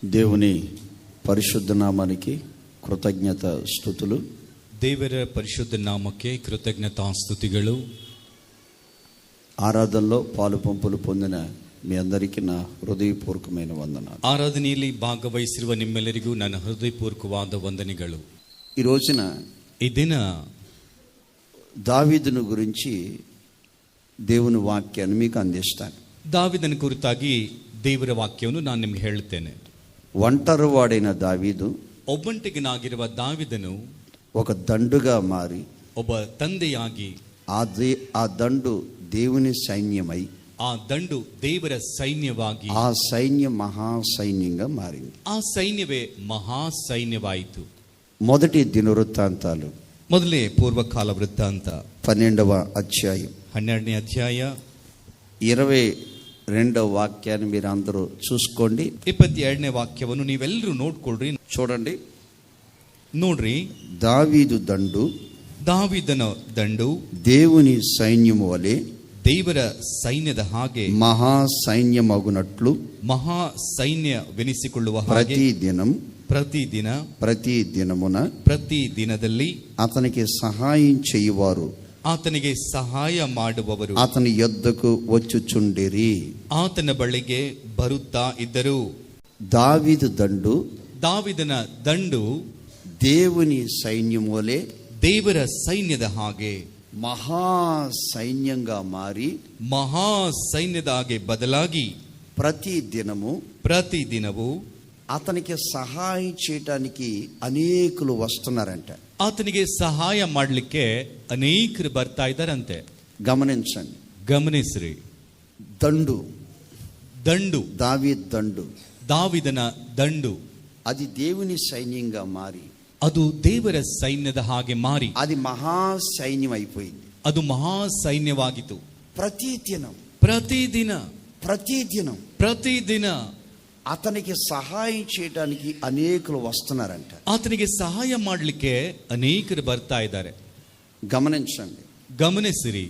దేవుని పరిశుద్ధ నామానికి కృతజ్ఞత స్తుతులు. ದೇವರ ಪರಿಶುದ್ಧ ನಾಮಕ್ಕೆ ಕೃತಜ್ಞತಾಸ್ತುತಿಗಳು. ఆరాధనలో పాలు పంపులు పొందిన మీ అందరికీ నా హృదయపూర్వకమైన వందనాలు. ಆರಾಧನೆಯಲ್ಲಿ ಭಾಗವಹಿಸಿರುವ ನಿಮ್ಮೆಲ್ಲರಿಗೂ ನನ್ನ ಹೃದಯಪೂರ್ವಕವಾದ ವಂದನೆಗಳು. ఈ రోజున ಈ ದಿನ దావీదును గురించి దేవుని వాక్యాన్ని మీకు అందిస్తాను. ದಾವೀದನ ಕುರಿತಾಗಿ ದೇವರ ವಾಕ್ಯವನ್ನು ನಾನು ನಿಮಗೆ ಹೇಳುತ್ತೇನೆ. ఒంటరివాడైన దావీదు ಒಬ್ಬಂಟಿಗನಾಗಿರುವ ದಾವೀದನು ఒక దండుగా మారి ಒಬ್ಬ ತಂದೆಯಾಗಿ ఆ దండు దేవుని సైన్యమై ಆ ದಂಡು ದೇವರ ಸೈನ್ಯವಾಗಿ ఆ సైన్యం మహాసైన్యంగా మారింది. ಆ ಸೈನ್ಯವೇ ಮಹಾ ಸೈನ್ಯವಾಯಿತು. మొదటి దినవృత్తాంతాలు ಮೊದಲೇ ಪೂರ್ವಕಾಲ ವೃತ್ತಾಂತ 12వ అధ్యాయం 12ನೇ ಅಧ್ಯಾಯ 22వ వాక్యాన్ని మీరు అందరూ చూసుకోండి. 22ನೇ ವಾಕ್ಯವನ್ನು ನೀವೆಲ್ಲರೂ ನೋಡ್ಕೊಳ್ರಿ. చూడండి. ನೋಡ್ರಿ. దావీదన ದಂಡು దేవుని సైన్యము వలె ದೇವರ ಸೈನ್ಯದ ಹಾಗೆ మహాసైన్యమగునట్లు ಮಹಾ ಸೈನ್ಯವೆನಿಸಿಕೊಳ್ಳುವ ಹಾಗೆ ప్రతిదినమున ಪ್ರತಿ ದಿನದಲ್ಲಿ అతనికి సహాయం చేయువారు ಆತನಿಗೆ ಸಹಾಯ ಮಾಡುವವರು అతని యొద్దకు వచ్చుచుండిరి. ಆತನ ಬಳಿಗೆ ಬರುತ್ತಾ ಇದ್ದರು. దావీదన ದಂಡು దేవుని సైన్యము వలె ದೇವರ ಸೈನ್ಯದ ಹಾಗೆ మహాసైన్యంగా మారి ಮಹಾ ಸೈನ್ಯದ ಹಾಗೆ ಬದಲಾಗಿ ಪ್ರತಿದಿನವು అతనికి సహాయం చేయటానికి అనేకులు వస్తున్నారంట. ಆತನಿಗೆ ಸಹಾಯ ಮಾಡಲಿಕ್ಕೆ ಅನೇಕರು ಬರ್ತಾ ಇದ್ದಾರಂತೆ. ಗಮನಿಸ್ರಿ. ದಂಡು ದಾವೀದನ ದಂಡು అది దేవుని సైన్యంగా మారి ಅದು ದೇವರ ಸೈನ್ಯದ ಹಾಗೆ ಮಾರಿ అది మహాసైన్యం అయిపోయింది. ಅದು ಮಹಾ ಸೈನ್ಯವಾಗಿತ್ತು. ಪ್ರತಿದಿನ అతనికి సహాయం చేయడానికి అనేకులు వస్తున్నారంట. ಆತನಿಗೆ ಸಹಾಯ ಮಾಡಲಿಕ್ಕೆ ಅನೇಕರು ಬರ್ತಾ ಇದ್ದಾರೆ. ಗಮನಿಸಿರಿ.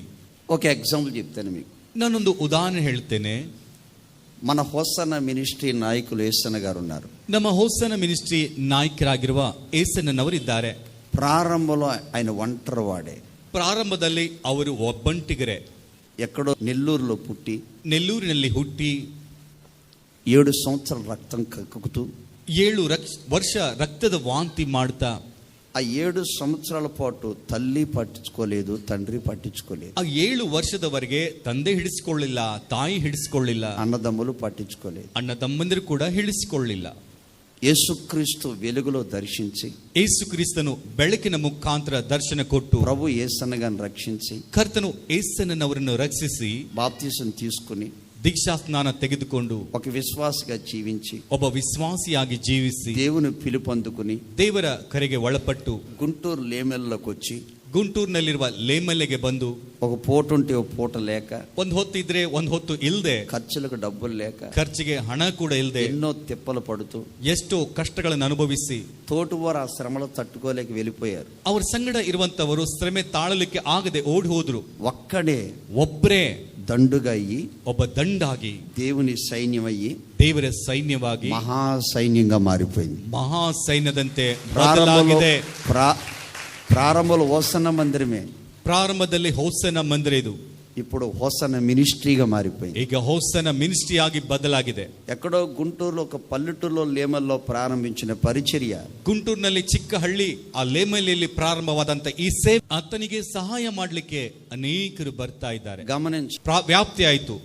ఒక ఎగ్జాంపుల్ చెప్తాను మీకు. ನಾನೊಂದು ಉದಾಹರಣೆ ಹೇಳ್ತೇನೆ. మన హోసన్న మినిస్ట్రీ నాయకులు ఏసన్న గారు ఉన్నారు. ನಮ್ಮ ಹೋಸನ ಮಿನಿಸ್ಟ್ರಿ ನಾಯಕರಾಗಿರುವ ಏಸನ್ನನವರಿದ್ದಾರೆ. ప్రారంభంలో ఆయన ఒంటరివాడే. ಪ್ರಾರಂಭದಲ್ಲಿ ಅವರು ಒಬ್ಬಂಟಿಗರೇ. ఎక్కడో నెల్లూరిನಲ್ಲಿ ಹುಟ್ಟಿ 7 సంవత్సరాల రక్తం కక్కుతూ 7 ವರ್ಷ ರಕ್ತದ ವಾಂತಿ ಮಾಡ್ತಾ ఆ 7 సంవత్సరాల పాటు తల్లి పట్టించుకోలేదు, తండ్రి పట్టించుకోలేదు. ಆ 7 ವರ್ಷದವರೆಗೆ ತಂದೆ ಹಿಡಿಸಿಕೊಳ್ಳಿಲ್ಲ, ತಾಯಿ ಹಿಡಿಸಿಕೊಳ್ಳಿಲ್ಲ, అన్నదమ్ములు పట్టించుకోలేదు, ಅಣ್ಣತಮ್ಮಂದಿರು ಕೂಡ ಹಿಡಿಸಿಕೊಳ್ಳಿಲ್ಲ. యేసుక్రీస్తు వెలుగులో దర్శించి యేసుక్రీస్తును ಬೆಳಕಿನ ಮುಖಾಂತರ ದರ್ಶನ ಕೊಟ್ಟು ప్రభు యేసన్నగాని రక్షించి ಕರ್ತನು యేసన్నನವರನ್ನು ರಕ್ಷಿಸಿ బాప్తిసం తీసుకుని ದೀಕ್ಷಾ ಸ್ನಾನ ತೆಗೆದುಕೊಂಡು ఒక విశ్వాసిగా జీవించి ಒಬ್ಬ ವಿಶ್ವಾಸಿಯಾಗಿ ಜೀವಿಸಿ దేవుని పిలుపొందుకుని ದೇವರ ಕರೆಗೆ ಒಳಪಟ್ಟು గుంటూరు లేమెల్లోకి వచ్చి ಗುಂಟೂರಿನಲ್ಲಿರುವ ಲೇಮಲ್ಲೆಗೆ ಬಂದು ఒక పూట ఉంటే ఒక పూట లేక, ಒಂದು ಹೊತ್ತಿದ್ರೆ ಒಂದು ಹೊತ್ತು ಇಲ್ಲದೆ, ఖర్చులకు డబ్బులు లేక, ಖರ್ಚಿಗೆ ಹಣ ಕೂಡ ಇಲ್ಲದೆ ఎన్నో తిప్పలు పడుతూ ಎಷ್ಟೋ ಕಷ್ಟಗಳನ್ನು ಅನುಭವಿಸಿ తోటివారు ఆ శ్రమలు తట్టుకోలేక వెళ్ళిపోయారు. ಅವರ ಸಂಗಡ ಇರುವಂತವರು ಶ್ರಮೆ ತಾಳಲಿಕ್ಕೆ ಆಗದೆ ಓಡಿ ಹೋದ್ರು. ಒಬ್ಬರೇ దండుగా అయ్యి, ಒಬ್ಬ ದಂಡಾಗಿ దేవుని సైన్యం అయ్యి, ದೇವರ ಸೈನ್ಯವಾಗಿ మహాసైన్యంగా మారిపోయింది. ಮಹಾ ಸೈನ್ಯದಂತೆ ಬದಲಾಗಿದೆ. ప్రారంభంలో హోసన్న మందిరమే. ಪ್ರಾರಂಭದಲ್ಲಿ ಹೋಸನ ಮಂದಿರ ಇದು. ఇప్పుడు హోసన్న మినిస్ట్రీగా మారిపోయింది. ಈಗ ಹೋಸನ ಮಿನಿಸ್ಟ್ರಿ ಆಗಿ ಬದಲಾಗಿದೆ. ఎక్కడో గుంటూరులో ఒక పల్లెటూరులో లేమల్లో ప్రారంభించిన పరిచర్య ಗುಂಟೂರಿನಲ್ಲಿ ಚಿಕ್ಕ ಹಳ್ಳಿ ಆ ಲೇಮಲ್ಲಿಯಲ್ಲಿ ಪ್ರಾರಂಭವಾದಂತ ಈ ಸೇವೆ ಆತನಿಗೆ ಸಹಾಯ ಮಾಡಲಿಕ್ಕೆ ಅನೇಕರು ಬರ್ತಾ ಇದ್ದಾರೆ. ವ್ಯಾಪ್ತಿ ಆಯಿತು.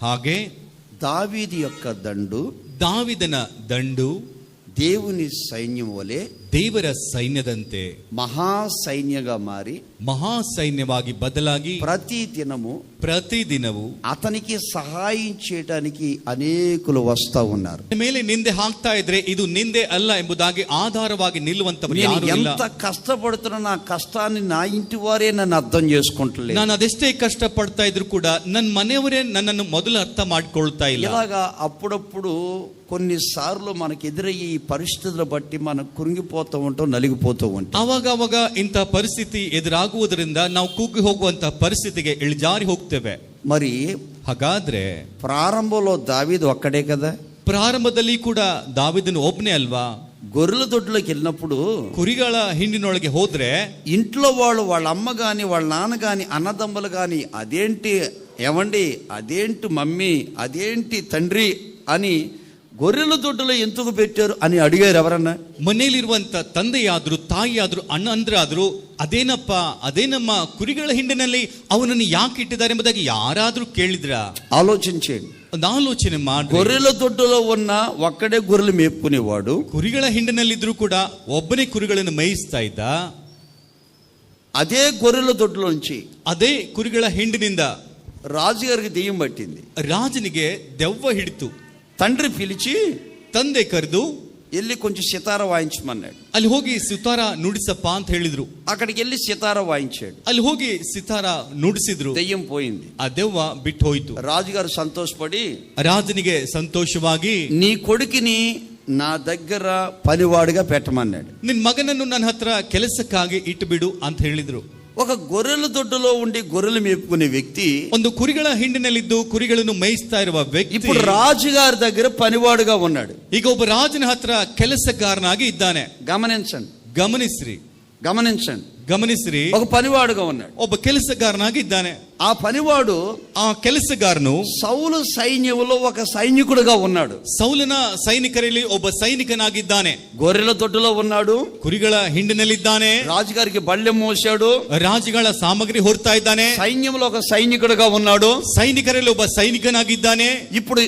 ಹಾಗೆ దావీదు యొక్క ದಾವಿದನ ದಂಡು దేవుని సైన్యం వలె ದೇವರ ಸೈನ್ಯದಂತೆ మహాసైన్యంగా మారి మహాసైన్యವಾಗಿ ಬದಲಾಗಿ ప్రతిదినము అతనికి సహాయం చేయడానికి అనేకులు వస్తా ఉన్నారు. ಮೇಲೆ ನಿಂದೆ ಹಾಕ್ತಾ ಇದ್ರೆ ಇದು ನಿಂದೆ ಅಲ್ಲ ಎಂಬುದಾಗಿ ಆಧಾರವಾಗಿ ನಿಲ್ಲುವಂತವರು ಯಾರು ಇಲ್ಲ. ఎంత కష్టపడుతున్నా నా కష్టాన్ని నా ఇంటి వారే నన్ను అర్థం చేసుకుంటలేదు. ನಾನು ಅದೆಷ್ಟೇ ಕಷ್ಟ ಪಡ್ತಾ ಇದ್ರು ಕೂಡ ನನ್ನ ಮನೆಯವರೇ ನನ್ನನ್ನು ಮೊದಲು ಅರ್ಥ ಮಾಡ್ಕೊಳ್ತಾ ಇಲ್ಲ. ఇలాగా అప్పుడప్పుడు కొన్నిసార్లు మనకు ఎదురయ్యే ఈ పరిస్థితులను బట్టి మనం కృంగిపోతూ ఉంటాం, నలిగిపోతూ ఉంటాం. ಅವಾಗ ಇಂಥ ಪರಿಸ್ಥಿತಿ ಎದುರಾಗುವುದರಿಂದ ನಾವು ಕುಗ್ಗಿ ಹೋಗುವಂತ ಪರಿಸ್ಥಿತಿಗೆ ಇಳಿಜಾರಿ ಹೋಗ್ತೇವೆ. మరి ಹಾಗಾದ್ರೆ ప్రారంభంలో దావీదు ఒక్కడే కదా. ಪ್ರಾರಂಭದಲ್ಲಿ ಕೂಡ ದಾವೀದನು ಒಬ್ಬನೇ ಅಲ್ವಾ? గొర్రెల దొడ్లోకి వెళ్ళినప్పుడు ಕುರಿಗಳ ಹಿಂಡಿನೊಳಗೆ ಹೋದ್ರೆ ఇంట్లో వాళ్ళు వాళ్ళ అమ్మ కానీ వాళ్ళ నాన్న కానీ అన్నదమ్ములు కానీ అదేంటి ఏమండి, అదేంటి మమ్మీ, అదేంటి తండ్రి అని గొర్రెల దొడ్డులో ఎందుకు పెట్టారు అని అడిగారు ఎవరన్నా? ಮನೆಯಲ್ಲಿರುವಂತ ತಂದೆಯಾದ್ರು ತಾಯಿಯಾದ್ರು ಅಣ್ಣಂದ್ರಾದ್ರು ಅದೇನಪ್ಪ ಅದೇನಮ್ಮ ಕುರಿಗಳ ಹಿಂಡಿನಲ್ಲಿ ಅವನನ್ನು ಯಾಕೆ ಇಟ್ಟಿದ್ದಾರೆ ಎಂಬುದಾಗಿ ಯಾರಾದ್ರೂ ಕೇಳಿದ್ರ? ఆలోచించేయండి. ಒಂದು ಆಲೋಚನೆ ಮಾಡಿ. గొర్రెల దొడ్డులో ఉన్న ఒక్కడే గొర్రెలు మేపుకునేవాడు, ಕುರಿಗಳ ಹಿಂಡಿನಲ್ಲಿದ್ರು ಕೂಡ ಒಬ್ಬನೇ ಕುರಿಗಳನ್ನು ಮೇಯಿಸ್ತಾ ಇದ್ದ. అదే గొర్రెల దొడ్డులోంచి ಅದೇ ಕುರಿಗಳ ಹಿಂಡಿನಿಂದ రాజుగారికి దెయ్యం పట్టింది. ರಾಜನಿಗೆ ದೆವ್ವ ಹಿಡಿತು. తండ్రి పిలిచి ತಂದೆ ಕರೆದು వెళ్ళి కొంచెం సితార వాయించమన్నాడు. ಅಲ್ಲಿ ಹೋಗಿ ಸಿತಾರ ನುಡಿಸಪ್ಪ ಅಂತ ಹೇಳಿದ್ರು. అక్కడికి వెళ్ళి సితార వాయించాడు. ಅಲ್ಲಿ ಹೋಗಿ ಸಿತಾರ ನುಡಿಸಿದ್ರು. దెయ్యం పోయింది. ಆ ದೆವ್ವ ಬಿಟ್ಟು ಹೋಯ್ತು. రాజుగారు సంతోషపడి ರಾಜನಿಗೆ ಸಂತೋಷವಾಗಿ నీ కొడుకుని నా దగ్గర పనివాడిగా పెట్టమన్నాడు. ನಿನ್ ಮಗನನ್ನು ನನ್ನ ಹತ್ರ ಕೆಲಸಕ್ಕಾಗಿ ಇಟ್ಟುಬಿಡು ಅಂತ ಹೇಳಿದ್ರು. ఒక గొర్రెల దొడ్డులో ఉండి గొర్రెలు మేపుకునే వ్యక్తి ಒಂದು ಕುರಿಗಳ ಹಿಂಡಿನಲ್ಲಿದ್ದು ಕುರಿಗಳನ್ನು ಮೇಯಿಸ್ತಾ ಇರುವ ವ್ಯಕ್ತಿ ఇప్పుడు రాజుగారి దగ్గర పనివాడుగా ఉన్నాడు. ಈಗ ಒಬ್ಬ ರಾಜನ ಹತ್ರ ಕೆಲಸಗಾರನಾಗಿ ಇದ್ದಾನೆ. గమనించండి, ಗಮನಿಸ್ರಿ, గమనించండి. ಗಮನಿಸ್ರಿ. ఒక పనివాడుగా ఉన్నాడు. ಒಬ್ಬ ಕೆಲಸಗಾರನಾಗಿ ಇದ್ದಾನೆ. ఆ పనివాడు ಆ ಕೆಲಸಗಾರನು సౌలు సైన్యంలో ఒక సైనికుడుగా ఉన్నాడు. ಸೌಲನ ಸೈನಿಕರಲ್ಲಿ ಒಬ್ಬ ಸೈನಿಕನಾಗಿದ್ದಾನೆ. గొర్రెల దొడ్డులో ఉన్నాడు, ಕುರಿಗಳ ಹಿಂಡಿನಲ್ಲಿದ್ದಾನೆ. రాజుగారికి బళ్ళెం మోసాడు, ರಾಜುಗಳ ಸಾಮಗ್ರಿ ಹೊರ್ತಾ ಇದ್ದಾನೆ. సైన్యంలో ఒక సైనికుడుగా ఉన్నాడు, ಸೈನಿಕರಲ್ಲಿ ಒಬ್ಬ ಸೈನಿಕನಾಗಿದ್ದಾನೆ. ఇప్పుడు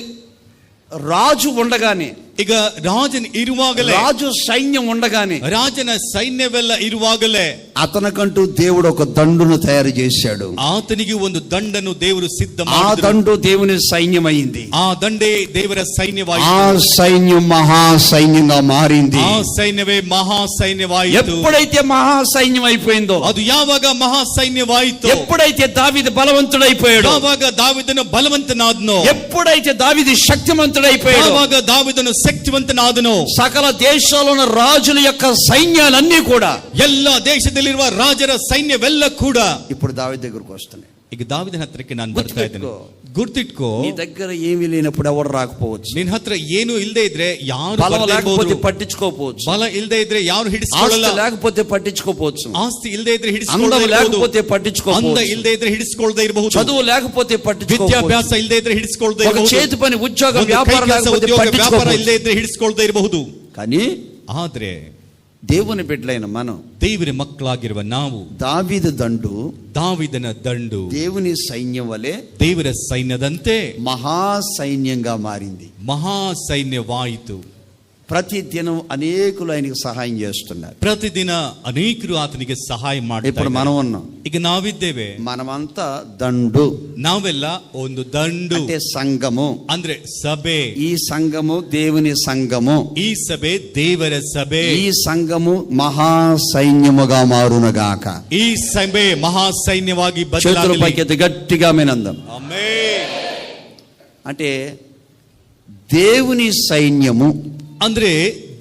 రాజు ఉండగానే, ಈಗ ರಾಜನ್ ಇರುವಾಗಲೇ, రాజు సైన్యం ఉండగానే, ರಾಜನ ಸೈನ್ಯವೆಲ್ಲ ಇರುವಾಗಲೇ అతనికంటూ దేవుడు ఒక దండును తయారు చేశాడు. ಆತನಿಗೆ ಒಂದು ದಂಡನ್ನು ದೇವರು ಸಿದ್ಧ ఆ ಮಾಡಿದ್ರು. దండు దేవుని సైన్యమైంది. ಆ ದಂಡೆ ದೇವರ ఆ ಸೈನ್ಯವಾಯಿತು. సైన్యం మహా సైన్యంగా మారింది. ಆ ಸೈನ್ಯವೇ ಮಹಾ ಸೈನ್ಯವಾಯಿತು. ఎప్పుడైతే మహా సైన్యం అయిపోయిందో, ಅದು ಯಾವಾಗ ಮಹಾ ಸೈನ್ಯವಾಯಿತು, ఎప్పుడైతే దావీదు బలవంతుడైపోయాడు, ಯಾವಾಗ ದಾವಿದನು ಬಲವಂತನಾದನೋ, ఎప్పుడైతే దావీదు శక్తిమంతుడైపోయాడు, ಯಾವಾಗ ದಾವಿದನು ಶಕ್ತಿವಂತನಾದನೋ, సకల దేశాల్లో ఉన్న రాజుల యొక్క సైన్యాలన్నీ కూడా, ಎಲ್ಲ ದೇಶದಲ್ಲಿರುವ ರಾಜರ ಸೈನ್ಯವೆಲ್ಲ ಕೂಡ ఇప్పుడు దావీదు దగ్గరకు వస్తున్నాయి. ಈಗ ದಾವಿದನ ಹತ್ರಕ್ಕೆ ನಾನು ಬರ್ತಾ ಇದ್ದೇನೆ. ಗುರ್ತಿಟ್ಕೋ, నీ దగ్గర ఏమీ లేనప్పుడు ఎవరు రాకపోవచ్చు, ನಿನ್ ಹತ್ರ ಏನು ಇಲ್ಲದೆ ಇದ್ರೆ ಯಾರು బలం ಬರ್ದೇ లేకపోతే ಇರ್ಬೋದು. పట్టించుకోకపోవచ్చు, ಬಲ ಇಲ್ಲದೆ ಇದ್ರೆ ಯಾರು ఆస్తి ಹಿಡಿಸ್ಕೊಳ್ಳಲ್ಲ. లేకపోతే పట్టించుకోకపోవచ్చు, ಆಸ್ತಿ ಇಲ್ಲದೆ ಇದ್ರೆ అందం ಹಿಡಿಸ್ಕೊಳ್ಳದೆ లేకపోతే ಅಂದ పట్టించుకోకపోవచ్చు, ಇಲ್ಲದೆ ಇದ್ರೆ ಹಿಡಿಸ್ಕೊಳ್ಳದೆ ಇರಬಹುದು. చదువు లేకపోతే పట్టించుకోకపోవచ్చు, ವಿದ್ಯಾಭ್ಯಾಸ ಇಲ್ಲದೆ ಇದ್ರೆ ಹಿಡಿಸ್ಕೊಳ್ಳದೆ ఒక ಇರಬಹುದು. చేతి పని ఉద్యోగం ಒಂದು వ్యాపారం ಕೈಕೆಲಸ, లేకపోతే ಉದ್ಯೋಗ, ವ್ಯಾಪಾರ పట్టించుకోకపోవచ్చు. ಇಲ್ಲದೆ ಇದ್ರೆ ಹಿಡಿಸ್ಕೊಳ್ಳದೆ ಇರಬಹುದು. కానీ ಆದ್ರೆ దేవుని బిడ్డలైన మనం, ದೇವರ ಮಕ್ಕಳಾಗಿರುವ ನಾವು, దావీదు దండు ದಾವಿದನ ದಂಡು దేవుని సైన్యం వలె ದೇವರ ಸೈನ್ಯದಂತೆ మహా సైన్యంగా మారింది. ಮಹಾ ಸೈನ್ಯವಾಯಿತು. ప్రతి దినం అనేకులు ఆయనకు సహాయం చేస్తున్నారు. ಪ್ರತಿದಿನ ಅನೇಕರು ಆತನಿಗೆ ಸಹಾಯ ఇప్పుడు ಮಾಡ್ತಾರೆ. మనం ఉన్నాం, ಈಗ ನಾವಿದ್ದೇವೆ, మనమంతా దండు ನಾವೆಲ್ಲ ಒಂದು ದಂಡು అంటే సంఘము. ಅಂದ್ರೆ ಸಭೆ. ఈ సంఘము దేవుని సంఘము. ಈ ಸಭೆ ದೇವರ ಸಭೆ. ఈ సంఘము మహా సైన్యముగా మారునగాక. ಈ ಸಭೆ ಮಹಾ ಸೈನ್ಯವಾಗಿ చేతుల ಬದಲಾಗಲಿ. పైకెత్తి గట్టిగా వినందాం. ಆಮೆನ್. అంటే దేవుని సైన్యము ಅಂದ್ರೆ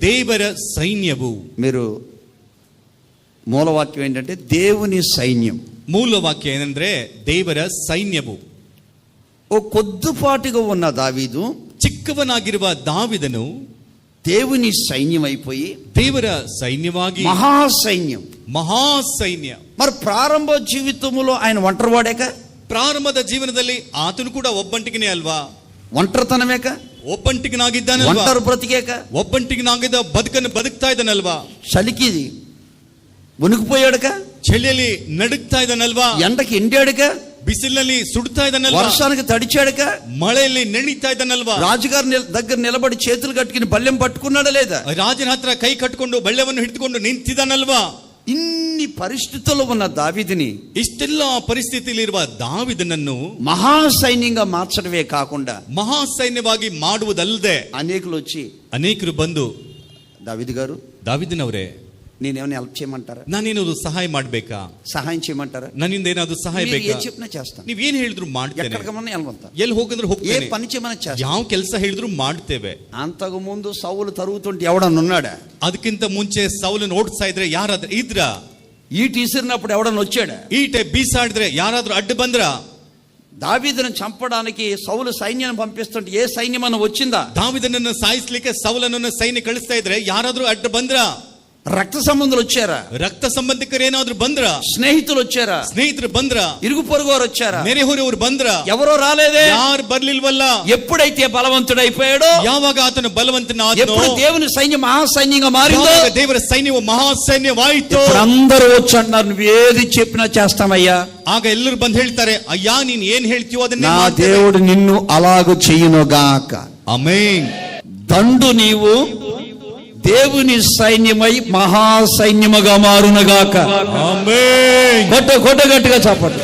ದೇವರ ಸೈನ್ಯವು. మీరు మూలవాక్యం ఏంటంటే దేవుని సైన్యం. ಮೂಲ ವಾಕ್ಯ ಏನಂದ್ರೆ ದೇವರ ಸೈನ್ಯವು. ఓ కొద్దిపాటిగా ఉన్న దావీదు ಚಿಕ್ಕವನಾಗಿರುವ ದಾವಿದನು దేవుని సైన్యం అయిపోయి ದೇವರ ಸೈನ್ಯವಾಗಿ మహా సైన్యం. ಮಹಾ ಸೈನ್ಯ. మరి ప్రారంభ జీవితంలో ఆయన ఒంటరివాడేక, ಪ್ರಾರಂಭದ ಜೀವನದಲ್ಲಿ ಆತನು ಕೂಡ ಒಬ್ಬಂಟಿಗನೇ ಅಲ್ವಾ? ఒంటరితనమేక, ಒಬ್ಬಂಟಿಗನಾಗಿದ್ದಾನಲ್ವಾ? ఒంటరి బ్రతికేక, ಒಬ್ಬಂಟಿಗನಾಗಿದ್ದ ಬದುಕನ್ನು ಬದುಕ್ತಾ ಇದ್ದಾನಲ್ವಾ? చలికి వణికిపోయాడుక, ಚಳಿಯಲ್ಲಿ ನಡುಗ್ತಾ ಇದ್ದಾನಲ್ವಾ? ఎండకి ఎండాడుక, ಬಿಸಿಲಿನಲ್ಲಿ ಸುಡ್ತಾ ಇದ್ದಾನಲ್ವಾ? వర్షానికి తడిచాడుక, ಮಳೆಯಲ್ಲಿ ನೆನೀತಾ ಇದ್ದಾನಲ್ವಾ? రాజుగారి దగ్గర నిలబడి చేతులు కట్టుకుని బల్లెం పట్టుకున్నాడా లేదా? ರಾಜನ ಹತ್ರ ಕೈ ಕಟ್ಟಿಕೊಂಡು ಬಳ್ಳೆವನ್ನು ಹಿಡಿದುಕೊಂಡು ನಿಂತಿದ್ದಾನಲ್ವಾ? ఇన్ని పరిస్థితుల్లో ఉన్న దావీదుని, ಇಷ್ಟೆಲ್ಲ ಪರಿಸ್ಥಿತಿಯಲ್ಲಿರುವ ದಾವಿದನನ್ನು మహా సైన్యంగా మార్చడమే కాకుండా ಮಹಾ ಸೈನ್ಯವಾಗಿ ಮಾಡುವುದಲ್ಲದೆ అనేకులు వచ్చి, ಅನೇಕರು ಬಂದು, దావీదు గారు ದಾವಿದನವರೇ, నేనేమైనా హెల్ప్ చేయమంటారా, ನಾನೇನಾದ್ರು ಸಹಾಯ ಮಾಡ್ಬೇಕಾ, సహాయం చేయమంటారా, ನನ್ನಿಂದ ಏನಾದ್ರು ಸಹಾಯ మీరు ಬೇಕಾ? ఏం చెప్పినా చేస్తాను, ನೀವ್ ಏನ್ ಹೇಳಿದ್ರು ಮಾಡ್ತೇನೆ. ఎక్కడికమన్నా వెళ్ళమంతా, ಎಲ್ಲಿ ಹೋಗಿದ್ರು ఏ ಹೋಗ್ತೇನೆ, పని చేయమని చేస్తాను. ಯಾವ ಕೆಲಸ ಹೇಳಿದ್ರು ಮಾಡ್ತೇವೆ. అంతకు ముందు సౌలు తరుగుతుంటే ఎవడన్నా ఉన్నాడా? ಅದಕ್ಕಿಂತ ಮುಂಚೆ ಸೌಲನ್ನು ಓಡಿಸ್ತಾ ಇದ್ರೆ ಯಾರಾದ್ರೂ ಇದ್ರ? ఈటి ఇసిరినప్పుడు ఎవడన్నా వచ్చాడా? ಈಟೆ ಬೀಸಾಡಿದ್ರೆ ಯಾರಾದ್ರೂ ಅಡ್ಡ ಬಂದ್ರ? దావీదును చంపడానికి సౌలు సైన్యాన్ని పంపిస్తుంటే ఏ సైన్యమన్న వచ్చిందా? ದಾವಿದನನ್ನು ಸಾಯಿಸ್ಲಿಕ್ಕೆ ಸೌಲನನ್ನು ಸೈನ್ಯ ಕಳಿಸ್ತಾ ಇದ್ರೆ ಯಾರಾದ್ರೂ ಅಡ್ಡ ಬಂದ್ರ? రక్త సంబంధులు వచ్చారా? ರಕ್ತ ಸಂಬಂಧಿಕರು ಏನಾದ್ರೂ ಬಂದ್ರ? స్నేహితులు వచ్చారా? ಸ್ನೇಹಿತರು ಬಂದ್ರ? ఇరుగు పొరుగు వారు వచ్చారా? ನೆರೆಹೊರೆಯವರು ಬಂದ್ರ? ఎవరో రాలేదే. ಯಾರು ಬರ್ಲಿಲ್ವಲ್ಲ. ఎప్పుడైతే బలవంతుడైపోయాడో, ಯಾವಾಗ ಆತನು ಬಲವಂತನಾದನೋ, ఎప్పుడు దేవుని సైన్యం మహాసైన్యంగా మారిందో, ದೇವರ ಸೈನ್ಯವು ಮಹಾಸೈನ್ಯವಾಯಿತು. అందరూ వచ్చి అంటున్నారు, నువ్వు ఏది చెప్పినా చేస్తామయ్యా. ಆಗ ಎಲ್ಲರೂ ಬಂದು ಹೇಳ್ತಾರೆ, ಅಯ್ಯ ನೀನ್ ಏನ್ ಹೇಳ್ತೀವೋ ಅದನ್ನೇ నా ಮಾಡ್ತೇವೆ. దేవుడు నిన్ను అలాగు చెయ్యునుగాక. ಆಮೆನ್. దండు నీవు దేవుని సైన్యమై మహాసైన్యముగా మారునగాక. ఆమేన్. గట్టిగా చెప్పండి.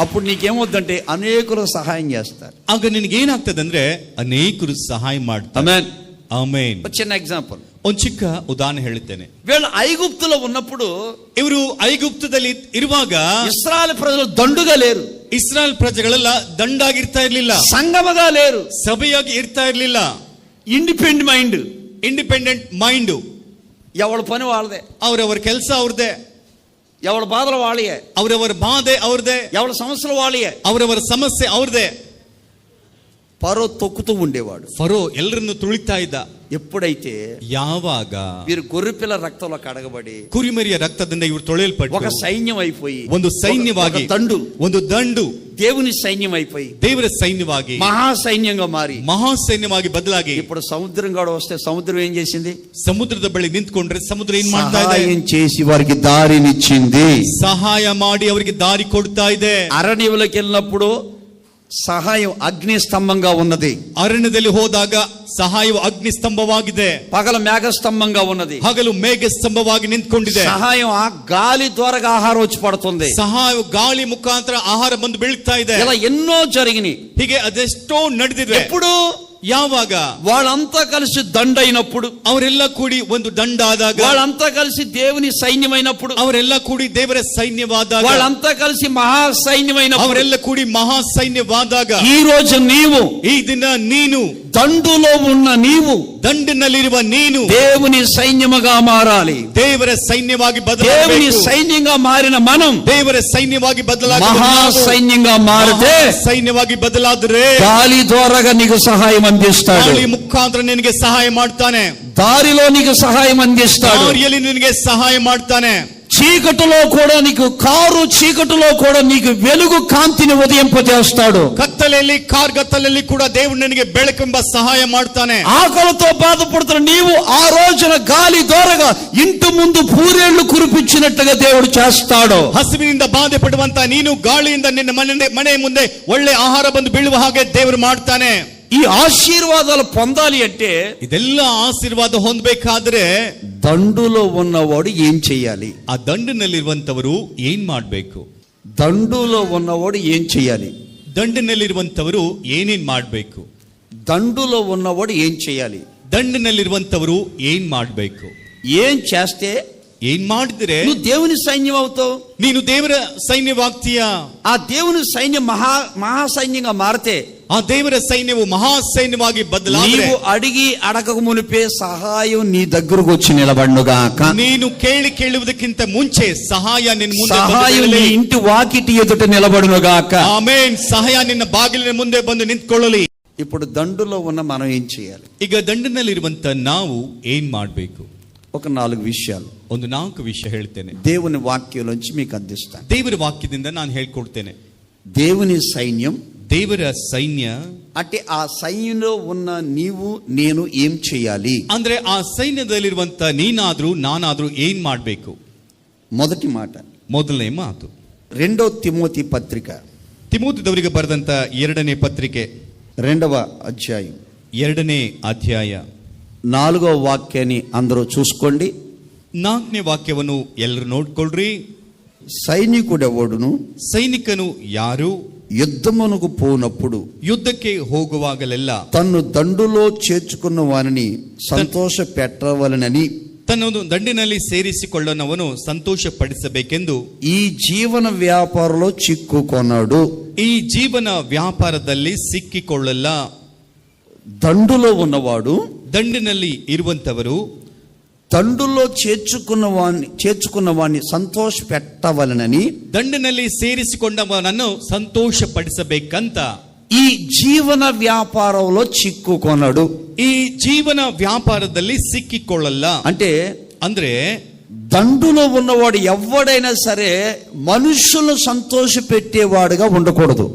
అప్పుడు నీకేమవుద్దంటే అనేకులు సహాయం చేస్తారు. ಆಗ ನಿನಗೇನಾಗ್ತದಂದ್ರೆ ಅನೇಕರು ಸಹಾಯ ಮಾಡ್ತಾರೆ. ఆమేన్. ಆಮೇನ್. చిన్న ఎగ్జాంపుల్, ಒಂದು ಚಿಕ್ಕ ಉದಾಹರಣೆ ಹೇಳುತ್ತೇನೆ. వీళ్ళు ఐగుప్తులో ఉన్నప్పుడు, ಇವರು ಐಗುಪ್ತದಲ್ಲಿ ಇರುವಾಗ ఇశ్రాయేలు ప్రజలు దండుగా లేరు, ಇಸ್ರಾಯೇಲ್ ಪ್ರಜೆಗಳೆಲ್ಲ ದಂಡಾಗಿರ್ತಾ ಇರ್ಲಿಲ್ಲ, సంఘముగా లేరు, ಸಭೆಯಾಗಿ ಇರ್ತಾ ಇರ್ಲಿಲ್ಲ. Independent mind. ఎవరి పని వాళ్ళదే, ಅವರವರ ಕೆಲಸ ಅವ್ರದೇ, ఎవరి బాధలు వాళ్ళే, ಅವರವರ ಬಾಧೆ ಅವ್ರದೇ, ఎవరి సమస్యలు వాళ్ళే, ಅವರವರ ಸಮಸ್ಯೆ ಅವ್ರದೇ. ఫరో తొక్కుతూ ఉండేవాడు. ಫರೋ ಎಲ್ಲರನ್ನು ತುಳಿತಾ ಇದ್ದ. ఎప్పుడైతే ಯಾವಾಗ వీరు గొర్రెపిల్ల రక్తంలో కడగబడి ಕುರಿಮರಿಯ ರಕ್ತದಿಂದ ಇವರು ತೊಳೆಯಲ್ಪಟ್ಟು ఒక సైన్యం అయిపోయి, ಒಂದು ಸೈನ್ಯವಾಗಿ, ಒಂದು ದಂಡು దేవుని సైన్యం అయిపోయి, ದೇವರ సైన్ಯವಾಗಿ, మహాసైన్యంగా మారి, ಮಹಾಸೈನ್ಯವಾಗಿ ಬದಲಾಗಿ, ఇప్పుడు సముద్రం కూడా వస్తే సముద్రం ఏం చేసింది? ಸಮುದ್ರದ ಬಳಿ ನಿಂತ್ಕೊಂಡ್ರೆ ಸಮುದ್ರ ಏನ್ ಮಾಡ್ತಾ ಇದೆ? సహాయం చేసి వారికి దారినిచ్చింది, ಸಹಾಯ ಮಾಡಿ ಅವರಿಗೆ ದಾರಿ ಕೊಡ್ತಾ ಇದೆ. అరణ్యంలోకి వెళ్ళినప్పుడు సహాయం అగ్ని స్తంభంగా ఉన్నది. ಅರಣ್ಯದಲ್ಲಿ ಹೋದಾಗ ಸಹಾಯವು ಅಗ್ನಿ ಸ್ತಂಭವಾಗಿದೆ. పగల మేఘ స్తంభంగా ఉన్నది. ಹಗಲು ಮೇಘ ಸ್ತಂಭವಾಗಿ ನಿಂತ್ಕೊಂಡಿದೆ. సహాయం ఆ గాలి ద్వారా ఆహారం వచ్చి పడుతుంది. ಸಹಾಯ ಗಾಳಿ ಮುಖಾಂತರ ಆಹಾರ ಬಂದು ಬೀಳ್ತಾ ಇದೆ. ఇలా ఎన్నో జరిగినాయి. ಹೀಗೆ ಅದೆಷ್ಟೋ ನಡೆದಿದೆ. ఎప్పుడు? ಯಾವಾಗ? వాళ్ళంతా కలిసి దండైనప్పుడు, ಅವರೆಲ್ಲ ಕೂಡಿ ಒಂದು ದಂಡ ಆದಾಗ, వాళ్ళంతా కలిసి దేవుని సైన్యమైనప్పుడు, ಅವರೆಲ್ಲ ಕೂಡಿ ದೇವರ ಸೈನ್ಯವಾದಾಗ, వాళ్ళంతా కలిసి మహాసైన్యమైనప్పుడు, ಅವರೆಲ್ಲ ಕೂಡಿ ಮಹಾ ಸೈನ್ಯವಾದಾಗ, ఈ రోజు నీవు, ಈ ದಿನ ನೀನು, దండులో ఉన్న నీవు, ದಂಡಿನಲ್ಲಿರುವ ನೀನು దేవుని సైన్యముగా మారాలి. ದೇವರ ಸೈನ್ಯವಾಗಿ దేవుని ಬದಲಾಗಬೇಕು. సైన్యంగా మారిన మనం ದೇವರ ಸೈನ್ಯವಾಗಿ ಬದಲಾಗ, మహాసైన్యంగా మారితే ಸೈನ್ಯವಾಗಿ ಬದಲಾದರೆ గాలి ద్వారాగా నీకు సహాయం అందిస్తాడు, ಗಾಳಿ ಮುಖಾಂತರ ನಿನಗೆ ಸಹಾಯ ಮಾಡ್ತಾನೆ, దారిలో నీకు సహాయం అందిస్తాడు, ದಾರಿಯಲ್ಲಿ ನಿನಗೆ ಸಹಾಯ ಮಾಡ್ತಾನೆ. చీకటిలో కూడా నీకు చీకటిలో కూడా నీకు వెలుగు కాంతిని ఉదయింపజేస్తాడు. ಕತ್ತಲೆಯಲ್ಲಿ ಕಾರ್ಗತ್ತಲಲ್ಲಿ ಕೂಡ ದೇವರು ನಿನಗೆ ಬೆಳಕೆಂಬ ಸಹಾಯ ಮಾಡ್ತಾನೆ. ఆకలితో బాధపడుతున్న నీవు ఆ రోజున గాలి దూరగా ఇంటి ముందు పూరేళ్లు కురిపించినట్టుగా దేవుడు చేస్తాడు. ಹಸಿವಿನಿಂದ ಬಾಧೆ ಪಡುವಂತ ನೀನು ಗಾಳಿಯಿಂದ ನಿನ್ನ ಮನೆ ಮುಂದೆ ಒಳ್ಳೆ ಆಹಾರ ಬಂದು ಬೀಳುವ ಹಾಗೆ ದೇವರು ಮಾಡ್ತಾನೆ. ఈ ఆశీర్వాదాలు పొందాలి అంటే, ಇದೆಲ್ಲ ಆಶೀರ್ವಾದ ಹೊಂದಬೇಕಾದ್ರೆ దండులో ఉన్నవాడు ఏం చెయ్యాలి? ಆ ದಂಡಿನಲ್ಲಿರುವಂತವರು ಏನ್ ಮಾಡ್ಬೇಕು? దండులో ఉన్నవాడు ఏం చెయ్యాలి? ದಂಡಿನಲ್ಲಿರುವಂತವರು ಏನೇನ್ ಮಾಡ್ಬೇಕು? దండులో ఉన్నవాడు ఏం చెయ్యాలి? ದಂಡಿನಲ್ಲಿರುವಂತವರು ಏನ್ ಮಾಡ್ಬೇಕು? ఏం చేస్తే ಏನ್ ಮಾಡಿದ್ರೆ నువ్వు దేవుని సైన్యం అవుతావు? ನೀನು ದೇವರ ಸೈನ್ಯವಾಗ್ತೀಯಾ? ఆ దేవుని సైన్యం మహాసైన్యంగా మారితే, ಆ ದೇವರ ಸೈನ್ಯವು ಮಹಾಸೈನ್ಯವಾಗಿ ಬದಲಾದರೆ, నీవు అడిగి అడగక మునిపే సహాయం నీ దగ్గరకు వచ్చి నిలబడుగాక. ನೀನು ಕೇಳುವುದಕ್ಕಿಂತ ಮುಂಚೆ ಸಹಾಯ ನಿನ್ನ ಮುಂದೆ సహాయం నీ ఇంటి వాకిటి ఎదుట నిలబడుగాక. ಆಮೆನ್. ಸಹಾಯ ನಿನ್ನ ಬಾಗಿಲಿನ ಮುಂದೆ ಬಂದು ನಿಂತ್ಕೊಳ್ಳಲಿ. ఇప్పుడు దండులో ఉన్న మనం ఏం చేయాలి? ಈಗ ದಂಡಿನಲ್ಲಿರುವಂತ ನಾವು ಏನ್ ಮಾಡ್ಬೇಕು? ఒక 4 విషయాలు, ಒಂದು 4 ವಿಷಯ ಹೇಳ್ತೇನೆ. దేవుని వాక్యంలోంచి మీకు అందిస్తాను. ದೇವರ ವಾಕ್ಯದಿಂದ ನಾನು ಹೇಳ್ಕೊಡ್ತೇನೆ. దేవుని సైన్యం, ದೇವರ ಸೈನ್ಯ అంటే ఆ సైన్యంలో ఉన్న నీవు నేను ఏం చేయాలి? ಅಂದ್ರೆ ಆ ಸೈನ್ಯದಲ್ಲಿರುವಂತ ನೀನಾದ್ರೂ ನಾನಾದ್ರೂ ಏನ್ ಮಾಡ್ಬೇಕು? మొదటి మాట, ಮೊದಲನೇ ಮಾತು 2 తిమోతి పత్రిక, ತಿಮೋತಿದವರಿಗೆ ಬರೆದಂತ 2ನೇ ಪತ್ರಿಕೆ 2వ అధ్యాయం 2ನೇ ಅಧ್ಯಾಯ 4వ వాక్యాన్ని అందరూ చూసుకోండి. 4ನೇ ವಾಕ್ಯವನ್ನು ಎಲ್ಲರೂ ನೋಡ್ಕೊಳ್ರಿ. సైనికుడెవడును, ಸೈನಿಕನು ಯಾರು, యుద్ధమునకు పోనప్పుడు ಯುದ್ಧಕ್ಕೆ ಹೋಗುವಾಗಲೆಲ್ಲ తన్ను దండులో చేర్చుకున్న వారిని సంతోష పెట్టవలనని, ತನ್ನೊಂದು ದಂಡಿನಲ್ಲಿ ಸೇರಿಸಿಕೊಳ್ಳನವನು ಸಂತೋಷ ಪಡಿಸಬೇಕೆಂದು ఈ జీవన వ్యాపారంలో చిక్కుకొన్నాడు. ಈ ಜೀವನ ವ್ಯಾಪಾರದಲ್ಲಿ ಸಿಕ್ಕಿಕೊಳ್ಳಲ್ಲ. దండులో ఉన్నవాడు ದಂಡಿನಲ್ಲಿ ಇರುವಂತವರು తండ్రులో చేర్చుకున్న వాణ్ణి సంతోష పెట్టవలనని, ದಂಡಿನಲ್ಲಿ ಸೇರಿಸಿಕೊಂಡವನನ್ನು ಸಂತೋಷಪಡಿಸಬೇಕಂತ ఈ జీవన వ్యాపారంలో చిక్కుకొనడు. ಈ ಜೀವನ ವ್ಯಾಪಾರದಲ್ಲಿ ಸಿಕ್ಕಿಕೊಳ್ಳಲ್ಲ. ಅಂದ್ರೆ దండులో ఉన్నవాడు ఎవడైనా సరే మనుషులను సంతోష పెట్టేవాడుగా ఉండకూడదు.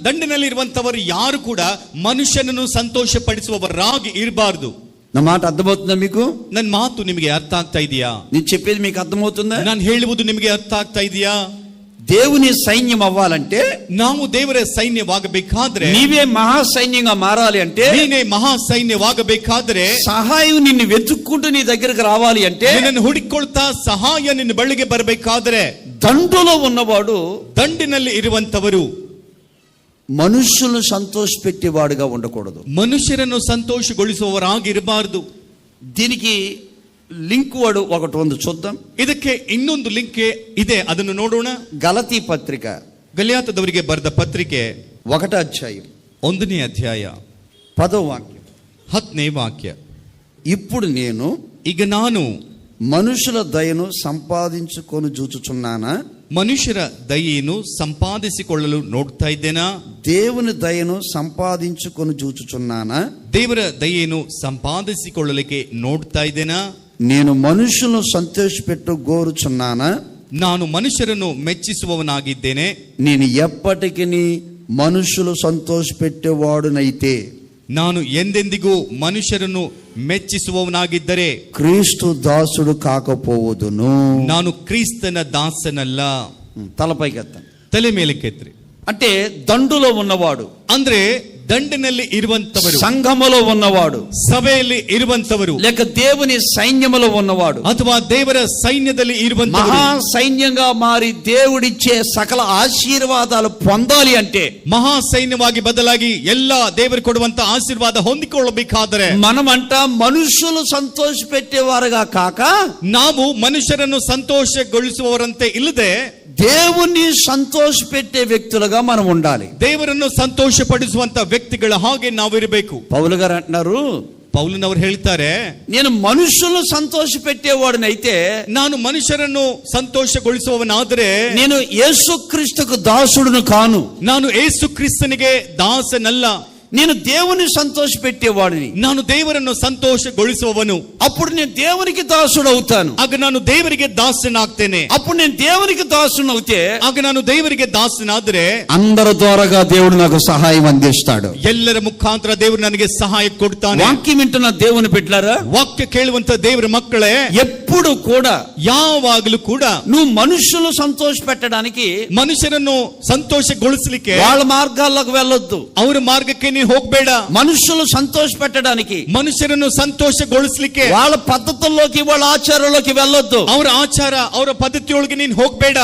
ದಂಡಿನಲ್ಲಿ ಇರುವಂತವರು ಯಾರು ಕೂಡ ಮನುಷ್ಯನನ್ನು ಸಂತೋಷಪಡಿಸುವವರಾಗಿ ಇರಬಾರದು. నా మాట అర్థమవుతుందా మీకు? ನನ್ನ ಮಾತು ನಿಮಗೆ ಅರ್ಥ ಆಗ್ತಾ ಇದೆಯಾ? నేను చెప్పేది మీకు అర్థమవుతుందా? ನಾನು ಹೇಳುವುದು ನಿಮಗೆ ಅರ್ಥ ಆಗ್ತಾ ಇದೆಯಾ? దేవుని సైన్యం అవ్వాలంటే, ನಾವು ದೇವರ ಸೈನ್ಯವಾಗಬೇಕಾದ್ರೆ, నీవే మహా సైన్యంగా మారాలి అంటే, ನೀನೇ ಮಹಾ ಸೈನ್ಯವಾಗಬೇಕಾದ್ರೆ, సహాయం నిన్ను వెతుక్కుంటూ నీ దగ్గరికి రావాలి అంటే, ನಿನ್ನನ್ನು ಹುಡುಕೊಳ್ತಾ ಸಹಾಯ ನಿನ್ನ ಬಳಿಗೆ ಬರಬೇಕಾದ್ರೆ, దండులో ఉన్నవాడు, ದಂಡಿನಲ್ಲಿ ಇರುವಂತವರು మనుషులను సంతోష పెట్టేవాడుగా ఉండకూడదు. ಮನುಷ್ಯರನ್ನು ಸಂತೋಷಗೊಳಿಸುವವರಾಗಿರಬಾರದು. దీనికి లింక్ వర్డ్ ఒకటి ఉంది, చూద్దాం. ಇದಕ್ಕೆ ಇನ್ನೊಂದು ಲಿಂಕ್ ಇದೆ, ಅದನ್ನು ನೋಡೋಣ. గలతీ పత్రిక, ಗಲಾತ್ಯದವರಿಗೆ ಬರೆದ ಪತ್ರಿಕೆ 1వ అధ్యాయం 1ನೇ ಅಧ್ಯಾಯ 10వ వాక్యం. 10ನೇ ವಾಕ್ಯ. ఇప్పుడు నేను ಈಗ ನಾನು మనుషుల దయను సంపాదించుకొని చూచుచున్నానా, ಮನುಷ್ಯರ ದಯೆಯನ್ನು ಸಂಪಾದಿಸಿಕೊಳ್ಳಲು ನೋಡ್ತಾ ಇದ್ದೇನಾ, దేవుని దయను సంపాదించుకొని చూచుచున్నానా, ದೇವರ ದಯೆಯನ್ನು ಸಂಪಾದಿಸಿಕೊಳ್ಳಲಿಕ್ಕೆ ನೋಡ್ತಾ ಇದ್ದೇನಾ, నేను మనుషులను సంతోషపెట్టు గోరుచున్నానా, ನಾನು ಮನುಷ್ಯರನ್ನು ಮೆಚ್ಚಿಸುವವನಾಗಿದ್ದೇನೆ, నేను ఎప్పటికీ మనుషులు సంతోషపెట్టేవాడునైతే, ನಾನು ಎಂದೆಂದಿಗೂ ಮನುಷ್ಯರನ್ನು ಮೆಚ್ಚಿಸುವವನಾಗಿದ್ದರೆ క్రీస్తు దాసుడు కాకపోవుదును. ನಾನು ಕ್ರಿಸ್ತನ ದಾಸನಲ್ಲ. తలపైకెత్తండి. ತಲೆ ಮೇಲಕ್ಕೆತ್ರಿ. అంటే దండులో ఉన్నవాడు, ಅಂದ್ರೆ ದಂಡಿನಲ್ಲಿ ಇರುವಂತವರು, సంఘములో ఉన్నవాడు, ಸಭೆಯಲ್ಲಿ ಇರುವಂತವರು, లేక దేవుని సైన్యములో ఉన్నవాడు, ಅಥವಾ ದೇವರ ಸೈನ್ಯದಲ್ಲಿ ಇರುವಂತವರು, మహా సైన్యంగా మారి దేవుడిచ్చే సకల ఆశీర్వాదాలు పొందాలి అంటే, ಮಹಾ ಸೈನ್ಯವಾಗಿ ಬದಲಾಗಿ ಎಲ್ಲಾ ದೇವರು ಕೊಡುವಂತ ಆಶೀರ್ವಾದ ಹೊಂದಿಕೊಳ್ಳಬೇಕಾದರೆ, మనమంట మనుషులు సంతోష పెట్టేవారుగా కాక, ನಾವು ಮನುಷ್ಯರನ್ನು ಸಂತೋಷಗೊಳಿಸುವವರಂತೆ ಇಲ್ಲದೆ దేవుణ్ణి సంతోష పెట్టే వ్యక్తులుగా మనం ఉండాలి. ದೇವರನ್ನು ಸಂತೋಷಪಡಿಸುವಂತ ವ್ಯಕ್ತಿಗಳ ಹಾಗೆ ನಾವಿರಬೇಕು. పౌలు గారు అంటున్నారు, ಪೌಲನವರು ಹೇಳ್ತಾರೆ, నేను మనుషులను సంతోష పెట్టేవాడినైతే, ನಾನು మనుషರನ್ನು ಸಂತೋಷಗೊಳಿಸುವವನಾದರೆ నేను యేసుక్రీస్తుకు దాసుడును కాను, ನಾನು ಯೇಸು ಕ್ರಿಸ್ತನಿಗೆ ದಾಸನಲ್ಲ, నేను దేవుని సంతోష పెట్టేవాడిని, ನಾನು ದೇವರನ್ನು ಸಂತೋಷಗೊಳಿಸುವವನು. అప్పుడు నేను దేవునికి దాసుడు అవుతాను. ಆಗ ನಾನು ದೇವರಿಗೆ ದಾಸನಾಗ್ತೇನೆ. అప్పుడు నేను దేవునికి దాసుడు అవుతే, ಆಗ ನಾನು ದೇವರಿಗೆ ದಾಸನಾದ್ರೆ అందరి ద్వారాగా దేవుడు నాకు సహాయం అందిస్తాడు. ಎಲ್ಲರ ಮುಖಾಂತರ ದೇವರು ನನಗೆ ಸಹಾಯ ಕೊಡ್ತಾನೆ. వాక్యం వింటున్న దేవుని బిడ్డలారా, ವಾಕ್ಯ ಕೇಳುವಂತ ದೇವರ ಮಕ್ಕಳೇ, ఎప్పుడు కూడా ಯಾವಾಗಲೂ ಕೂಡ నువ్వు మనుషులు సంతోష పెట్టడానికి ಮನುಷ್ಯರನ್ನು ಸಂತೋಷಗೊಳಿಸಲಿಕ್ಕೆ వాళ్ళ మార్గాల్లోకి వెళ్ళొద్దు. ಅವರ ಮಾರ್ಗಕ್ಕೆ ನೀನು ಹೋಗ್ಬೇಡ. మనుషులు సంతోష పెట్టడానికి ಮನುಷ್ಯರನ್ನು ಸಂತೋಷಗೊಳಿಸಲಿಕ್ಕೆ వాళ్ళ పద్ధతుల్లోకి, వాళ్ళ ఆచారాల్లోకి వెళ్ళొద్దు. ಅವರ ಆಚಾರ, ಅವರ ಪದ್ಧತಿಯೊಳಗೆ ನೀನು ಹೋಗ್ಬೇಡ.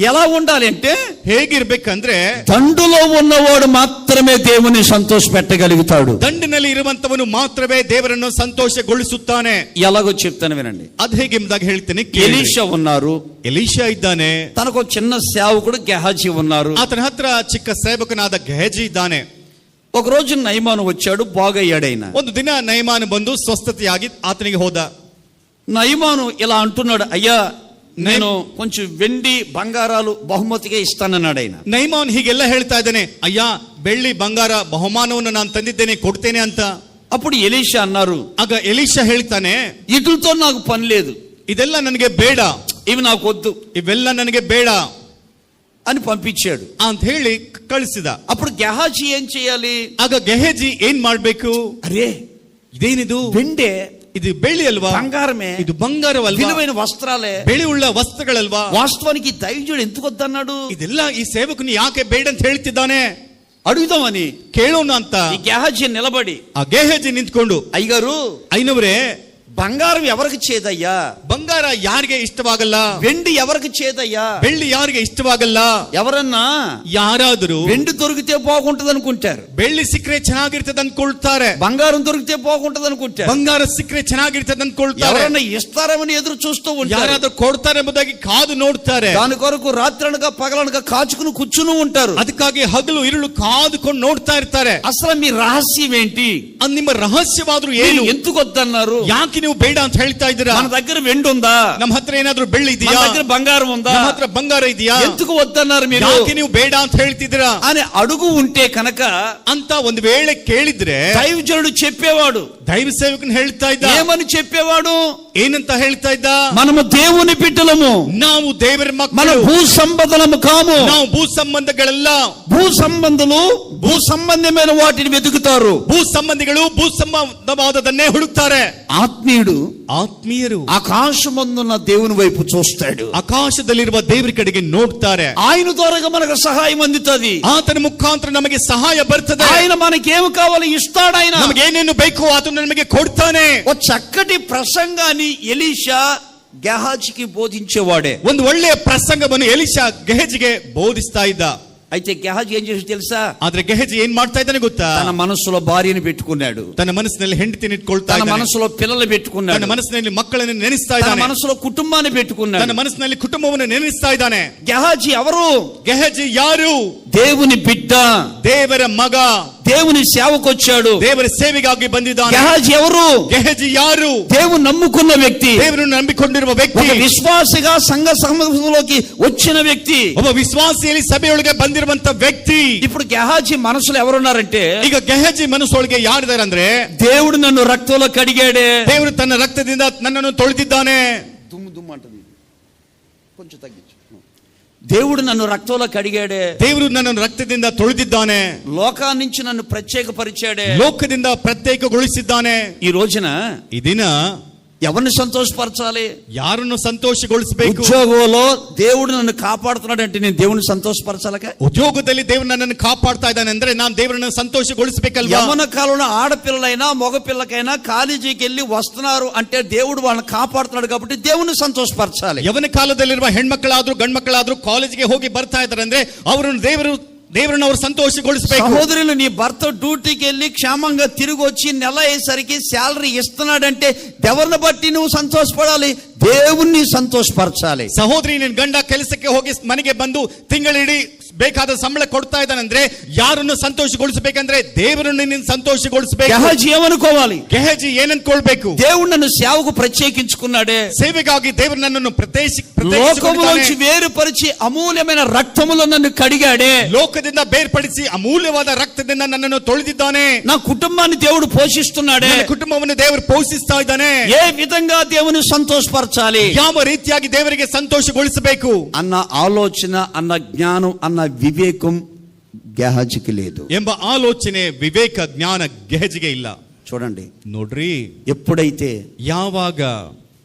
ఎలా ఉండాలి అంటే, ಹೇಗಿರ್ಬೇಕಂದ್ರೆ దండులో ఉన్నవాడు మాత్రమే దేవుని సంతోష పెట్టగలుగుతాడు. ದಂಡಿನಲ್ಲಿ ಇರುವಂತವನು ಮಾತ್ರವೇ ದೇವರನ್ನು ಸಂತೋಷಗೊಳಿಸುತ್ತಾನೆ. ఎలాగో చెప్తాను వినండి. ಅದು ಹೇಗೆ ಎಂಬುದಾಗಿ ಹೇಳ್ತೇನೆ. ఎలీషా ఉన్నారు, ಎಲೀಷಾ ಇದ್ದಾನೆ, తనకు చిన్న సేవకుడు గెహాజీ ఉన్నారు. ಆತನ ಹತ್ರ ಚಿಕ್ಕ ಸೇವಕನಾದ ಗೆಹಜಿ ಇದ್ದಾನೆ. ఒక రోజు నయమాను వచ్చాడు, బాగయ్యాడైన. ಒಂದು ದಿನ ನಯಮಾನ ಬಂದು ಸ್ವಸ್ಥತೆಯಾಗಿ ಆತನಿಗೆ ಹೋದ. నయమాను ఇలా అంటున్నాడు, అయ్యా నేను కొంచెం వెండి బంగారాలు బహుమతిగా ఇస్తానన్నాడు ఆయన. ನೈಮಾನ್ ಹೀಗೆಲ್ಲ ಹೇಳ್ತಾ ಇದ್ದಾನೆ, ಅಯ್ಯ ಬೆಳ್ಳಿ ಬಂಗಾರ ಬಹುಮಾನವನ್ನು ನಾನು ತಂದಿದ್ದೇನೆ, ಕೊಡ್ತೇನೆ ಅಂತ. అప్పుడు ఎలీషా అన్నారు, ಆಗ ಎಲೀಷಾ ಹೇಳ್ತಾನೆ, వీటితో నాకు పని లేదు, ಇದೆಲ್ಲ ನನಗೆ ಬೇಡ, ఇవి నాకు వద్దు, ಇವೆಲ್ಲ ನನಗೆ ಬೇಡ అని పంపించాడు ಅಂತ ಹೇಳಿ ಕಳಿಸಿದ. అప్పుడు గెహాజీ ఏం చేయాలి? ಆಗ ಗೆಹಜಿ ಏನ್ ಮಾಡ್ಬೇಕು? అరే ಇದೇನಿದು? వెండే, ಇದು ಬೆಳ್ಳಿ ಅಲ್ವಾ? బంగారమే, ಇದು ಬಂಗಾರವಲ್ವಾ? విలువైన వస్త్రాలే, ಬೆಳ್ಳಿ ಉಳ್ಳ ವಸ್ತ್ರಗಳಲ್ವಾ? వాస్తవానికి దైవజుడు ఎందుకు వద్దన్నాడు? ಇದೆಲ್ಲ ಈ ಸೇವಕನು ಯಾಕೆ ಬೇಡ ಅಂತ ಹೇಳ್ತಿದ್ದಾನೆ? అడుగుదామని ಕೇಳೋಣ ಅಂತ ఈ గెహాజీ నిలబడి, ಆ ಗೆಹಜಿ ನಿಂತ್ಕೊಂಡು, అయ్యగారు ಐನವರೇ, బంగారం ఎవరికి చేదయ్యా? ಬಂಗಾರ ಯಾರಿಗೆ ಇಷ್ಟವಾಗಲ್ಲ? వెండి ఎవరికి చేదయ్యా? ಬೆಳ್ಳಿ ಯಾರಿಗೆ ಇಷ್ಟವಾಗಲ್ಲ? ఎవరన్నా ಯಾರಾದರೂ వెండి దొరికితే బాగుంటది అనుకుంటారు, ಬೆಳ್ಳಿ ಸಿಕ್ಕರೆ ಚೆನ್ನಾಗಿರ್ತದೆ ಅನ್ಕೊಳ್ತಾರೆ. బంగారం దొరికితే బాగుంటది అనుకుంటారు, ಬಂಗಾರ ಸಿಕ್ಕರೆ ಚೆನ್ನಾಗಿರ್ತದೆ ಅನ್ಕೊಳ್ತಾರೆ. ఎవరన్నా ఇస్తారేమని ఎదురు చూస్తూ ఉంటారు, ಯಾರಾದ್ರೂ ಕೊಡ್ತಾರೆ ಎಂಬುದಾಗಿ ಕಾದು ನೋಡ್ತಾರೆ. దాని కొరకు రాత్రనగా పగలనగా కాచుకుని కూర్చుని ఉంటారు. ಅದಕ್ಕಾಗಿ ಹಗಲು ಇರುಳು ಕಾದುಕೊಂಡು ನೋಡ್ತಾ ಇರ್ತಾರೆ. అసలు మీ రహస్యం ఏంటి? ಅದು ನಿಮ್ಮ ರಹಸ್ಯವಾದ್ರೂ మీరు ಏನು? ఎందుకు వద్దన్నారు? ಯಾಕೆ ನೀವು ನೀವು ಬೇಡ ಅಂತ ಹೇಳ್ತಾ ಇದ್ದೀರಾ? మన దగ్గర వెండి ఉందా? ನಮ್ಮ ಹತ್ರ ಏನಾದ್ರೂ ಬೆಳ್ಳಿ మన ಇದೆಯಾ? దగ్గర బంగారం ఉందా? ನಮ್ಮ ಹತ್ರ ಬಂಗಾರ ಇದೆಯಾ? ఎందుకు వద్దన్నారు మీరు? ಯಾಕೆ ನೀವು ಬೇಡ ಅಂತ ಹೇಳ್ತಿದ್ದೀರಾ అని అడుగు ఉంటే కనుక ಅಂತ ಒಂದು ವೇಳೆ ಕೇಳಿದ್ರೆ దైవజనుడు చెప్పేవాడు. ದೈವ ಸೇವಕನು ಹೇಳ್ತಾ ಇದ್ದ. ఏమని చెప్పేవాడు? ಏನಂತ ಹೇಳ್ತಾ ಇದ್ದ? మనము దేవుని బిడ్డలము, ನಾವು ದೇವರ మన ಮಕ್ಕಳು, భూ సంబంధులము కాము. ನಾವು ಭೂ ಸಂಬಂಧಗಳೆಲ್ಲ. భూ సంబంధులు భూ సంబంధమైన వాటిని వెతుకుతారు. ಭೂ ಸಂಬಂಧಿಗಳು ಭೂ ಸಂಬಂಧವಾದದನ್ನೇ ಹುಡುಕ್ತಾರೆ. ఆత్మీయుడు ಆತ್ಮೀಯರು ఆకాశమందున్న దేవుని వైపు చూస్తాడు. ಆಕಾಶದಲ್ಲಿರುವ ದೇವರ ಕಡೆಗೆ ನೋಡ್ತಾರೆ. ఆయన ద్వారా మనకు సహాయం అందుతుంది. ಆತನ ಮುಖಾಂತರ ನಮಗೆ ಸಹಾಯ ಬರ್ತದೆ. ఆయన మనకేమి కావాలో ఇస్తాడు. ఆయన ನಮಗೆ ಏನೇನು ಬೇಕು ಅದನ್ನು ನಮಗೆ ಕೊಡ್ತಾನೆ. ఓ చక్కటి ప్రసంగాన్ని ఎలీషా గెహాజీకి బోధించేవాడే. ಒಂದು ಒಳ್ಳೆಯ ಪ್ರಸಂಗವನ್ನು ಎಲಿಷಾ ಗೆಹಜಿಗೆ ಬೋಧಿಸ್ತಾ ಇದ್ದ. అయితే గెహాజీ ఏం చేసి తెలుసా? ಆದ್ರೆ ಗೆಹಜಿ ಏನ್ ಮಾಡ್ತಾ ಇದ್ದಾನೆ ಗೊತ್ತಾ? తన మనసులో భార్యను పెట్టుకున్నాడు, ತನ್ನ ಮನಸ್ಸಿನಲ್ಲಿ ಹೆಂಡತಿని ಇಟ್ಕೊಳ್ತಾ తన ಇದ್ದಾನೆ, మనసులో పిల్లలు పెట్టుకున్నాడు, ತನ್ನ ಮನಸ್ಸಿನಲ್ಲಿ ಮಕ್ಕಳನ್ನು ನೆನೆಸ್ತಾ తన ಇದ್ದಾನೆ, మనసులో కుటుంబాన్ని పెట్టుకున్నాడు. ತನ್ನ ಮನಸ್ಸಿನಲ್ಲಿ ಕುಟುಂಬವನ್ನು ನೆನೆಸ್ತಾ ಇದ್ದಾನೆ. గెహాజీ ఎవరు? ಗೆಹಜಿ ಯಾರು? దేవుని బిడ్డ, ದೇವರ ಮಗ, దేవుని సేవకొచ్చాడు. ದೇವರ ಸೇವೆಗಾಗಿ ಬಂದಿದ್ದಾನೆ. గెహాజీ ఎవరు? ಗೆಹಜಿ ಯಾರು? దేవుని నమ్ముకున్న వ్యక్తి, ದೇವರನ್ನು ನಂಬಿಕೊಂಡಿರುವ ವ್ಯಕ್ತಿ, ఒక విశ్వాసిగా సంఘ సమాజంలోకి వచ్చిన వ్యక్తి, ಒಬ್ಬ ವಿಶ್ವಾಸಿಯಲ್ಲಿ ಸಭೆಯೊಳಗೆ ಬಂದಿರುವಂತ ವ್ಯಕ್ತಿ. ఇప్పుడు గెహాజీ మనసులో ఎవరున్నారంటే, ಈಗ ಗೆಹಜಿ ಮನಸ್ಸೊಳಗೆ ಯಾರಿದ್ದಾರೆ ಅಂದ್ರೆ, దేవుడు నన్ను రక్తంలో కడిగాడే, ದೇವರು ತನ್ನ ರಕ್ತದಿಂದ ನನ್ನನ್ನು ತೊಳೆದಿದ್ದಾನೆ. దుమ్ము దుమ్ము అంటది, కొంచెం తగ్గించు. దేవుడు నన్ను రక్తంలో కడిగాడే, ದೇವರು ನನ್ನನ್ನು ರಕ್ತದಿಂದ ತೊಳೆದಿದ್ದಾನೆ, లోకాన్ని నుంచి నన్ను ప్రత్యేకపరిచాడే, ಲೋಕದಿಂದ ಪ್ರತ್ಯೇಕಗೊಳಿಸಿದ್ದಾನೆ. ఈ రోజున ಈ ದಿನ ఎవరిని సంతోషపరచాలి? ಯಾರನ್ನು ಸಂತೋಷಗೊಳಿಸಬೇಕು? ఉద్యోగంలో దేవుడు నన్ను కాపాడుతున్నాడు అంటే నేను దేవుని సంతోషపరచాలక? ಉದ್ಯೋಗದಲ್ಲಿ ದೇವರು ನನ್ನನ್ನು ಕಾಪಾಡ್ತಾ ಇದ್ದಾನೆ ಅಂದ್ರೆ ನಾನು ದೇವರನ್ನು ಸಂತೋಷಗೊಳಿಸಬೇಕಲ್ವಾ? యవన కాలంలో ఆడపిల్లలైనా మగపిల్లకైనా కాలేజీకి వెళ్ళి వస్తున్నారు అంటే దేవుడు వాళ్ళని కాపాడుతున్నాడు కాబట్టి దేవుని సంతోషపరచాలి. ಯವನ ಕಾಲದಲ್ಲಿರುವ ಹೆಣ್ಮಕ್ಕಳಾದ್ರೂ ಗಂಡ್ಮಕ್ಕಳಾದ್ರೂ ಕಾಲೇಜಿಗೆ ಹೋಗಿ ಬರ್ತಾ ಇದ್ದಾರೆ ಅಂದ್ರೆ ಅವರನ್ನು ದೇವರನ್ನು ಅವರು ಸಂತೋಷಗೊಳಿಸಬೇಕು. సహోదరులు, నీ భర్త డ్యూటీకి వెళ్ళి క్షేమంగా తిరిగి వచ్చి నెల అయ్యేసరికి శాలరీ ఇస్తున్నాడంటే ఎవరిని బట్టి నువ్వు సంతోషపడాలి? దేవుణ్ణి సంతోషపరచాలి. ಸಹೋದರಿ, ನಿನ್ ಗಂಡ ಕೆಲಸಕ್ಕೆ ಹೋಗಿ ಮನೆಗೆ ಬಂದು ತಿಂಗಳಿಡೀ ಬೇಕಾದ ಸಂಬಳ ಕೊಡ್ತಾ ಇದ್ದಾನಂದ್ರೆ ಯಾರನ್ನು ಸಂತೋಷಗೊಳಿಸಬೇಕಂದ್ರೆ ದೇವರನ್ನು ನೀನು ಸಂತೋಷಗೊಳಿಸಬೇಕು. గెహాజీ ఏమనుకోవాలి? ಗೆಹಜಿ ಏನನ್ಕೊಳ್ಬೇಕು? దేవుడు నన్ను సేవకు ప్రత్యేకించుకున్నాడే, ಸೇವೆಗಾಗಿ ದೇವರು ನನ್ನನ್ನು లోకములోంచి వేరుపరిచి అమూల్యమైన రక్తములో నన్ను కడిగాడే, ಲೋಕದಿಂದ ಬೇರ್ಪಡಿಸಿ ಅಮೂಲ್ಯವಾದ ರಕ್ತದಿಂದ ನನ್ನನ್ನು ತೊಳೆದಿದ್ದಾನೆ. నా కుటుంబాన్ని దేవుడు పోషిస్తున్నాడే, ನನ್ನ ಕುಟುಂಬವನ್ನು ದೇವರು ಪೋಷಿಸ್ತಾ ಇದ್ದಾನೆ. ఏ విధంగా దేవుని సంతోషపరచాలి, ಯಾವ ರೀತಿಯಾಗಿ ದೇವರಿಗೆ ಸಂತೋಷಗೊಳಿಸಬೇಕು అన్న ఆలోచన, అన్న జ్ఞానం, అన్న వివేకం గెహాజీకి లేదు ಎಂಬ ಆಲೋಚನೆ, ವಿವೇಕ, ಜ್ಞಾನ ಗೆಹಜಿಗೆ ಇಲ್ಲ. చూడండి, ನೋಡ್ರಿ, ఎప్పుడైతే ಯಾವಾಗ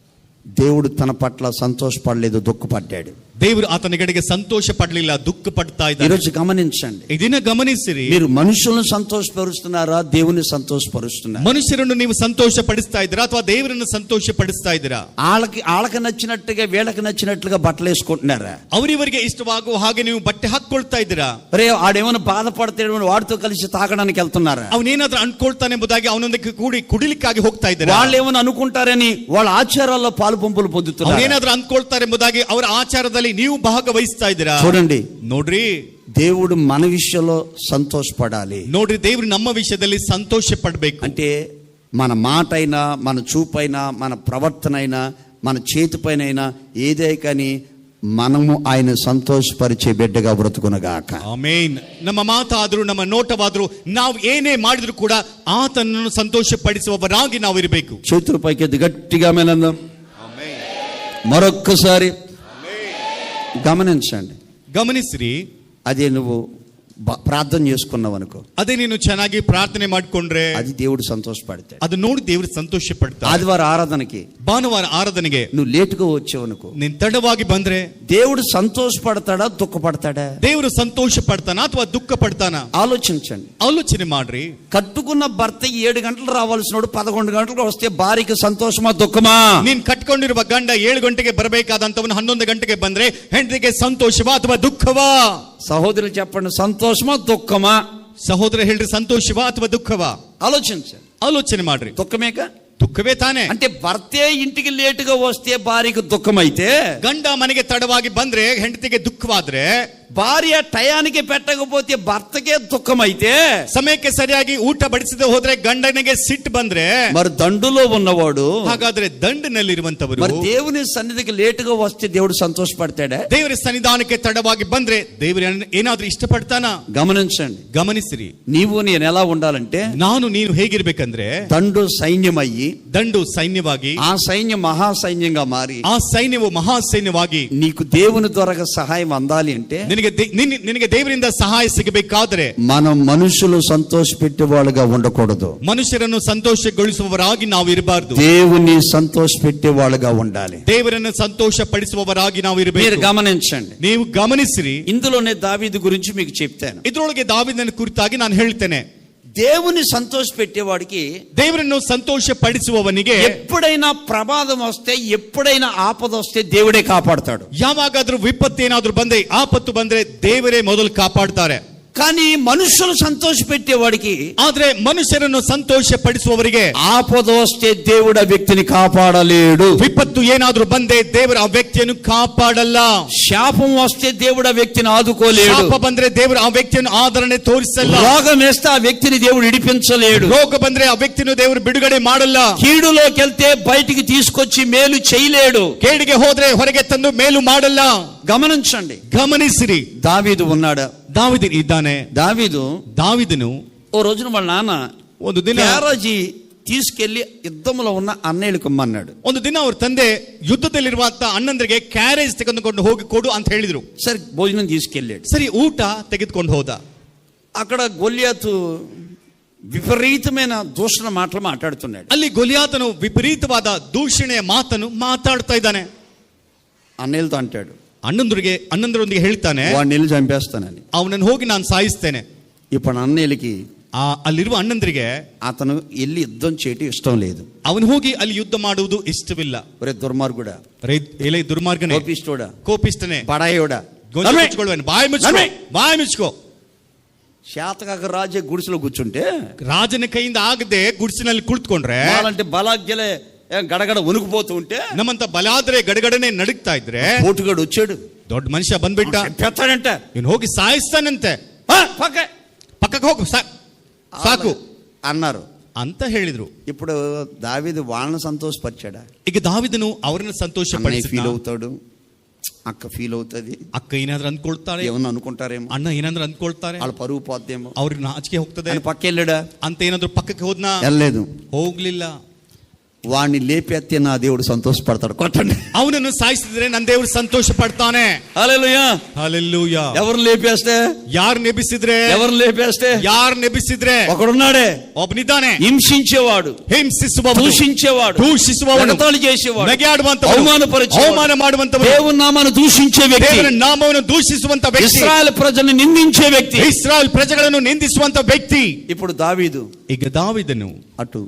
దేవుడు తన పట్ల సంతోషపడలేదు, దుఃఖపడ్డాడు. ದೇವರು ಆತನ ಕಡೆಗೆ ಸಂತೋಷ ಪಡಲಿಲ್ಲ, ದುಃಖ ಪಡ್ತಾ ಇದ್ದಾರೆ. ఈరోజు గమనించండి, ಇದನ್ನ ಗಮನಿಸಿರಿ. మీరు మనుషులను సంతోషపరుస్తున్నారా, దేవుని సంతోషపరుస్తున్నారా? ಮನುಷ್ಯರನ್ನು ನೀವು ಸಂತೋಷ ಪಡಿಸ್ತಾ ಇದ್ದೀರಾ ಅಥವಾ ದೇವರನ್ನು ಸಂತೋಷ ಪಡಿಸ್ತಾ ಇದ್ದೀರಾ? వాళ్ళకి నచ్చినట్టుగా వీళ్ళకి నచ్చినట్లుగా బట్టలు వేసుకుంటున్నారా? ಅವರಿವರಿಗೆ ಇಷ್ಟವಾಗುವ ಹಾಗೆ ನೀವು ಬಟ್ಟೆ ಹಾಕೊಳ್ತಾ ಇದ್ದೀರಾ? రే ఆడేమైనా బాధపడతాడు వాడితో కలిసి తాగడానికి వెళ్తున్నారా? ಅವನೇನಾದ್ರೂ ಅನ್ಕೊಳ್ತಾನೆ ಎಂಬುದಾಗಿ ಅವನೊಂದಿಗೆ ಕೂಡಿ ಕುಡಿಲಿಕ್ಕಾಗಿ ಹೋಗ್ತಾ ಇದ್ದಾರೆ. వాళ్ళు ఏమైనా అనుకుంటారని వాళ్ళ ఆచారాల్లో పాలు పంపులు పొందుతున్నారు. ಅವನೇನಾದ್ರೂ ಅನ್ಕೊಳ್ತಾರೆ ಎಂಬುದಾಗಿ ಅವರ ಆಚಾರದಲ್ಲಿ ನೀವು ಭಾಗವಹಿಸ್ತಾ ಇದ್ದೀರಾ? చూడండి, ನೋಡ್ರಿ, దేవుడు మన విషయంలో సంతోషపడాలి. ನೋಡ್ರಿ, ದೇವರು ನಮ್ಮ ವಿಷಯದಲ್ಲಿ ಸಂತೋಷ ಪಡಬೇಕು. అంటే మన మాట అయినా, మన చూపైనా, మన ప్రవర్తన అయినా, మన చేతి పైన అయినా ఏదే కానీ మనము ఆయన సంతోషపరిచే బిడ్డగా బ్రతుకునగాక. ಆಮೇನ್. ನಮ್ಮ ಮಾತಾದ್ರೂ ನಮ್ಮ ನೋಟವಾದ್ರೂ ನಾವು ಏನೇ ಮಾಡಿದ್ರು ಕೂಡ ಆತನನ್ನು ಸಂತೋಷ ಪಡಿಸುವವರಾಗಿ ನಾವು ಇರಬೇಕು. చేతుల పైకి గట్టిగా మేనందాం. మరొక్కసారి గమనించండి, ಗಮನಿಸ್ರಿ. అదే నువ్వు ప్రార్థన చేసుకున్నావు అనుకో, ಅದೇ ನೀನು ಚೆನ್ನಾಗಿ ಪ್ರಾರ್ಥನೆ ಮಾಡ್ಕೊಂಡ್ರೆ అది దేవుడు సంతోషపడతాడు. ಅದು ನೋಡಿ ದೇವರು ಸಂತೋಷ ಪಡ್ತಾನೆ. ఆదివారం ఆరాధనకి ಭಾನುವಾರ ಆರಾಧನೆಗೆ నువ్వు లేటుగా వచ్చావు అనుకో, ನೀನ್ ತಡವಾಗಿ ಬಂದ್ರೆ దేవుడు సంతోషపడతాడా, దుఃఖపడతాడా? ದೇವರು ಸಂತೋಷ ಪಡ್ತಾನ ಅಥವಾ ದುಃಖ ಪಡ್ತಾನ? ఆలోచించండి. ಆಲೋಚನೆ ಮಾಡ್ರಿ. కట్టుకున్న భర్త 7 గంటలు రావాల్సినోడు 11 గంటలకు వస్తే భార్యకి సంతోషమా, దుఃఖమా? ನೀನ್ ಕಟ್ಕೊಂಡಿರುವ ಗಂಡ 7 ಗಂಟೆಗೆ ಬರಬೇಕಾದಂತವನು 11 ಗಂಟೆಗೆ ಬಂದ್ರೆ ಹೆಂಡತಿಗೆ ಸಂತೋಷವಾ ಅಥವಾ ದುಃಖವಾ? సహోదరులు చెప్పండి, సంతోషమా దుఃఖమా? ಸಹೋದರ ಹೇಳ್ರಿ, ಸಂತೋಷವಾ ಅಥವಾ ದುಃಖವಾ? ఆలోచించండి. ಆಲೋಚನೆ ಮಾಡ್ರಿ. దుఃఖమేక? ದುಃಖವೇ ತಾನೆ. అంటే భర్తే ఇంటికి లేటుగా వస్తే భార్యకు దుఃఖమైతే, ಗಂಡ ಮನೆಗೆ ತಡವಾಗಿ ಬಂದ್ರೆ ಹೆಂಡತಿಗೆ ದುಃಖವಾದ್ರೆ భార్య టయానికి పెట్టకపోతే భర్తకే దుఃఖం అయితే, ಸಮಯಕ್ಕೆ ಸರಿಯಾಗಿ ಊಟ ಬಡಿಸದೆ ಹೋದ್ರೆ ಗಂಡನಿಗೆ ಸಿಟ್ಟು ಬಂದ್ರೆ, మరి దండులో ఉన్నవాడు, ಹಾಗಾದ್ರೆ ದಂಡಿನಲ್ಲಿರುವಂತವರು మరి దేవుని సన్నిధికి లేటుగా వస్తే దేవుడు సంతోషపడతాడా? ದೇವರ ಸನ್ನಿಧಾನಕ್ಕೆ ತಡವಾಗಿ ಬಂದ್ರೆ ದೇವರು ಏನಾದ್ರೂ ಇಷ್ಟಪಡ್ತಾನ? గమనించండి, ಗಮನಿಸಿರಿ. నీవు నేను ఎలా ఉండాలంటే, ನಾನು ನೀನು ಹೇಗಿರ್ಬೇಕಂದ್ರೆ దండు సైన్యం అయ్యి, ದಂಡು ಸೈನ್ಯವಾಗಿ, ఆ సైన్యం మహా సైన్యంగా మారి, ಆ ಸೈನ್ಯವು ಮಹಾ ಸೈನ್ಯವಾಗಿ నీకు దేవుని ద్వారా సహాయం అందాలి అంటే, ನಿನಗೆ ದೇವರಿಂದ ಸಹಾಯ ಸಿಗಬೇಕಾದ್ರೆ మనం మనుషులు సంతోష పెట్టేవాళ్ళుగా ఉండకూడదు. ಮನುಷ್ಯರನ್ನು ಸಂತೋಷಗೊಳಿಸುವವರಾಗಿ ನಾವು ಇರಬಾರ್ದು. దేవుని సంతోష పెట్టేవాళ్ళుగా ఉండాలి. ದೇವರನ್ನು ಸಂತೋಷ ಪಡಿಸುವವರಾಗಿ ನಾವು మీరు ಇರಬೇಕು. గమనించండి, ನೀವು ಗಮನಿಸಿರಿ. ఇందులోనే దావీదు గురించి మీకు చెప్తాను. ಇದ್ರೊಳಗೆ ದಾವೀದನ ಕುರಿತಾಗಿ ನಾನು ಹೇಳ್ತೇನೆ. దేవుని సంతోష పెట్టేవాడికి, ದೇವರನ್ನು ಸಂತೋಷ ಪಡಿಸುವವನಿಗೆ ఎప్పుడైనా ప్రమాదం వస్తే, ఎప్పుడైనా ఆపద వస్తే దేవుడే కాపాడుతాడు. ಯಾವಾಗಾದ್ರೂ ವಿಪತ್ತೇನಾದ್ರೂ ಬಂದ್ರೆ, ಆಪತ್ತು ಬಂದ್ರೆ ದೇವರೇ ಮೊದಲು ಕಾಪಾಡ್ತಾರೆ. కానీ మనుషులు సంతోష పెట్టేవాడికి, ಆದ್ರೆ ಮನುಷ್ಯರನ್ನು ಸಂತೋಷ ಪಡಿಸುವವರಿಗೆ ఆపద వస్తే దేవుడు ఆ వ్యక్తిని కాపాడలేడు. ವಿಪತ್ತು ಏನಾದ್ರೂ ಬಂದೆ ದೇವರು ಆ ವ್ಯಕ್ತಿಯನ್ನು ಕಾಪಾಡಲ್ಲ. శాపం వస్తే దేవుడు ఆ వ్యక్తిని ఆదుకోలేడు. ಶಾಪ ಬಂದ್ರೆ ದೇವರು ಆ ವ್ಯಕ್ತಿಯನ್ನು ಆದರಣೆ ತೋರಿಸಲ್ಲ. రోగం వేస్తే ఆ వ్యక్తిని దేవుడు ఇడిపించలేడు. ರೋಗ ಬಂದ್ರೆ ಆ ವ್ಯಕ್ತಿಯನ್ನು ದೇವರು ಬಿಡುಗಡೆ ಮಾಡಲ್ಲ. కీడులోకి వెళ్తే బయటికి తీసుకొచ్చి మేలు చేయలేడు. ಕೇಡಿಗೆ ಹೋದ್ರೆ ಹೊರಗೆ ತಂದು ಮೇಲು ಮಾಡಲ್ಲ. గమనించండి, ಗಮನಿಸಿರಿ. దావీదు ఉన్నాడు. ದಾವೀದ ಇದ್ದಾನೆ. ದಾವೀದನು ఓ రోజున వాళ్ళ నాన్న ಒಂದು ದಿನ క్యారేజీ తీసుకెళ్లి యుద్ధంలో ఉన్న అన్నయ్యలకు ఇమ్మన్నాడు. ಒಂದು ದಿನ ಅವ್ರ ತಂದೆ ಯುದ್ಧದಲ್ಲಿರುವಂತ ಅಣ್ಣಂದ್ರಿಗೆ ಕ್ಯಾರೇಜ್ ತೆಗೆದುಕೊಂಡು ಹೋಗಿ ಕೊಡು ಅಂತ ಹೇಳಿದ್ರು. సరే భోజనం తీసుకెళ్ళాడు. ಸರಿ, ಊಟ ತೆಗೆದುಕೊಂಡು ಹೋದ. అక్కడ గొల్లియాతు విపరీతమైన దూషణ మాటలు మాట్లాడుతున్నాడు. ಅಲ್ಲಿ ಗೊಲಿಯಾತನು ವಿಪರೀತವಾದ ದೂಷಣೆಯ ಮಾತನ್ನು ಮಾತಾಡ್ತಾ ಇದ್ದಾನೆ. అన్నయ్యలతో అంటాడు, ಅಣ್ಣಂದ್ರೊಂದಿಗೆ ಹೇಳ್ತಾನೆ, వాడిని వెళ్ళి చంపేస్తానని. ಅವನನ್ನು ಹೋಗಿ ನಾನು ಸಾಯಿಸ್ತೇನೆ. ఇప్పుడు అన్నయ్యలకి ಅಲ್ಲಿರುವ ಅಣ್ಣಂದ್ರಿಗೆ అతను వెళ్ళి యుద్ధం చేయటం ఇష్టం లేదు. ಅವನು ಹೋಗಿ ಅಲ್ಲಿ ಯುದ್ಧ ಮಾಡುವುದು ಇಷ್ಟವಿಲ್ಲ. ఒరే దుర్మార్గుడా, ಎಲೆ ದುರ್ಮಾರ್ಗನೇ, కోపిష్టోడా, ಕೋಪಿಷ್ಟನೇ, బడాయోడా, ಬಾಯಿ ಮುಚ್ಕೋ. శాతకాక రాజే గుడిసెలో కూర్చుంటే, ರಾಜನ ಕೈಯಿಂದ ಆಗದೆ ಗುಡಿಸಿನಲ್ಲಿ ಕುಳಿತುಕೊಂಡ್ರೆ, అంటే బలాగ్యలే గడగడ వణుకుపోతూ ఉంటే, ನಮ್ಮಂತ ಬಲಾದ್ರೆ ಗಡಗಡನೆ ನಡುಗ್ತಾ ಇದ್ರೆ, పోటుగాడు వచ్చాడు, ದೊಡ್ಡ ಮನುಷ್ಯ ಬಂದ್ಬಿಟ್ಟ, పెడతాడంట, ಇವನು ಹೋಗಿ ಸಾಯಿಸ್ತಾನಂತೆ. ಪಕ್ಕಕ್ಕೆ ಹೋಗು ಸಾಕು అన్నారు ಅಂತ ಹೇಳಿದ್ರು. ఇప్పుడు దావీదు వాళ్ళని సంతోషపరిచాడా? ಈಗ ದಾವೀದನು ಅವರನ್ನು ಸಂತೋಷ ఫీల్ అవుతాడు, అక్క ఫీల్ అవుతుంది, ಅಕ್ಕ ಏನಾದ್ರೂ ಅಂದ್ಕೊಳ್ತಾರೆ, ఏమన్నా అనుకుంటారేమో, ಅಣ್ಣ ಏನಾದ್ರೂ ಅಂದ್ಕೊಳ್ತಾರೆ, వాళ్ళ పరువు పోద్దేమో, ಅವ್ರಿಗೆ ನಾಚಿಕೆ ಹೋಗ್ತದೆ, పక్క వెళ్ళాడా ಅಂತ ಏನಾದ್ರೂ ಪಕ್ಕಕ್ಕೆ ಹೋದ್ನಾ? వెళ్ళలేదు. ಹೋಗ್ಲಿಲ್ಲ. వాడిని లేపెత్తే నా దేవుడు సంతోషపడతాడు. కొట్టండి. ಅವನನ್ನು ಸಾಯಿಸಿದ್ರೆ ನನ್ನ ದೇವರು ಸಂತೋಷ ಪಡ್ತಾನೆ. హల్లెలూయా, హల్లెలూయా. ఎవరు లేపేస్తే, ಯಾರು ನೆಬಿಸಿದ್ರೆ, ఎవరు లేపేస్తే, ಯಾರು ನೆಬಿಸಿದ್ರೆ, ఒకడున్నాడే, ಒಬ್ಬನಿದ್ದಾನೆ, హింసించేవాడు, ಹಿಂಸಿಸುವವನು, దూషించేవాడు, దూషిಸುವವನು, ఎగతాళి చేసేవాడు, ನಗೆಯಾಡುವಂತವನು, ಅವಮಾನ ಮಾಡುವಂತವನು, దేవుని నామాన్ని దూషించే వ్యక్తి, ದೇವರ ನಾಮವನ್ನು ದೂಷಿಸುವಂತ ವ್ಯಕ್ತಿ, ఇశ్రాయేల్ ప్రజలను నిందించే వ్యక్తి, ಇಸ್ರಾಯೇಲ್ ಪ್ರಜೆಗಳನ್ನು ನಿಂದಿಸುವಂತ ವ್ಯಕ್ತಿ. ఇప్పుడు దావీదు ಈಗ ದಾವೀದನು అటు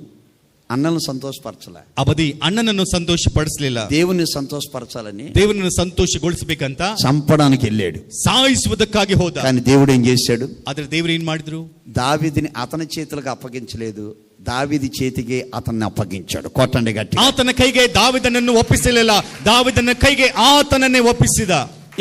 అన్నలను సంతోషపరచలే, ಅವಧಿ ಅಣ್ಣನನ್ನು ಸಂತೋಷಪಡಿಸಲಿಲ್ಲ. దేవుని సంతోషపరచాలని ದೇವರನ್ನು ಸಂತೋಷಗೊಳಿಸಬೇಕಂತ చంపడానికి వెళ్ళాడు, ಸಾಯಿಸುವುದಕ್ಕಾಗಿ ಹೋದ. కానీ దేవుడు ఏం చేశాడు? ಆದ್ರೆ ದೇವರು ಏನ್ ಮಾಡಿದ್ರು? దావీదుని అతని చేతులకు అప్పగించలేదు, దావీది చేతికి అతన్ని అప్పగించాడు. కొట్టండి గట్టి. ಆತನ ಕೈಗೆ ದಾವೀದನನ್ನು ಒಪ್ಪಿಸಲಿಲ್ಲ, ದಾವೀದನ ಕೈಗೆ ಆತನನ್ನೇ ಒಪ್ಪಿಸಿದ.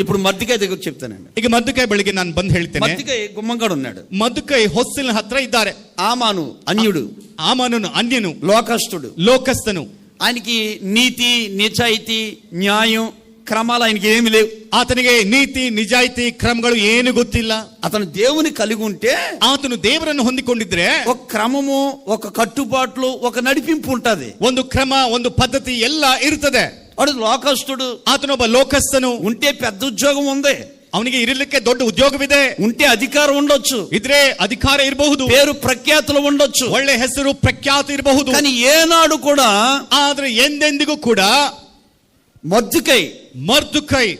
ఇప్పుడు మర్దికాయ దగ్గర చెప్తానండి. ಈಗ ಮದ್ದುಕಾಯಿ ಬಳಿಗೆ ನಾನು ಬಂದು ಹೇಳ್ತೇನೆ. మర్దికాయ గుమ్మంగాడు ఉన్నాడు, ಮದ್ದುಕಾಯಿ ಹೊಸ್ಸಿನ ಹತ್ರ ಇದ್ದಾರೆ. ఆమాను అన్యుడు, ಆಮನನು ಅನ್ಯನು, లోకస్తుడు, ಲೋಕಸ್ಥನು. ఆయనకి నీతి, నిజాయితీ, న్యాయం, క్రమాలు ఆయనకి ఏమి లేవు. ಆತನಿಗೆ ನೀತಿ, ನಿಜಾಯಿತಿ, ಕ್ರಮಗಳು ಏನು ಗೊತ್ತಿಲ್ಲ. అతను దేవుని కలిగి ఉంటే, ಆತನು ದೇವರನ್ನು ಹೊಂದಿಕೊಂಡಿದ್ರೆ ఒక క్రమము, ఒక కట్టుబాట్లు, ఒక నడిపింపు ఉంటది, ಒಂದು ಕ್ರಮ, ಒಂದು ಪದ್ಧತಿ ಎಲ್ಲ ಇರ್ತದೆ. వాడు లోకస్తుడు, ಆತನೊಬ್ಬ ಲೋಕಸ್ಥನು. ఉంటే పెద్ద ఉద్యోగం ఉంది, ಅವನಿಗೆ ಇರಲಿಕ್ಕೆ ದೊಡ್ಡ ಉದ್ಯೋಗವಿದೆ, ఉంటే అధికారం ఉండొచ్చు, ಇದ್ರೆ ಅಧಿಕಾರ ಇರಬಹುದು, పేరు ప్రఖ్యాతులు ఉండొచ్చు, ಒಳ್ಳೆ ಹೆಸರು ಪ್ರಖ್ಯಾತಿ ಇರಬಹುದು. కానీ ఏనాడు కూడా, ಆದ್ರೆ ಎಂದೆಂದಿಗೂ ಕೂಡ మర్దుకై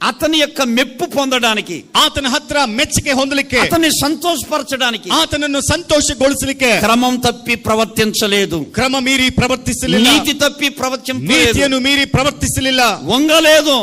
అతని యొక్క మెప్పు పొందడానికి, ಆತನ ಹತ್ರ ಮೆಚ್ಚುಗೆ ಹೊಂದಲಿಕ್ಕೆ, అతన్ని సంతోషపరచడానికి, ಆತನನ್ನು ಸಂತೋಷಗೊಳಿಸಲಿಕ್ಕೆ క్రమం తప్పి ప్రవర్తించలేదు, ಕ್ರಮ ಮೀರಿ ಪ್ರವರ್ತಿಸಲಿಲ್ಲ, నీతి తప్పి ప్రవర్తించలేదు, ನೀತಿಯನ್ನು ಮೀರಿ ಪ್ರವರ್ತಿಸಲಿಲ್ಲ, వంగలేదు,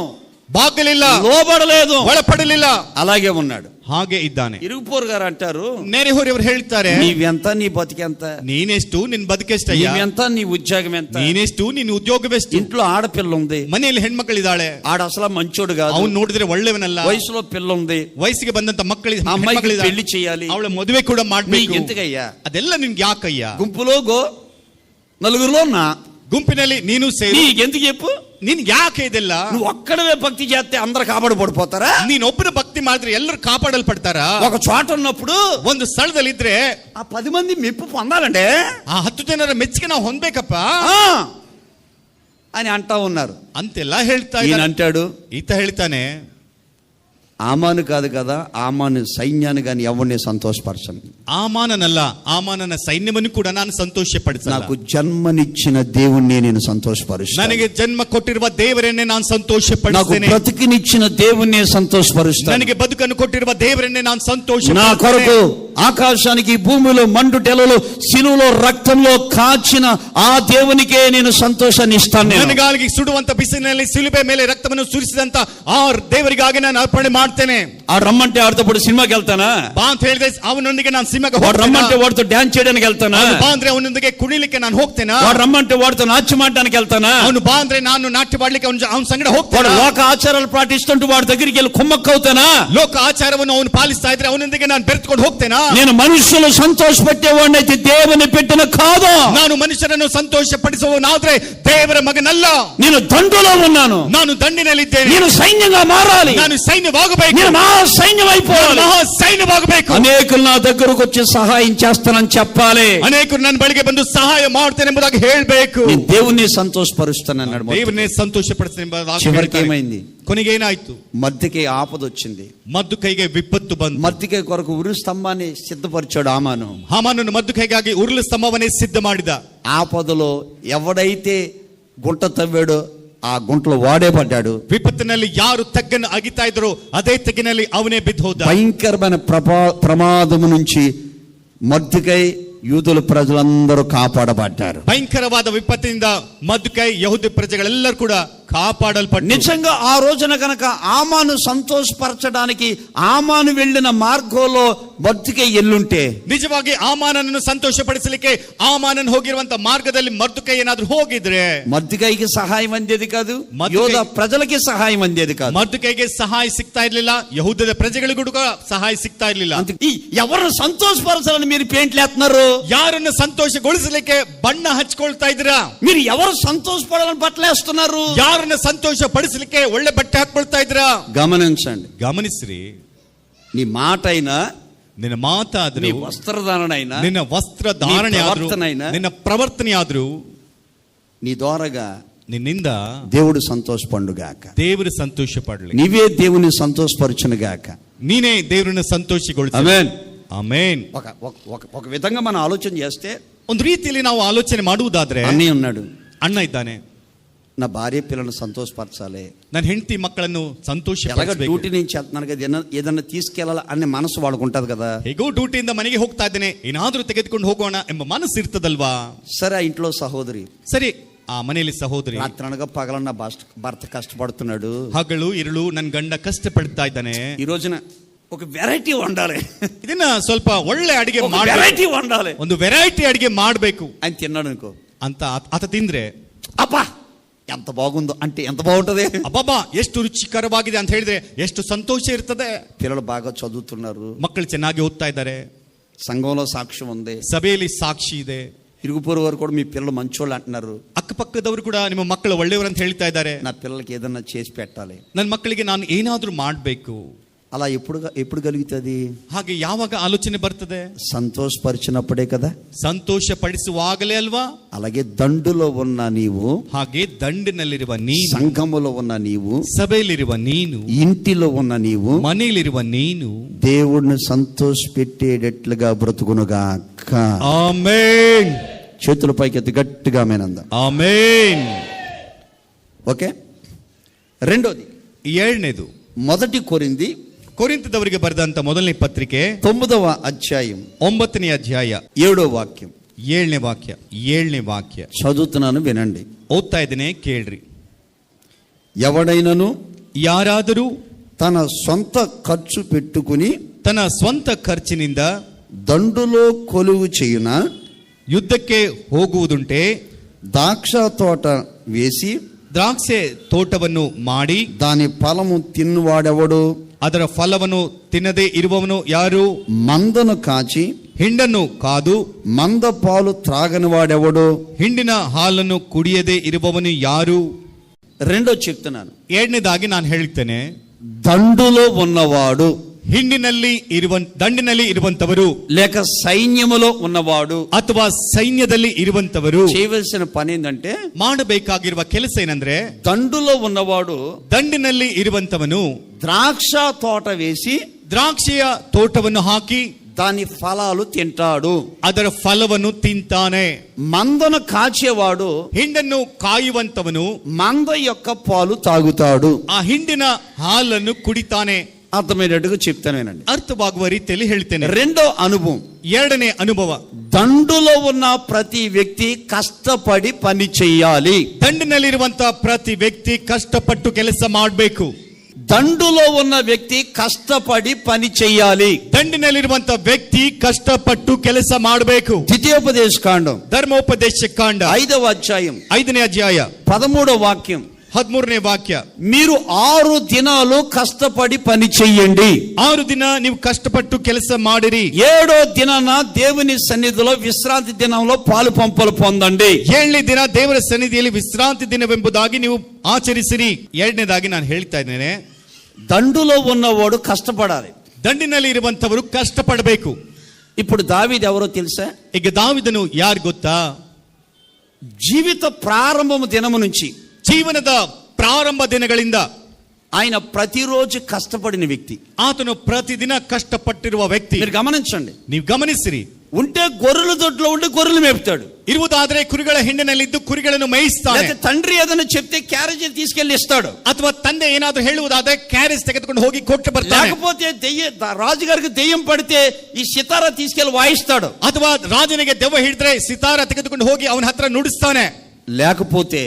ಬಾಗಲಿಲ್ಲ, లోబడలేదు, ಒಳಪಡಲಿಲ್ಲ. అలాగే ఉన్నాడు. ಹಾಗೆ ಇದ್ದಾನೆ. ఇరుగుపోరు గారు అంటారు, ನೆರೆಹೊರೆಯವರು ಹೇಳ್ತಾರೆ, నీవెంత నీ బతికెంత, ನೀನೆಷ್ಟು ನಿನ್ ಬದುಕೆಷ್ಟಯ್ಯ, నీవెంత నీ ఉద్యోగం ఎంత, ನೀನೆಷ್ಟು ನಿನ್ ಉದ್ಯೋಗವೆಷ್ಟು, ఇంట్లో ఆడపిల్ల ఉంది, ಮನೆಯಲ್ಲಿ ಹೆಣ್ಮಕ್ಳಿದ್ದಾಳೆ, ఆడ అసలు మంచోడు కాదు, ಅವ್ನು ನೋಡಿದ್ರೆ ಒಳ್ಳೆಯವನಲ್ಲ, వయసులో పిల్ల ఉంది, ವಯಸ್ಸಿಗೆ ಬಂದಂತ అమ్మాయికి పెళ్లి చేయాలి, ಅವಳ ಮದುವೆ ಕೂಡ ಮಾಡ್ಬೇಕು, ఎందుకయ్యా ಅದೆಲ್ಲ ನಿನ್ಗೆ ಯಾಕಯ್ಯ, గుంపులో నలుగురిలో నా ಗುಂಪಿನಲ್ಲಿ ನೀನು ಸೇರಿ, నీకెందుకు చెప్పు, ನಿನ್ ಯಾಕೆ ಇದೆಲ್ಲ, నువ్వు ఒక్కడవే భక్తి చేస్తే అందరు కాపాడబడిపోతారా, ನೀನೊಬ್ಬನ ಭಕ್ತಿ ಮಾಡಿದ್ರೆ ಎಲ್ಲರೂ ಕಾಪಾಡಲ್ಪಡ್ತಾರ, ఒక చోట ఉన్నప్పుడు ಒಂದು ಸ್ಥಳದಲ್ಲಿ ಇದ್ರೆ ఆ 10 మంది మెప్పు పొందాలంటే ಆ 10 ಜನರ ಮೆಚ್ಚುಗೆ ನಾವು ಹೊಂದ್ಬೇಕಪ್ಪ అని అంటా ఉన్నారు. ಅಂತೆಲ್ಲ ಹೇಳ್ತಾ ఈయన ಇದ್ದಾನೆ. అంటాడు, ಈತ ಹೇಳ್ತಾನೆ, ఆమాను కాదు కదా, ఆమాను సైన్యాన్ని కానీ ఎవరిని సంతోషపరచను, ಆಮಾನನಲ್ಲ, ಆಮಾನನ ಸೈನ್ಯವನ್ನು ಕೂಡ ನಾನು ಸಂತೋಷ ಪಡಿಸಲ್ಲ, నాకు జన్మనిచ్చిన దేవుణ్ణి నేను సంతోషపరుస్తాను, ನನಗೆ ಜನ್ಮ ಕೊಟ್ಟಿರುವ ದೇವರನ್ನೇ ನಾನು ಸಂತೋಷ నాకు ಪಡಿಸ್ತೇನೆ, బ్రతికినిచ్చిన దేవుణ్ణి సంతోషపరుస్తాను, ನನಗೆ ಬದುಕನ್ನು ಕೊಟ್ಟಿರುವ ದೇವರನ್ನೇ ನಾನು ಸಂತೋಷ నా కొరకు ఆకాశానికి భూమిలో మండుటెలలో శిలువలో రక్తంలో కాచిన ఆ దేవునికే నేను సంతోషాన్ని ఇస్తాను. ನನಗಾಗಿ ಸುಡುವಂತ ಬಿಸಿಲಿನಲ್ಲಿ ಸಿಲುಬೆ ಮೇಲೆ ರಕ್ತವನ್ನು ಸುರಿಸಿದಂತ ಆ ದೇವರಿಗಾಗಿ ನಾನು ಅರ್ಪಣೆ ಮಾಡ್ತೇನೆ. ఆ రమ్మంటే ఆడితోప్పుడు సినిమాకి వెళ్తానా, ಬಾ ಅಂತ ಹೇಳಿದ್ರೆ ಅವನೊಂದಿಗೆ ನಾನು ಸಿನಿಮಾಗೆ వాడు రమ్మంటే వాడితో డాన్స్ చేయడానికి వెళ్తానా, ಬಾ ಅಂದ್ರೆ ಅವನೊಂದಿಗೆ ಕುಣಿಲಿಕ್ಕೆ ನಾನು ಹೋಗ್ತೇನಾ, వాడు రమ్మంటే వాడితో నాట్యం ఆడడానికి వెళ్తానా, ಅವನು ಬಾ ಅಂದ್ರೆ ನಾನು ನಾಟ್ಯ ಮಾಡ್ಲಿಕ್ಕೆ ಅವನ ಸಂಗಡ వాడు ಹೋಗ್ತೇನೆ, లోక ఆచారాలు పాటిస్తుంటూ వాడి దగ్గరికి వెళ్ళి కుమ్మక్కవుతానా, ಲೋಕ ಆಚಾರವನ್ನು ಅವನು ಪಾಲಿಸ್ತಾ ಇದ್ರೆ ಅವನೊಂದಿಗೆ ನಾನು ಬೆರೆತುಕೊಂಡು ಹೋಗ್ತೇನಾ, నేను మనుషులు సంతోష పెట్టేవాడినైతే దేవుని పెట్టిన కాదు, ನಾನು ಮನುಷ್ಯರನ್ನು ಸಂತೋಷ ಪಡಿಸುವವನಾದ್ರೆ ದೇವರ ಮಗನಲ್ಲ, నేను దండులో ఉన్నాను, ನಾನು ದಂಡಿನಲ್ಲಿದ್ದೇನೆ, నేను సైన్యంగా మారాలి, ನಾನು ಸೈನ್ಯವಾಗಬೇಕು, నేను మహా సైన్యం అయిపోవాలి, ಮಹಾ ಸೈನ್ಯವಾಗಬೇಕು, అనేకులు నా దగ్గరకు వచ్చి సహాయం చేస్తానని చెప్పాలి, ಅನೇಕರು ನನ್ನ ಬಳಿಗೆ ಬಂದು ಸಹಾಯ ಮಾಡ್ತೇನೆ ಎಂಬುದಾಗಿ ಹೇಳಬೇಕು, నేను దేవుణ్ణి సంతోషపరుస్తానన్నాడు. ದೇವರನ್ನೇ ಸಂತೋಷ ಪಡಿಸ್ತೇನೆ ಎಂಬುದಾಗಿ చివరికి ಹೇಳ್ತಾನೆ. ఏమైంది, ಕೊನೆಗೆ ಏನಾಯ್ತು, మధ్యకి ఆపద వచ్చింది, ಮದ್ದು ಕೈಗೆ ವಿಪತ್ತು ಬಂತು, మధ్యకి కొరకు ఉరి స్తంభాన్ని సిద్ధపరిచాడు ఆమాను. ಹಾಮಾನನು ಮದ್ದು ಕೈಗಾಗಿ ಉರುಳು ಸ್ತಂಭವನ್ನೇ ಸಿದ್ಧ ಮಾಡಿದ. ఆపదలో ఎవడైతే గుంట తవ్వాడో ఆ గుంటలో వాడే పడ్డాడు, ವಿಪತ್ತಿನಲ್ಲಿ ಯಾರು ತಗ್ಗನ್ನು ಅಗಿತಾ ಇದ್ರು ಅದೇ ತಗ್ಗಿನಲ್ಲಿ ಅವನೇ ಬಿದ್ದು ಹೋದ. భయంకరమైన ప్రమాదము నుంచి మధ్యకై యూదుల ప్రజలందరూ కాపాడబడ్డారు. ಭಯಂಕರವಾದ ವಿಪತ್ತಿನಿಂದ ಮದ್ದುಕೈ ಯಹೂದ ಪ್ರಜೆಗಳೆಲ್ಲರೂ ಕೂಡ కాపాడల్పడ్డారు. నిజంగా ఆ రోజున కనుక ఆమాను సంతోషపరచడానికి ఆమాను వెళ్ళిన మార్గంలో మర్దుకై ఎల్లుంటే, ನಿಜವಾಗಿ ಆಮಾನನನ್ನು ಸಂತೋಷಪಡಿಸಲಿಕ್ಕೆ ಆಮಾನನ್ ಹೋಗಿರುವಂತ ಮಾರ್ಗದಲ್ಲಿ ಮರ್ದುಕೈ ಏನಾದ್ರೂ ಹೋಗಿದ್ರೆ మర్దుకైకి సహాయం అందేది కాదు, మర్దుకై- యోధ ప్రజలకి సహాయం అందేది కాదు. ಮರ್ದುಕೈಗೆ ಸಹಾಯ ಸಿಗ್ತಾ ಇರ್ಲಿಲ್ಲ, ಯಹೂದದ ಪ್ರಜೆಗಳಿಗೂ ಕೂಡ ಸಹಾಯ ಸಿಗ್ತಾ ಇರ್ಲಿಲ್ಲ. ఎవరు సంతోషపరచాలని మీరు పెయింట్లు వేస్తున్నారు, ಯಾರನ್ನು ಸಂತೋಷಗೊಳಿಸಲಿಕ್ಕೆ ಬಣ್ಣ ಹಚ್ಕೊಳ್ತಾ ಇದ್ದೀರಾ, మీరు ఎవరు సంతోషపడాలని బట్టలేస్తున్నారు, ಯಾರನ್ನ ಸಂತೋಷ ಪಡಿಸಲಿಕ್ಕೆ ಒಳ್ಳೆ ಬಟ್ಟೆ ಹಾಕೊಳ್ತಾ ಇದ್ದೀರಾ. గమనించండి. ಗಮನಿಸ್ರಿ, నీ మాట అయినా, ನಿನ್ನ ಮಾತಾದ್ರೂ, నీ వస్త్రధారణ అయినా, ನಿನ್ನ ವಸ್ತ್ರ ಧಾರಣೆ నీ ಆದ್ರೂ, ಪ್ರವರ್ತನೆ అయినా, ನಿನ್ನ ಪ್ರವರ್ತನೆ ಆದ್ರೂ, నీ ద్వారాగా ನಿನ್ನಿಂದ దేవుడు సంతోషపండుగాక, ದೇವರು ಸಂತೋಷ ಪಡ್ಲಿ, నీవే దేవుని సంతోషపరచునుగాక. ನೀನೇ ದೇವರನ್ನ ಸಂತೋಷಗೊಳಿಸು. ఆమేన్. ಆಮೇನ್. ఒక విధంగా మనం ఆలోచన చేస్తే, ಒಂದು ರೀತಿಯಲ್ಲಿ ನಾವು ಆಲೋಚನೆ ಮಾಡುವುದಾದ್ರೆ, అన్నయ్య ఉన్నాడు, ಅಣ್ಣ ಇದ್ದಾನೆ, నా భార్య పిల్లలను సంతోషపరచాలి, ನನ್ನ ಹೆಂಡತಿ ಮಕ್ಕಳನ್ನು ಸಂತೋಷ ఎలాగ డ్యూటీ నుంచి వెళ్తున్నాను కదా, ఏదన్నా తీసుకెళ్ళాలి అనే మనసు వాడుకుంటది కదా. ಹೇಗೋ ಡ್ಯೂಟಿಯಿಂದ ಮನೆಗೆ ಹೋಗ್ತಾ ಇದ್ದೇನೆ, ಏನಾದ್ರೂ ತೆಗೆದುಕೊಂಡು ಹೋಗೋಣ ಎಂಬ ಮನಸ್ಸು ಇರ್ತದಲ್ವಾ. సరే, ఆ ఇంట్లో సహోదరి ಸರಿ, ಆ ಮನೆಯಲ್ಲಿ ಸಹೋದರಿ, రాత్రనగా పగలన్న భర్త కష్టపడుతున్నాడు, ಹಗಲು ಇರುಳು ನನ್ನ ಗಂಡ ಕಷ್ಟ ಪಡ್ತಾ ಇದ್ದಾನೆ, ఈ రోజున ఒక వెరైటీ వండాలి, ಇದನ್ನ ಸ್ವಲ್ಪ ಒಳ್ಳೆ ಅಡಿಗೆ వెరైటీ వండాలి, ಒಂದು ವೆರೈಟಿ ಅಡಿಗೆ ಮಾಡಬೇಕು ఆయన తిన్నాడు అనుకో, ಅಂತ ಆತ ತಿಂದ್ರೆ అబ్బా ఎంత బాగుందో అంటే ఎంత బాగుంటది, ಅಬ್ಬಬ್ಬಾ ಎಷ್ಟು ರುಚಿಕರವಾಗಿದೆ ಅಂತ ಹೇಳಿದ್ರೆ ಎಷ್ಟು ಸಂತೋಷ ಇರ್ತದೆ. పిల్లలు బాగా చదువుతున్నారు, ಮಕ್ಕಳು ಚೆನ್ನಾಗಿ ಓದ್ತಾ ಇದ್ದಾರೆ, సంఘంలో సాక్ష్యం ఉంది, ಸಭೆಯಲ್ಲಿ ಸಾಕ್ಷಿ ಇದೆ, ఇరుగుపొరు వారు కూడా మీ పిల్లలు మంచోళ్ళు అంటున్నారు, ಅಕ್ಕಪಕ್ಕದವರು ಕೂಡ ನಿಮ್ಮ ಮಕ್ಕಳು ಒಳ್ಳೆಯವರು ಅಂತ ಹೇಳ್ತಾ ಇದ್ದಾರೆ, నా పిల్లలకి ఏదన్నా చేసి పెట్టాలి, ನನ್ನ ಮಕ್ಕಳಿಗೆ ನಾನು ಏನಾದ್ರೂ ಮಾಡಬೇಕು. అలా ఎప్పుడు కలుగుతుంది, ಹಾಗೆ ಯಾವಾಗ ಆಲೋಚನೆ ಬರ್ತದೆ, సంతోషపరిచినప్పుడే కదా. ಸಂತೋಷ ಪಡಿಸುವಾಗಲೇ ಅಲ್ವಾ. అలాగే దండులో ఉన్న నీవు, ಹಾಗೆ ದಂಡಿನಲ್ಲಿರುವ ನೀನು, సంఘములో ఉన్న నీవు, ಸಭೆಯಲ್ಲಿರುವ ನೀನು, ఇంటిలో ఉన్న నీవు, ಮನೆಯಲ್ಲಿರುವ ನೀನು దేవుడిని సంతోష పెట్టేటట్లుగా బ్రతుకునుగాక. ಆಮೇನ್. చేతుల పైకి ఎత్తి గట్టిగా ఆమేనందా. ಆಮೇನ್. ఓకే. రెండోది, ಏಳನೇದು, మొదటి కొరింథీ ಕೊರಿಂಥದವರಿಗೆ ಬರೆದಂತ ಮೊದಲನೇ ಪತ್ರಿಕೆ 9వ అధ్యాయం 9ನೇ ಅಧ್ಯಾಯ 7వ వాక్యం, 7ನೇ ವಾಕ್ಯ చదువుతున్నాను, వినండి. ಓದ್ತಾ ಇದ್ದೇನೆ, ಕೇಳ್ರಿ. ఎవడైనను ಯಾರಾದರೂ తన సొంత ఖర్చు పెట్టుకుని ತನ್ನ ಸ್ವಂತ ಖರ್ಚಿನಿಂದ దండులో కొలువు చేయున ಯುದ್ಧಕ್ಕೆ ಹೋಗುವುದುಂಟೆ, ద్రాక్ష తోట వేసి ದ್ರಾಕ್ಷೆ ತೋಟವನ್ನು ಮಾಡಿ దాని ఫలము తిన్నువాడెవడు, ಅದರ ಫಲವನ್ನು ತಿನ್ನದೇ ಇರುವವನು ಯಾರು, మందను కాచి ಹಿಂಡನ್ನು ಕಾದು మంద పాలు త్రాగని వాడెవడు. ಹಿಂಡಿನ ಹಾಲನ್ನು ಕುಡಿಯದೇ ಇರುವವನು ಯಾರು. రెండో చెప్తున్నాను, ಎರಡನೇದಾಗಿ ನಾನು ಹೇಳ್ತೇನೆ, దండులో ఉన్నవాడు ದಂಡಿನಲ್ಲಿ ಇರುವಂತವರು లేక సైన్యములో ఉన్నవాడు ಅಥವಾ ಸೈನ್ಯದಲ್ಲಿ ಇರುವಂತವರು చేయవలసిన పని ఏంటంటే, ಮಾಡಬೇಕಾಗಿರುವ ಕೆಲಸ ಏನಂದ್ರೆ, దండులో ఉన్నవాడు ದಂಡಿನಲ್ಲಿ ಇರುವಂತವನು ద్రాక్ష తోట వేసి ದ್ರಾಕ್ಷಿಯ ತೋಟವನ್ನು ಹಾಕಿ దాని ఫలాలు తింటాడు. ಅದರ ಫಲವನ್ನು ತಿಂತಾನೆ. మందను కాచేవాడు ಹಿಂಡನ್ನು ಕಾಯುವಂತವನು మంద యొక్క పాలు తాగుతాడు. ಆ ಹಿಂಡಿನ ಹಾಲನ್ನು ಕುಡಿತಾನೆ. అర్థమయ్యేటట్టుగా చెప్తాను వినండి. ಅರ್ಥವಾಗುವ ರೀತಿಯಲ್ಲಿ ಹೇಳ್ತೇನೆ. రెండో అనుభవం, ಎರಡನೇ ಅನುಭವ, దండులో ఉన్న ప్రతి వ్యక్తి కష్టపడి పని చెయ్యాలి. ದಂಡಿನಲ್ಲಿರುವಂತ ಪ್ರತಿ ವ್ಯಕ್ತಿ ಕಷ್ಟಪಟ್ಟು ಕೆಲಸ ಮಾಡಬೇಕು. దండులో ఉన్న వ్యక్తి కష్టపడి పని చెయ్యాలి. ದಂಡಿನಲ್ಲಿರುವಂತ ವ್ಯಕ್ತಿ ಕಷ್ಟಪಟ್ಟು ಕೆಲಸ ಮಾಡಬೇಕು. ద్వితీయోపదేశ కాండం ಧರ್ಮೋಪದೇಶ ಕಾಂಡ 5వ అధ్యాయం 5ನೇ ಅಧ್ಯಾಯ 13వ వాక్యం, 13ನೇ ವಾಕ್ಯ. మీరు 6 దినాలు కష్టపడి పని చెయ్యండి, 6 ದಿನ ನೀವು ಕಷ್ಟಪಟ್ಟು ಕೆಲಸ ಮಾಡಿರಿ, 7వ దినాన దేవుని సన్నిధిలో విశ్రాంతి దినంలో పాలు పంపలు పొందండి. 7ನೇ ದಿನ ದೇವರ ಸನ್ನಿಧಿಯಲ್ಲಿ ವಿಶ್ರಾಂತಿ ದಿನವೆಂಬುದಾಗಿ ನೀವು ಆಚರಿಸಿರಿ. ಎರಡನೇದಾಗಿ ನಾನು ಹೇಳ್ತಾ ಇದ್ದೇನೆ, దండులో ఉన్నవాడు కష్టపడాలి. ದಂಡಿನಲ್ಲಿ ಇರುವಂತವರು ಕಷ್ಟಪಡಬೇಕು. ఇప్పుడు దావీదు ఎవరో తెలుసా? ಈಗ ದಾವಿದನು ಯಾರು ಗೊತ್ತಾ? జీవిత ప్రారంభము దినము నుంచి, ಜೀವನದ ಪ್ರಾರಂಭ ದಿನಗಳಿಂದ ఆయన ప్రతిరోజు కష్టపడిన వ్యక్తి. ಆತನು ಪ್ರತಿದಿನ ಕಷ್ಟಪಟ್ಟಿರುವ ವ್ಯಕ್ತಿ. మీరు గమనించండి, ನೀವು ಗಮನಿಸಿರಿ. ఉంటే గొర్రెల దొడ్లో ఉండి గొర్రెలు మేపుతాడు. ಇರುವುದಾದ್ರೆ ಕುರಿಗಳ ಹಿಂಡಿನಲ್ಲಿದ್ದು ಕುರಿಗಳನ್ನು ಮೇಯಿಸ್ತಾನೆ. తండ్రి ఏదైనా చెప్తే క్యారేజ్ తీసుకెళ్లి ఇస్తాడు. ಅಥವಾ ತಂದೆ ಏನಾದ್ರೂ ಹೇಳುವುದಾದ್ರೆ ಕ್ಯಾರೇಜ್ ತೆಗೆದುಕೊಂಡು ಹೋಗಿ ಕೊಟ್ಟು ಬರ್ತಾನೆ. లేకపోతే రాజుగారికి దెయ్యం పడితే ఈ సితారా తీసుకెళ్లి వాయిస్తాడు. ಅಥವಾ ರಾಜನಿಗೆ ದೆವ್ವ ಹಿಡಿದ್ರೆ ಸಿತಾರ ತೆಗೆದುಕೊಂಡು ಹೋಗಿ ಅವನ ಹತ್ರ ನುಡಿಸ್ತಾನೆ. లేకపోతే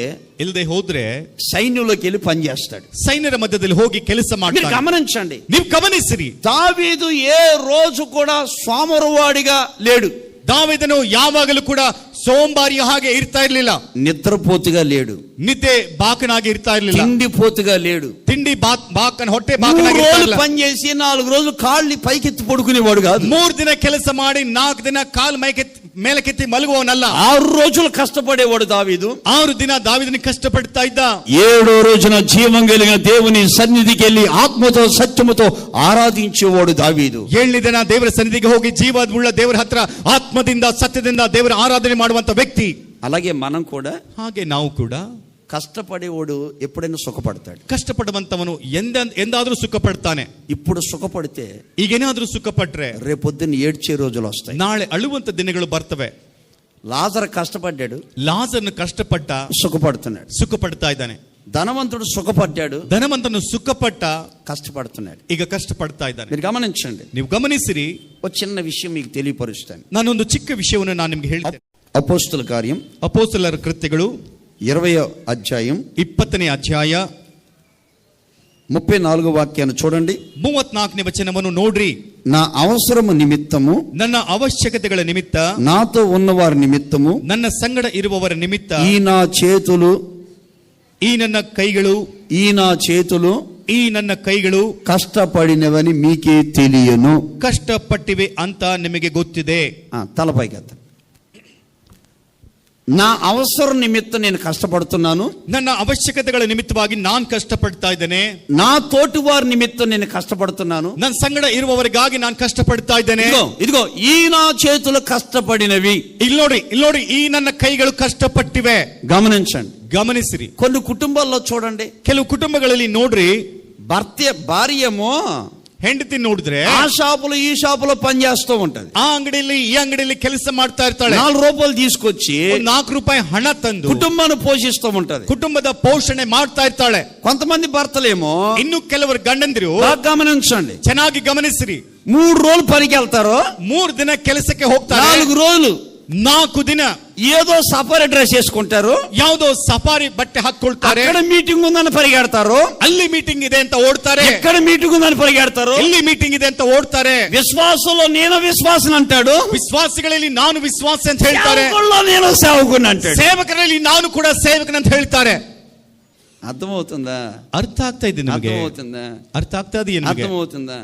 ಇಲ್ಲದೆ ಹೋದ್ರೆ సైన్యంలోకి వెళ్ళి పని చేస్తాడు. ಸೈನ್ಯರ ಮಧ್ಯದಲ್ಲಿ ಹೋಗಿ ಕೆಲಸ ಮಾಡ್ತಾನೆ. గమనించండి, ನೀವು ಗಮನಿಸಿರಿ. దావీదు ఏ రోజు కూడా సోమరువాడిగా లేడు. ದಾವೀದನು ಯಾವಾಗಲೂ ಕೂಡ ಸೋಂಬಾರಿಯ ಹಾಗೆ ಇರ್ತಾ ಇರ್ಲಿಲ್ಲ. నిద్రపోతుగా లేడు. ನಿದ್ದೆ ಬಾಕನಾಗಿ ಇರ್ತಾ ಇರ್ಲಿಲ್ಲ. తిండిపోతుగా లేడు. ತಿಂಡಿ ಬಾಕನ ಹೊಟ್ಟೆ ಬಾಕನಾಗಿ ಇರ್ತಾ ಇರ್ಲಿಲ್ಲ. పని చేసి 4 రోజులు కాళ్ళు పైకెత్తి పడుకునేవాడు కాదు. 3 ದಿನ ಕೆಲಸ ಮಾಡಿ 4 ದಿನ ಕಾಲು ಮೇಲಕ್ಕೆತ್ತಿ ಮಲಗುವವನಲ್ಲ. 6 రోజులు కష్టపడేవాడు దావీదు. 6 ದಿನ ದಾವೀದನು ಕಷ್ಟಪಡ್ತಾ ಇದ್ದ. 7వ రోజున జీవం కలిగిన దేవుని సన్నిధికి వెళ్ళి ఆత్మతో సత్యముతో ఆరాధించేవాడు దావీదు. 7ನೇ ದಿನ ದೇವರ ಸನ್ನಿಧಿಗೆ ಹೋಗಿ ಜೀವವುಳ್ಳ ದೇವರ ಹತ್ರ ಆತ್ಮದಿಂದ ಸತ್ಯದಿಂದ ದೇವರ ಆರಾಧನೆ ಮಾಡುವಂತ ವ್ಯಕ್ತಿ. అలాగే మనం కూడా, ಹಾಗೆ ನಾವು ಕೂಡ కష్టపడేవాడు ఎప్పుడైనా సుఖపడతాడు. ಕಷ್ಟಪಡುವಂತವನು ಎಂದಾದ್ರೂ ಸುಖ ಪಡ್ತಾನೆ. ఇప్పుడు సుఖపడితే ಈಗೇನಾದ್ರೂ ಸುಖ ಪಟ್ರೆ రేపొద్దున ఏడ్చే రోజులు వస్తాయి. ನಾಳೆ ಅಳುವಂತ ದಿನಗಳು ಬರ್ತವೆ. లాజరు కష్టపడ్డాడు, ಲಾಜರ್ನು ಕಷ್ಟಪಟ್ಟ, సుఖపడుతున్నాడు. ಸುಖ ಪಡ್ತಾ ಇದ್ದಾನೆ. ధనవంతుడు సుఖపడ్డాడు, ಧನವಂತನು ಸುಖಪಟ್ಟ, కష్టపడుతున్నాడు. ಈಗ ಕಷ್ಟಪಡ್ತಾ ಇದ್ದಾನೆ. మీరు గమనించండి, ನೀವು ಗಮನಿಸಿರಿ. ఒక చిన్న విషయం మీకు తెలియపరుస్తాను. ನಾನೊಂದು ಚಿಕ್ಕ ವಿಷಯವನ್ನು ನಾನು ನಿಮ್ಗೆ ಹೇಳ್ತೇನೆ. అపోస్తుల కార్యం ಅಪೊಸ್ತಲರ ಕೃತ್ಯಗಳು 20వ అధ్యాయం 20ನೇ ಅಧ್ಯಾಯ 34వ వాక్యాన్ని చూడండి. 34ನೇ ವಚನವನ್ನು ನೋಡ್ರಿ. నా అవసరము నిమిత్తము, ನನ್ನ ಅವಶ್ಯಕತೆಗಳ ನಿಮಿತ್ತ, నాతో ఉన్నవారి నిమిత్తము, ನನ್ನ ಸಂಗಡ ಇರುವವರ ನಿಮಿತ್ತ, ఈ నా చేతులు, ಈ ನನ್ನ ಕೈಗಳು, ఈ నా చేతులు, ಈ ನನ್ನ ಕೈಗಳು కష్టపడినవని మీకే తెలియను. ಕಷ್ಟಪಟ್ಟಿವೆ ಅಂತ ನಿಮಗೆ ಗೊತ್ತಿದೆ. తలపైకి ఎత్తండి. నా అవసరం నిమిత్తం నేను కష్టపడుతున్నాను. ನನ್ನ ಅವಶ್ಯಕತೆಗಳ ನಿಮಿತ್ತವಾಗಿ ನಾನು ಕಷ್ಟಪಡ್ತಾ ಇದ್ದೇನೆ. నా తోటి వారి నిమిత్తం నేను కష్టపడుతున్నాను. ನನ್ನ ಸಂಗಡ ಇರುವವರಿಗಾಗಿ ನಾನು ಕಷ್ಟಪಡ್ತಾ ಇದ್ದೇನೆ. ఇదిగో ఈ నా చేతులు కష్టపడినవి. ಇಲ್ಲಿ ನೋಡಿ ಈ ನನ್ನ ಕೈಗಳು ಕಷ್ಟಪಟ್ಟಿವೆ. గమనించండి, ಗಮನಿಸಿರಿ. కొన్ని కుటుంబాల్లో చూడండి, ಕೆಲವು ಕುಟುಂಬಗಳಲ್ಲಿ ನೋಡ್ರಿ, భార్యేమో ಹೆಂಡತಿ ನೋಡಿದ್ರೆ ఆ షాపులో ఈ షాపులో పని చేస్తూ ఉంటది. ಆ ಅಂಗಡಿಯಲ್ಲಿ ಈ ಅಂಗಡಿಯಲ್ಲಿ ಕೆಲಸ ಮಾಡ್ತಾ ಇರ್ತಾಳೆ. 4 రూపాయలు తీసుకొచ్చి 4 ರೂಪಾಯಿ ಹಣ ತಂದು కుటుంబాన్ని పోషిస్తూ ఉంటది. ಕುಟುಂಬದ ಪೋಷಣೆ ಮಾಡ್ತಾ ಇರ್ತಾಳೆ. కొంతమంది భర్తలేమో, ಇನ್ನು ಕೆಲವರು ಗಂಡಂದಿರು, గమనించండి, ಚೆನ್ನಾಗಿ ಗಮನಿಸಿರಿ, 3 రోజులు పనికి వెళ్తారు, 3 ದಿನ ಕೆಲಸಕ್ಕೆ ಹೋಗ್ತಾರೆ, 4 రోజులు 4 ದಿನ ఏదో సపరేట్ డ్రెస్ వేసుకుంటారు, ಯಾವುದೋ ಸಫಾರಿ ಬಟ್ಟೆ ಹಾಕೊಳ್ತಾರೆ, అక్కడ మీటింగ్ ఉందని పరిగెడతారు, ಅಲ್ಲಿ ಮೀಟಿಂಗ್ ಇದೆ ಅಂತ ಓಡ್ತಾರೆ, ఎక్కడ మీటింగ్ ఉందని పరిగెడతారు, ಇಲ್ಲಿ ಮೀಟಿಂಗ್ ಇದೆ ಅಂತ ಓಡ್ತಾರೆ. విశ్వాసంలో నేను విశ్వాసం అంటాడు, ವಿಶ್ವಾಸಿಗಳಲ್ಲಿ ನಾನು ವಿಶ್ವಾಸ ಅಂತ ಹೇಳ್ತಾರೆ, సేవకుల్లో నేను సేవకుని అంటాడు. ಸೇವಕರಲ್ಲಿ ನಾನು ಕೂಡ ಸೇವಕನಂತ ಹೇಳ್ತಾರೆ. అర్థమవుతుందా? ಅರ್ಥ ಆಗ್ತಾ ಇದೆ ನಿಮಗೆ? అర్థమవుతుందా? ಅರ್ಥ ಆಗ್ತಾ ಇದೆಯಾ ನಿಮಗೆ? అర్థమవుతుందా?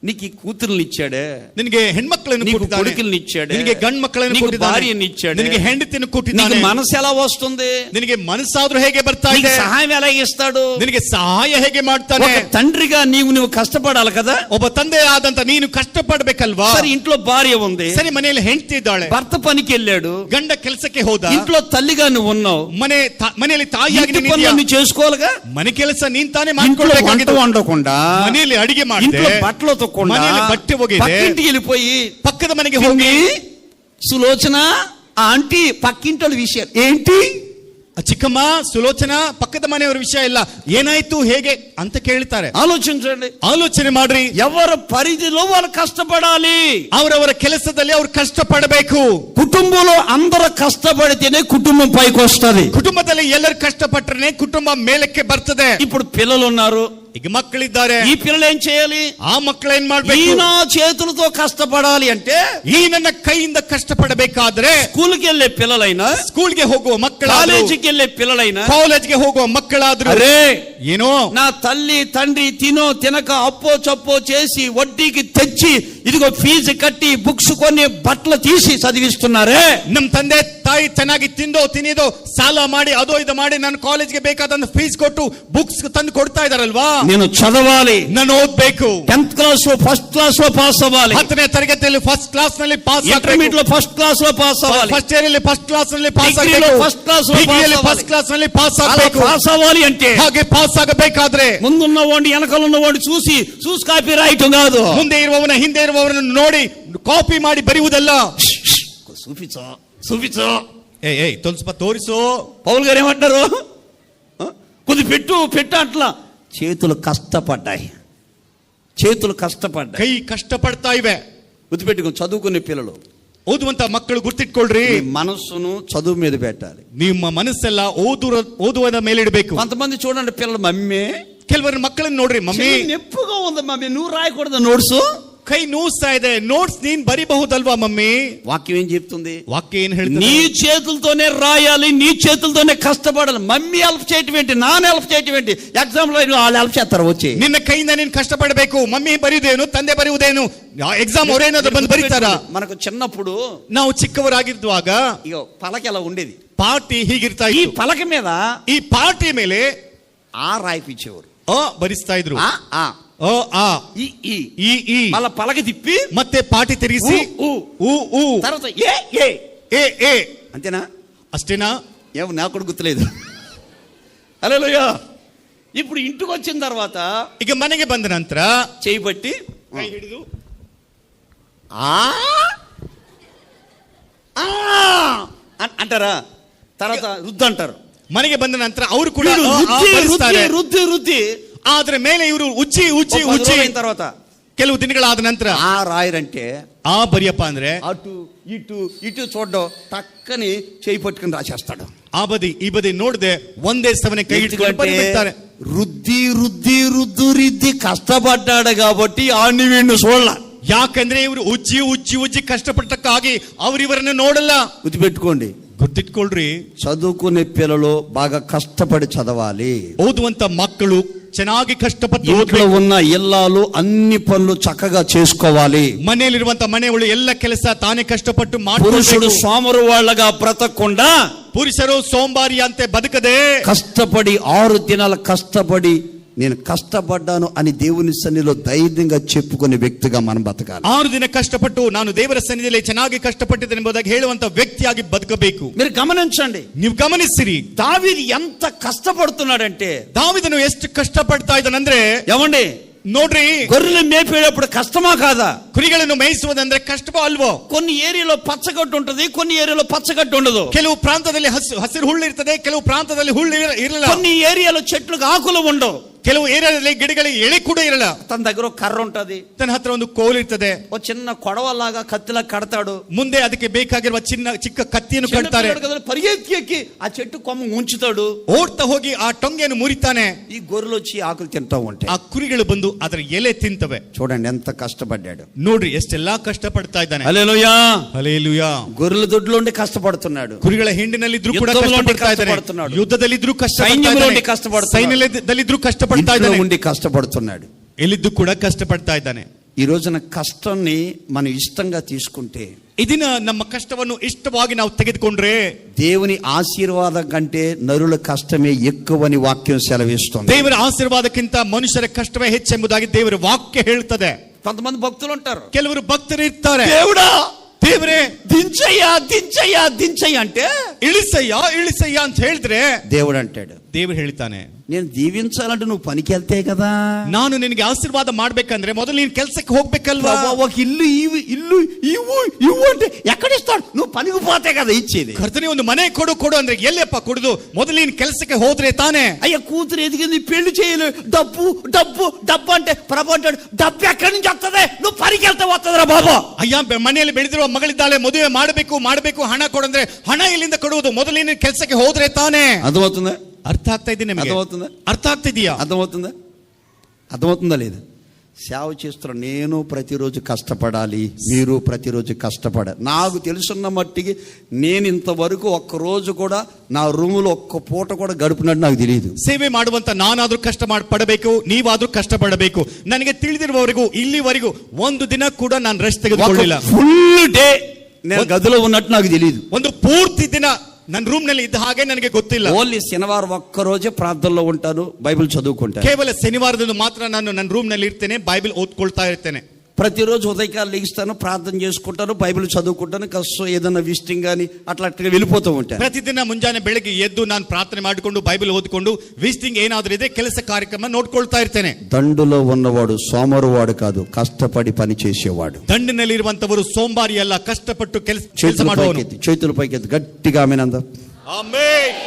నీకు ఈ కూతుర్ని ఇచ్చాడే, ನಿನಗೆ ಹೆಣ್ಮಕ್ಳನ್ನು నీకు ಕೊಟ್ಟಿದ್ದಾನೆ, కొడుకుల్ని ఇచ్చాడే, ನಿನಗೆ ಗಂಡು ಮಕ್ಕಳನ್ನು నీకు ಕೊಟ್ಟಿದ್ದಾನೆ, భార్యని ఇచ్చాడే, ನಿನಗೆ ಹೆಂಡತಿಯನ್ನು నీకు ಕೊಟ್ಟಿದ್ದಾನೆ. మనసు ఎలా వస్తుంది? ನಿನಗೆ ಮನಸ್ಸಾದ್ರೂ ಹೇಗೆ ಬರ್ತಾ నీకు ಇದೆ? సహాయం ఎలా ఇస్తాడు? ನಿನಗೆ ಸಹಾಯ ಹೇಗೆ ಮಾಡ್ತಾನೆ? ఒక తండ్రిగా నువ్వు కష్టపడాలి కదా. ಒಬ್ಬ ತಂದೆ ಆದಂತ ನೀನು ಕಷ್ಟಪಡ್ಬೇಕಲ್ವಾ? సరే, ఇంట్లో భార్య ఉంది, ಸರಿ, ಮನೆಯಲ್ಲಿ ಹೆಂಡತಿ ಇದ್ದಾಳೆ, భర్త పనికి వెళ్ళాడు, ಗಂಡ ಕೆಲಸಕ್ಕೆ ಹೋದ, ఇంట్లో తల్లిగా నువ్వు ఉన్నావు, ಮನೆಯಲ್ಲಿ ತಾಯಿಯಾಗಿ ఇంటి పనులు నువ్వు చేసుకోవాలిగా. ಮನೆ ಕೆಲಸ ನೀನ್ ತಾನೇ ఇంట్లో వంట ಮಾಡ್ಕೊಳ್ಬೇಕಾಗಿತ್ತು. వండకుండా, ಮನೆಯಲ್ಲಿ ಅಡಿಗೆ ಮಾಡಿ, ఇంట్లో బట్టలు ఉతకకుండా, ಮನೆಯಲ್ಲಿ ಬಟ್ಟೆ ಒಗೆದೆ, పక్కింటికి వెళ్ళిపోయి ಪಕ್ಕದ ಮನೆಗೆ ಹೋಗಿ సులోచన ఆ ఆంటీ పక్కింటి విషయం ఏంటి, ಚಿಕ್ಕಮ್ಮ ಸುಲೋಚನಾ ಪಕ್ಕದ ಮನೆಯವರ ವಿಷಯ ಇಲ್ಲ, ಏನಾಯ್ತು ಹೇಗೆ ಅಂತ ಕೇಳ್ತಾರೆ. ఆలోచించండి, ಆಲೋಚನೆ ಮಾಡ್ರಿ. ఎవరి పరిధిలో వాళ్ళు కష్టపడాలి, ಅವರವರ ಕೆಲಸದಲ್ಲಿ ಅವ್ರು ಕಷ್ಟಪಡಬೇಕು. కుటుంబంలో అందరూ కష్టపడితేనే కుటుంబం పైకి వస్తుంది. ಕುಟುಂಬದಲ್ಲಿ ಎಲ್ಲರೂ ಕಷ್ಟಪಟ್ಟರೆ ಕುಟುಂಬ ಮೇಲಕ್ಕೆ ಬರ್ತದೆ. ఇప్పుడు పిల్లలు ఉన్నారు, ಈಗ ಮಕ್ಕಳಿದ್ದಾರೆ, ఈ పిల్లలు ఏం చేయాలి? ಆ ಮಕ್ಕಳು ಏನ್ ಮಾಡ್ಬೇಕು? ఈయన చేతులతో కష్టపడాలి అంటే, ಈ ನನ್ನ ಕೈಯಿಂದ ಕಷ್ಟಪಡಬೇಕಾದ್ರೆ స్కూల్కి వెళ్ళే పిల్లలైనా, ಸ್ಕೂಲ್ಗೆ ಹೋಗುವ ಮಕ್ಕಳಾದ್ರು, కాలేజీకి వెళ్ళే పిల్లలైనా, ಕಾಲೇಜ್ಗೆ ಹೋಗುವ ಮಕ್ಕಳಾದ್ರು, అరే ಏನೋ నా తల్లి తండ్రి తినో తినక అప్పో చప్పో చేసి వడ్డీకి తెచ్చి ఇదిగో ఫీజు కట్టి బుక్స్ కొన్ని బట్టలు తీసి చదివిస్తున్నారే, ನಮ್ ತಂದೆ ತಾಯಿ ಚೆನ್ನಾಗಿ ತಿಂದೋ ತಿನ್ನಿದೋ ಸಾಲ ಮಾಡಿ ಅದೋ ಇದು ಮಾಡಿ ನನ್ನ ಕಾಲೇಜ್ಗೆ ಬೇಕಾದ ಫೀಸ್ ಕೊಟ್ಟು ಬುಕ್ಸ್ ತಂದು ಕೊಡ್ತಾ ಇದಾರಲ್ವಾ, నేను చదవాలి, ನಾನು ಓದ್ಬೇಕು, 10th క్లాస్ లో ఫస్ట్ క్లాస్ లో పాస్ అవ్వాలి, 10ನೇ తరగತಿಯಲ್ಲಿ ಫಸ್ಟ್ ಕ್ಲಾಸ್ ನಲ್ಲಿ ಪಾಸ್ ఇంటర్మీడియట్ లో ఫస్ట్ క్లాస్ లో పాస్ అవ్వాలి, ಫಸ್ಟ್ ಇಯರ್ ಅಲ್ಲಿ ಫಸ್ಟ್ ಕ್ಲಾಸ್ ನಲ್ಲಿ ಪಾಸ್ డిగ్రీలో ಆಗಬೇಕು, ఫస్ట్ క్లాస్ లో ಫಸ್ಟ್ ಕ್ಲಾಸ್ ನಲ್ಲಿ ಪಾಸ್ అలా ಆಗಬೇಕು. పాస్ అవ్వాలి అంటే ಹಾಗೆ ಪಾಸ್ ಆಗಬೇಕಾದ್ರೆ ముందున్న వాడిని వెనకాల ఉన్నవాడిని చూసి కాపీ రాయటం కాదు, ಮುಂದೆ ಇರುವವನ ಹಿಂದೆ ಇರುವವರನ್ನು ನೋಡಿ ಕಾಪಿ ಮಾಡಿ ಬರೆಯುವುದಲ್ಲ. చూపించు. ಸ್ವಲ್ಪ ತೋರಿಸು. పౌలు గారు ఏమంటారు? కొద్ది పెట్టు అట్లా. చేతులు కష్టపడ్డాయి, ಕೈ ಕಷ್ಟಪಡ್ತಾ ಇವೆ. గుర్తుపెట్టుకుని చదువుకునే పిల్లలు, ಓದುವಂತ ಮಕ್ಕಳು ಗುರ್ತಿಟ್ಕೊಳ್ರಿ, మీ మనస్సును చదువు మీద పెట్టాలి, ನಿಮ್ಮ ಮನಸ್ಸೆಲ್ಲ ಓದುವುದ ಮೇಲೆ ಇಡಬೇಕು. కొంతమంది చూడండి పిల్లలు, మమ్మీ, ಕೆಲವರು ಮಕ್ಕಳನ್ನ ನೋಡ್ರಿ, ಮಮ್ಮಿ నెప్పుగా ఉంది మమ్మీ, నువ్వు రాయకూడదు నోట్స్, ಕೈ ನೋಸ್ತಾ ಇದೆ, ನೋಟ್ಸ್ ನೀನ್ ಬರಿಬಹುದಲ್ವಾ ಮಮ್ಮీ? వాక్యం ఏం చెప్తుంది? ವಾಕ್ಯ ಏನ್ ಹೇಳ್ತದೆ? నీ చేతులతోనే రాయాలి, నీ చేతులతోనే కష్టపడాలి. మమ్మీ హెల్ప్ చేయటం ఏంటి, నాన్న హెల్ప్ చేయటం ఏంటి? ఎగ్జామ్ లో వాళ్ళు హెల్ప్ చేస్తారు వచ్చి. ನಿನ್ನ ಕೈಯಿಂದ ನೀನ್ ಕಷ್ಟಪಡಬೇಕು. ಮಮ್ಮಿ ಬರೆಯುವುದೇನು, ತಂದೆ ಬರೆಯುವುದೇನು, ಎಕ್ಸಾಮ್ ಅವರೇನಾದ್ರು ಬಂದು ಬರೀತಾರ? మనకు చిన్నప్పుడు ನಾವು ಚಿಕ್ಕವರಾಗಿರುವಾಗ ఇగో పలక ఎలా ఉండేది, ಪಾರ್ಟಿ ಹೀಗಿರ್ತಾ ఈ ಇತ್ತು. పలక మీద ಈ ಪಾರ್ಟಿ ಮೇಲೆ ఆ రాయిపించేవారు, ಬರಿಸ್ತಾ ಇದ್ರು. ఆ ಆ ఈ ఈ ಈ ಈ మళ్ళా పలక తిప్పి ಮತ್ತೆ ಪಾರ್ಟಿ ತಿರುಗಿಸಿ ఊ, ಊ ಊ తర్వాత ఏ ఏ ಏ ಏ అంతేనా? ಅಷ್ಟೇನಾ? ఏమో నాకు కూడా గుర్తులేదు. హల్లెలూయా. ఇప్పుడు ఇంటికి వచ్చిన తర్వాత ಈಗ ಮನೆಗೆ ಬಂದ ನಂತರ చేయి పట్టి ಕೈ ಹಿಡಿದು అంటారా, తర్వాత రుద్దు అంటారు. ಮನೆಗೆ ಬಂದ ನಂತರ ಅವರು ಕೂಡ రుద్ది ಆದ್ರೆ ಮೇಲೆ ಇವರು ಉಚ್ಚಿ అయిన తర్వాత ಕೆಲವು ದಿನಗಳಾದ ನಂತರ ఆ రాయరంటే ಆ ಬರಿಯಪ್ಪ ಅಂದ್ರೆ అటు ఇటు చూడడం, టక్కని చేయి పట్టుకుని రాసేస్తాడు. ಆ ಬದಿ ಈ ಬದಿ ನೋಡದೆ ಒಂದೇ ಸವನೆ ಕೈ ಹಿಡ್ಕೊಂಡು ಬರಿಬಿಡ್ತಾರೆ. రుద్ది కష్టపడ్డాడు కాబట్టి ఆడిని వీడిని చూడాల. ಯಾಕಂದ್ರೆ ಇವರು ಉಜ್ಜಿ ಕಷ್ಟಪಟ್ಟಕ್ಕಾಗಿ ಅವರಿವರನ್ನು ನೋಡಲ್ಲ. గుర్తుపెట్టుకోండి, ಗುರ್ತಿಟ್ಕೊಳ್ರಿ, చదువుకునే పిల్లలు బాగా కష్టపడి చదవాలి. ಓದುವಂತ ಮಕ್ಕಳು ಚೆನ್ನಾಗಿ ಕಷ್ಟಪಟ್ಟು ఇంట్లో ఉన్న ఇల్లాలు అన్ని పనులు చక్కగా చేసుకోవాలి. ಮನೆಯಲ್ಲಿರುವಂತ ಮನೆಗಳು ಎಲ್ಲ ಕೆಲಸ ತಾನೇ ಕಷ್ಟಪಟ್ಟು పురుషుడు ಮಾಡಬೇಕು. సోమరు వాళ్ళగా బ్రతకకుండా ಪುರುಷರು ಸೋಂಬಾರಿ ಅಂತೆ ಬದುಕದೆ కష్టపడి 6 దినాలు కష్టపడి నేను కష్టపడ్డాను అని దేవుని సన్నిధిలో ధైర్యంగా చెప్పుకునే వ్యక్తిగా మనం బతకాలి. 6 ದಿನ ಕಷ್ಟಪಟ್ಟು ನಾನು ದೇವರ ಸನ್ನಿಧಿಯಲ್ಲಿ ಚೆನ್ನಾಗಿ ಕಷ್ಟಪಟ್ಟಿದ್ದೇನೆ ಎಂಬುದಾಗಿ ಹೇಳುವಂತ ವ್ಯಕ್ತಿಯಾಗಿ ಬದುಕಬೇಕು. మీరు గమనించండి, ನೀವು ಗಮನಿಸಿರಿ, దావీదు ఎంత కష్టపడుతున్నాడంటే, ದಾವೀದನು ಎಷ್ಟು ಕಷ್ಟಪಡ್ತಾ ಇದ್ದಾನಂದ್ರೆ, ఏమండి ನೋಡ್ರಿ, గొర్రెలు మేపేటప్పుడు కష్టమా కాదా? ಕುರಿಗಳನ್ನು ಮೇಯಿಸುವುದಂದ್ರೆ ಕಷ್ಟವೋ ಅಲ್ವೋ? కొన్ని ఏరియాలో పచ్చగడ్డు ఉంటది, కొన్ని ఏరియాలో పచ్చగడ్డు ఉండదు. ಕೆಲವು ಪ್ರಾಂತದಲ್ಲಿ ಹಸಿರು ಹುಲ್ಲು ಇರ್ತದೆ, ಕೆಲವು ಪ್ರಾಂತದಲ್ಲಿ ಹುಲ್ಲು ಇರಲ್ಲ. కొన్ని ఏరియాలో చెట్లకు ఆకులు ఉండవు. ಕೆಲವು ಏರಿಯಾದಲ್ಲಿ ಗಿಡಗಳಿಗೆ ಎಳೆ ಕೂಡ ಇರಲ್ಲ. తన దగ్గర ఒక కర్ర ఉంటది, ತನ್ನ ಹತ್ರ ಒಂದು ಕೋಲ್ ಇರ್ತದೆ, ఒక చిన్న కొడవలాగా కత్తిలా కడతాడు, ಮುಂದೆ ಅದಕ್ಕೆ ಬೇಕಾಗಿರುವ ಚಿಕ್ಕ ಕತ್ತಿಯನ್ನು ಕಟ್ತಾರೆ, పరిగెత్తి ఎక్కి ఆ చెట్టు కొమ్మ ఉంచుతాడు, ಓಡ್ತಾ ಹೋಗಿ ಆ ಟೊಂಗೆಯನ್ನು ಮುರಿತಾನೆ. ఈ గొర్రెలు వచ్చి ఆకులు తింటా ఉంటాయి, ಆ ಕುರಿಗಳು ಬಂದು ಅದರ ಎಲೆ ತಿಂತವೆ. చూడండి ఎంత కష్టపడ్డాడు, ನೋಡ್ರಿ ಎಷ್ಟೆಲ್ಲಾ ಕಷ್ಟ ಪಡ್ತಾ ಇದ್ದಾನೆ. హల్లెలూయా ಹಲ್ಲೆಲೂಯಾ. గొర్రెల దొడ్లో ఉండి కష్టపడుతున్నాడు, ಕುರಿಗಳ ಹಿಂಡಿನಲ್ಲಿದ್ರು ಕೂಡ ಕಷ್ಟಪಡ್ತಾ ಇದ್ದಾನೆ, ಯುದ್ಧದಲ್ಲಿದ್ರು ಸೈನ್ಯದಲ್ಲಿದ್ರು ಕಷ್ಟಪಡ್ತಾ ಇದ್ದಾನೆ, ఉండి కష్టపడుతున్నాడు, ಎಲ್ಲಿದ್ದು ಕೂಡ ಕಷ್ಟಪಡ್ತಾ ಇದ್ದಾನೆ. ఈ రోజున కష్టాన్ని మనం ఇష్టంగా తీసుకుంటే, ಇದನ್ನ ನಮ್ಮ ಕಷ್ಟವನ್ನು ಇಷ್ಟವಾಗಿ ನಾವು ತೆಗೆದುಕೊಂಡ್ರೆ దేవుని ఆశీర్వాదం కంటే నరుల కష్టమే ఎక్కువని వాక్యం సెలవిస్తుంది. ದೇವರ ಆಶೀರ್ವಾದಕ್ಕಿಂತ ಮನುಷ್ಯರ ಕಷ್ಟವೇ ಹೆಚ್ಚೆಂಬುದಾಗಿ ದೇವರ ವಾಕ್ಯ ಹೇಳ್ತದೆ. కొంతమంది భక్తులు ఉంటారు, ಕೆಲವರು ಭಕ್ತರು ಇರ್ತಾರೆ, దేవుడా ದೇವರೇ దించయ్యా దించయ్యా దించయ్యా అంటే, ಇಳಿಸಯ್ಯ ಇಳಿಸಯ್ಯ ಅಂತ ಹೇಳಿದ್ರೆ దేవుడు అంటాడు, ದೇವರು ಹೇಳ್ತಾನೆ, నేను దీవించాలంటే నువ్వు పనికి వెళ్తే కదా, ನಾನು ನಿನಗೆ ಆಶೀರ್ವಾದ ಮಾಡ್ಬೇಕಂದ್ರೆ ಮೊದಲು ನೀನು ಕೆಲಸಕ್ಕೆ ಹೋಗ್ಬೇಕಲ್ವಾ. ఒక ఇల్లు ఇల్లు ఇవ్వు ఇవ్వు అంటే ఎక్కడిస్తాడు, నువ్వు పనికి పోతే కదా ఇచ్చేది. ಕರ್ತನೇ ಒಂದು ಮನೆ ಕೊಡು ಅಂದ್ರೆ ಎಲ್ಲಪ್ಪ ಕೊಡುದು, ಮೊದಲು ನೀನು ಕೆಲಸಕ್ಕೆ ಹೋದ್ರೆ ತಾನೇ. అయ్యా కూతురు ఎదిగింది, పెళ్లి చేయలేదు, డబ్బు డబ్బు డబ్బు అంటే ప్రభు అంటాడు, డబ్బు ఎక్కడి నుంచి వస్తుంది, నువ్వు పనికి వెళ్తే వస్తుందిరా బాబా. ಅಯ್ಯ ಮನೆಯಲ್ಲಿ ಬೆಳೆದಿರುವ ಮಗಳಿದ್ದಾಳೆ, ಮದುವೆ ಮಾಡಬೇಕು ಹಣ ಕೊಡಂದ್ರೆ ಹಣ ಇಲ್ಲಿಂದ ಕೊಡುವುದು, ಮೊದಲು ನೀನು ಕೆಲಸಕ್ಕೆ ಹೋದ್ರೆ ತಾನೇ. అర్థమవుతుందా? ಅರ್ಥ ಆಗ್ತಾ ಇದೆ ನಿಮಗೆ? అర్థమవుతుందా? ಅರ್ಥ ಆಗ್ತಿದೆಯಾ? అర్థమవుతుందా లేదా? సేవ చేస్తున్న నేను ప్రతిరోజు కష్టపడాలి, మీరు ప్రతిరోజు కష్టపడాలి. నాకు తెలుసున్న మట్టికి నేను ఇంతవరకు ఒక్కరోజు కూడా నా రూములో ఒక్క పూట కూడా గడిపినట్టు నాకు తెలియదు. ಸೇವೆ ಮಾಡುವಂತ ನಾನಾದ್ರೂ ಪಡಬೇಕು, ನೀವಾದ್ರೂ ಕಷ್ಟಪಡಬೇಕು. ನನಗೆ ತಿಳಿದಿರುವವರೆಗೂ ಇಲ್ಲಿವರೆಗೂ ಒಂದು ದಿನ ಕೂಡ ನಾನು ರೆಸ್ಟ್ ತೆಗೆದುಕೊಳ್ಳಿಲ್ಲ. ಫುಲ್ ಡೇ నేను గదిలో ఉన్నట్టు నాకు తెలియదు. ಒಂದು ಪೂರ್ತಿ ದಿನ ನನ್ನ ರೂಮ್ ನಲ್ಲಿ ಇದ್ದ ಹಾಗೆ ನನಗೆ ಗೊತ್ತಿಲ್ಲ. ಓನ್ಲಿ ಶನಿವಾರ ಒಕ್ಕ రోజే ಪ್ರಾರ್ಥನೆలో ఉంటాను, బైబిల్ చదువుకుంటాను. ಕೇವಲ ಶನಿವಾರದಂದು ಮಾತ್ರ ನಾನು ನನ್ನ ರೂಮ್ ನಲ್ಲಿ ಇರ್ತೇನೆ, ಬೈಬಲ್ ಓದ್ಕೊಳ್ತಾ ಇರ್ತೇನೆ. ప్రతిరోజు ఉదయకాలం లెగిస్తాను, ప్రార్థన చేసుకుంటాను, బైబిల్ చదువుకుంటాను, కష్టం ఏదైనా విజిటింగ్ కానీ అట్లా వెళ్ళిపోతూ ఉంటాను. ಪ್ರತಿದಿನ ಮುಂಜಾನೆ ಬೆಳಗ್ಗೆ ಎದ್ದು ನಾನು ಪ್ರಾರ್ಥನೆ ಮಾಡಿಕೊಂಡು ಬೈಬಲ್ ಓದಿಕೊಂಡು ವಿಸಿಟಿಂಗ್ ಏನಾದರೂ ಇದೆ ಕೆಲಸ ಕಾರ್ಯಕ್ರಮ ನೋಡ್ಕೊಳ್ತಾ ಇರ್ತೇನೆ. దండులో ఉన్నవాడు సోమరువాడు కాదు, కష్టపడి పని చేసేవాడు. ದಂಡಿನಲ್ಲಿ ಇರುವಂತವರು ಸೋಂಬಾರಿ ಅಲ್ಲ, ಕಷ್ಟಪಟ್ಟು ಕೆಲಸ ಮಾಡುವವರು. చేతుల పైకి గట్టిగా ఆమేన్. ಆಮೆನ್.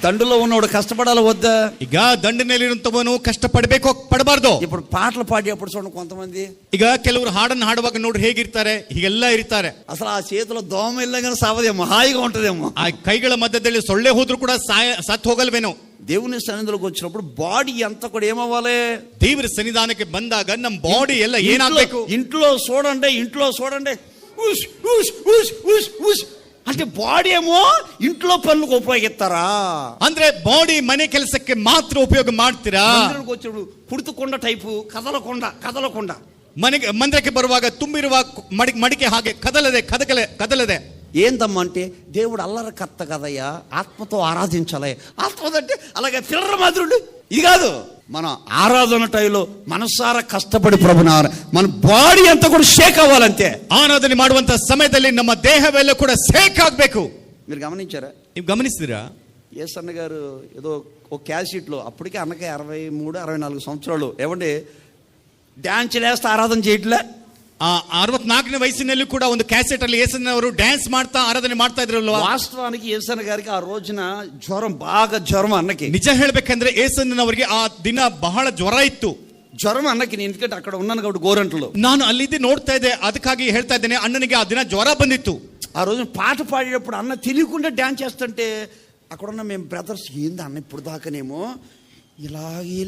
తండ్రిలో ఉన్నవాడు కష్టపడాలి వద్దా? ಈಗ ದಂಡಿನಲ್ಲಿರುವಂತವನು ಕಷ್ಟಪಡಬೇಕು ಪಡಬಾರ್ದು. ఇప్పుడు పాటలు పాడేప్పుడు చూడండి, కొంతమంది ಈಗ ಕೆಲವರು ಹಾಡನ್ನು ಹಾಡುವಾಗ ನೋಡ್ರಿ ಹೇಗಿರ್ತಾರೆ, ಹೀಗೆಲ್ಲ ಇರ್ತಾರೆ. అసలు ఆ చేతిలో దోమ ఇల్లగానే సావదేమో, హాయిగా ఉంటదేమో. ಆ ಕೈಗಳ ಮಧ್ಯದಲ್ಲಿ ಸೊಳ್ಳೆ ಹೋದ್ರೂ ಕೂಡ ಸತ್ ಹೋಗಲ್ವೇನೋ. దేవుని సన్నిధిలోకి వచ్చినప్పుడు బాడీ అంతా కూడా ఏమవ్వాలి? ದೇವರ ಸನ್ನಿಧಾನಕ್ಕೆ ಬಂದಾಗ ನಮ್ಮ ಬಾಡಿ ಎಲ್ಲ ಏನಾಗಬೇಕು? ఇంట్లో చూడండి ఉష్ ఉష్ ఉష్ ఉష్ ఉష్ అంటే బాడీ ఏమో ఇంట్లో పనులకు ఉపయోగిస్తారా? ಅಂದ್ರೆ ಬಾಡಿ ಮನೆ ಕೆಲಸಕ್ಕೆ ಮಾತ್ರ ಉಪಯೋಗ ಮಾಡ್ತೀರಾ? వచ్చినప్పుడు పుడుతుకొండ టైపు కదలకొండ ಮನೆಗೆ ಮಂದಿರಕ್ಕೆ ಬರುವಾಗ ತುಂಬಿರುವ ಮಡಿಕೆ ಹಾಗೆ ಕದಲದೆ. ఏందమ్మంటే దేవుడు అల్లరి కత్త కదయ్యా, ఆత్మతో ఆరాధించాలి. ఆత్మ అంటే అలాగే పిల్లల మాదిరుడు, ఇది కాదు. మనం ఆరాధన టైంలో మనసారా కష్టపడి ప్రభుని మన బాడీ అంతా కూడా షేక్ అవ్వాలంతే. ಆರಾಧನೆ ಮಾಡುವಂತ ಸಮಯದಲ್ಲಿ ನಮ್ಮ ದೇಹವೆಲ್ಲ ಕೂಡ ಶೇಕ್ ಆಗಬೇಕು. మీరు గమనించారా? ನೀವು ಗಮನಿಸಿದಿರಾ? యేసన్న గారు ఏదో ఒక క్యాసెట్లో, అప్పటికే అన్నకే 63-64 సంవత్సరాలు, ఏమంటే డ్యాన్స్ వేస్తే ఆరాధన చేయట్లే. 64ನೇ ವಯಸ್ಸಿನಲ್ಲೂ ಕೂಡ ಒಂದು ಕ್ಯಾಸೆಟ್ ಅಲ್ಲಿ ಯೇಸನ್ನವರು ಡ್ಯಾನ್ಸ್ ಮಾಡ್ತಾ ಆರಾಧನೆ ಮಾಡ್ತಾ ಇದ್ರಲ್ವಾ? వాస్తవానికి యేసన్న గారికి ఆ రోజున జ్వరం అన్నకి. ನಿಜ ಹೇಳ್ಬೇಕಂದ್ರೆ ಯೇಸನ್ನವರಿಗೆ ಆ ದಿನ ಬಹಳ ಜ್ವರ ಇತ್ತು. జ్వరం అన్నకి, నేను ఎందుకంటే అక్కడ ఉన్నాను కాబట్టి గోరంట్లో ನಾನು ಅಲ್ಲಿದ್ದೆ ನೋಡ್ತಾ ಇದ್ದೆ, ಅದಕ್ಕಾಗಿ ಹೇಳ್ತಾ ಇದ್ದೇನೆ. ಅಣ್ಣನಿಗೆ ಆ ದಿನ ಜ್ವರ ಬಂದಿತ್ತು. ఆ రోజున పాట పాడేటప్పుడు అన్న తెలియకుండా డ్యాన్స్ చేస్తుంటే అక్కడున్న మేము బ్రదర్స్, ఏంది అన్న ఇప్పుడు దాకానేమో ఇలాగే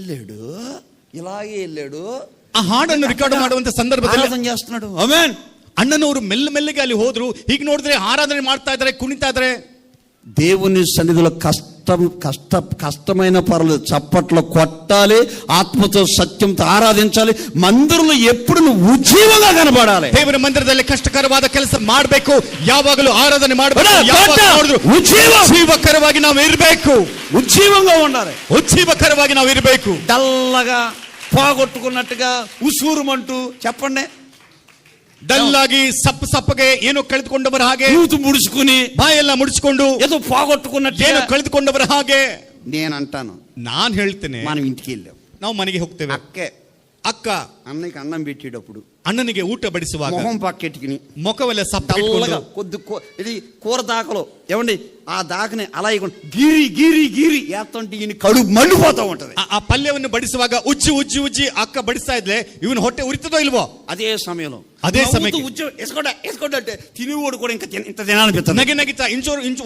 వెళ్ళాడు ಆ ಹಾಡನ್ನು ರೆಕಾರ್ಡ್ ಮಾಡುವಂತ ಸಂದರ್ಭದಲ್ಲಿ ಆರಾಧನೆ చేస్తున్నాడు. ಆಮೆನ್. ಅಣ್ಣನವರು ಮೆಲ್ಲಗೆ ಅಲ್ಲಿ ಹೋದ್ರು. ಹೀಗೆ ನೋಡಿದ್ರೆ ಆರಾಧನೆ ಮಾಡ್ತಾ ಇದ್ದಾರೆ, ಕುಣಿತಾ ಇದ್ದಾರೆ. దేవుని సన్నిధిలో కష్టమైన పర్లేదు, చప్పట్లో కొట్టాలి, ఆత్మతో సత్యంతో ఆరాధించాలి. మందిరంలో ఎప్పుడు నువ్వు ఉజ్జీవంగా కనబడాలి. ದೇವರ ಮಂದಿರದಲ್ಲಿ ಕಷ್ಟಕರವಾದ ಕೆಲಸ ಮಾಡಬೇಕು, ಯಾವಾಗಲೂ ಆರಾಧನೆ ಮಾಡಬೇಕು, ಉಜ್ಜೀವಕರವಾಗಿ ನಾವು ಇರಬೇಕು, ఉజ్జీవంగా ఉండాలి, ಉಜ್ಜೀವಕರವಾಗಿ ನಾವು ಇರಬೇಕು. డల్లగా పోగొట్టుకున్నట్టుగా ఉసూరుమంటూ చెప్పండి, ಡಲ್ಲಾಗಿ ಸಪ್ಪಗೆ ಏನೋ ಕಳೆದುಕೊಂಡವರ ಹಾಗೆ, ಮೂತು ಮುಡಿಸ್కుని ಬಾಯೆಲ್ಲ ಮುಡಿಸಿಕೊಂಡು ఏదో పోగొట్టుకున్నట్టు ಏನೋ ಕಳೆದುಕೊಂಡವರ ಹಾಗೆ. నేను అంటాను, ನಾನು ಹೇಳ್ತೇನೆ, మనం ఇంటికి వెళ్ళాం, ನಾವು ಮನೆಗೆ ಹೋಗ್ತೇವೆ. అక్క ಅಕ್ಕ అన్నకి అన్నం పెట్టేటప్పుడు అన్నನಿಗೆ ಊಟ ಬಡಿಸುವಾಗ మొహం పక్కెట్టుకుని ముఖವೆಲ್ಲ తెల్లగా ಸಪ್ಪ ఇది కూర దాకలో ఏమండి ఆ దాకని అలా ఇవ్వండి గిరి గిరి గిరి ఏత్తంటే ఈయన కడుపు మండిపోతూ ఉంటది. ಆ ಪಲ್ಯವನ್ನು ಬಡಿಸುವಾಗ ಉಜ್ಜಿ ಉಜ್ಜಿ ಉಜ್ಜಿ ಅಕ್ಕ ಬಡಿಸ್ತಾ ಇದ್ಲೆ ಇವನ್ ಹೊಟ್ಟೆ ಉರಿತದೋ ಇಲ್ವೋ. అదే సమయంలో అంటే తినేవాడు కూడా ఇంకా ఇంత తినాలనిపిస్తుంది. ನಗೆ ನಗಿತಾ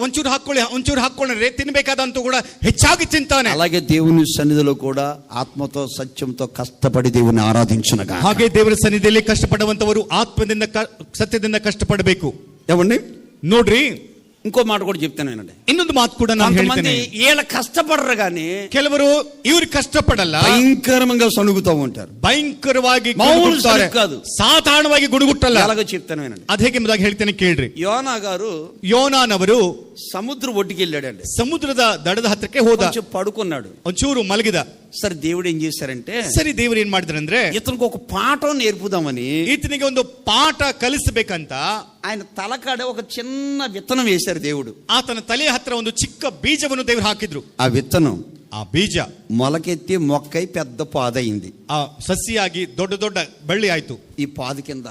ಒಂಚೂರು ಹಾಕೊಳ್ಳಿ ತಿನ್ಬೇಕಾದಂತೂ ಕೂಡ ಹೆಚ್ಚಾಗಿ ತಿಂತಾನೆ. అలాగే దేవుని సన్నిధిలో కూడా ఆత్మతో సత్యంతో కష్టపడి దేవుని ఆరాధించునగా. ಹಾಗೆ ದೇವರ ಸನ್ನಿಧಿಯಲ್ಲಿ ಕಷ್ಟಪಡುವಂತವರು ಆತ್ಮದಿಂದ ಸತ್ಯದಿಂದ ಕಷ್ಟಪಡಬೇಕು. ఏమండి ನೋಡ್ರಿ, ఇంకో మాట కూడా చెప్తాను వినండి. ಇನ್ನೊಂದು ಮಾತು ಕೂಡ ನಾನು ಹೇಳ್ತೇನೆ. వీళ్ళ కష్టపడరు కానీ ಕೆಲವರು ಇವ್ರು ಕಷ್ಟಪಡಲ್ಲ, భయంకరంగా సణుగుతూ ఉంటారు. ಭಯಂಕರವಾಗಿ కాదు, ಸಾಧಾರಣವಾಗಿ ಗುಣಗುಟ್ಟಲ್ಲ. అలాగే చెప్తాను వినండి. ಅದ್ ಹೇಗೆ ಎಂಬುದಾಗಿ ಹೇಳ್ತೇನೆ ಕೇಳ್ರಿ. ಯೋನಾನವರು సముద్రం ఒడ్డుకి వెళ్ళాడండి. ಸಮುದ್ರದ ದಡದ ಹತ್ರಕ್ಕೆ ಹೋದ, పడుకున్నాడు, ಒಂಚೂರು ಮಲಗಿದ. సరే దేవుడు ఏం చేశారంటే, ಸರಿ ದೇವರು ಏನ್ ಮಾಡಿದ್ರಂದ್ರೆ ఇతనికి ఒక పాఠం నేర్పుదామని, ಈತನಿಗೆ ಒಂದು ಪಾಠ ಕಲಿಸಬೇಕಂತ ఆయన తలకాడ ఒక చిన్న విత్తనం వేశారు దేవుడు. ಆತನ ತಲೆಯ ಹತ್ರ ಒಂದು ಚಿಕ್ಕ ಬೀಜವನ್ನು ದೇವರು ಹಾಕಿದ್ರು. ఆ విత్తనం ಆ ಬೀಜ మొలకెత్తి మొక్కై పెద్ద పాదయింది. ಆ ಸಸಿಯಾಗಿ ದೊಡ್ಡ ದೊಡ್ಡ ಬಳ್ಳಿ ಆಯ್ತು. ఈ పాదు కింద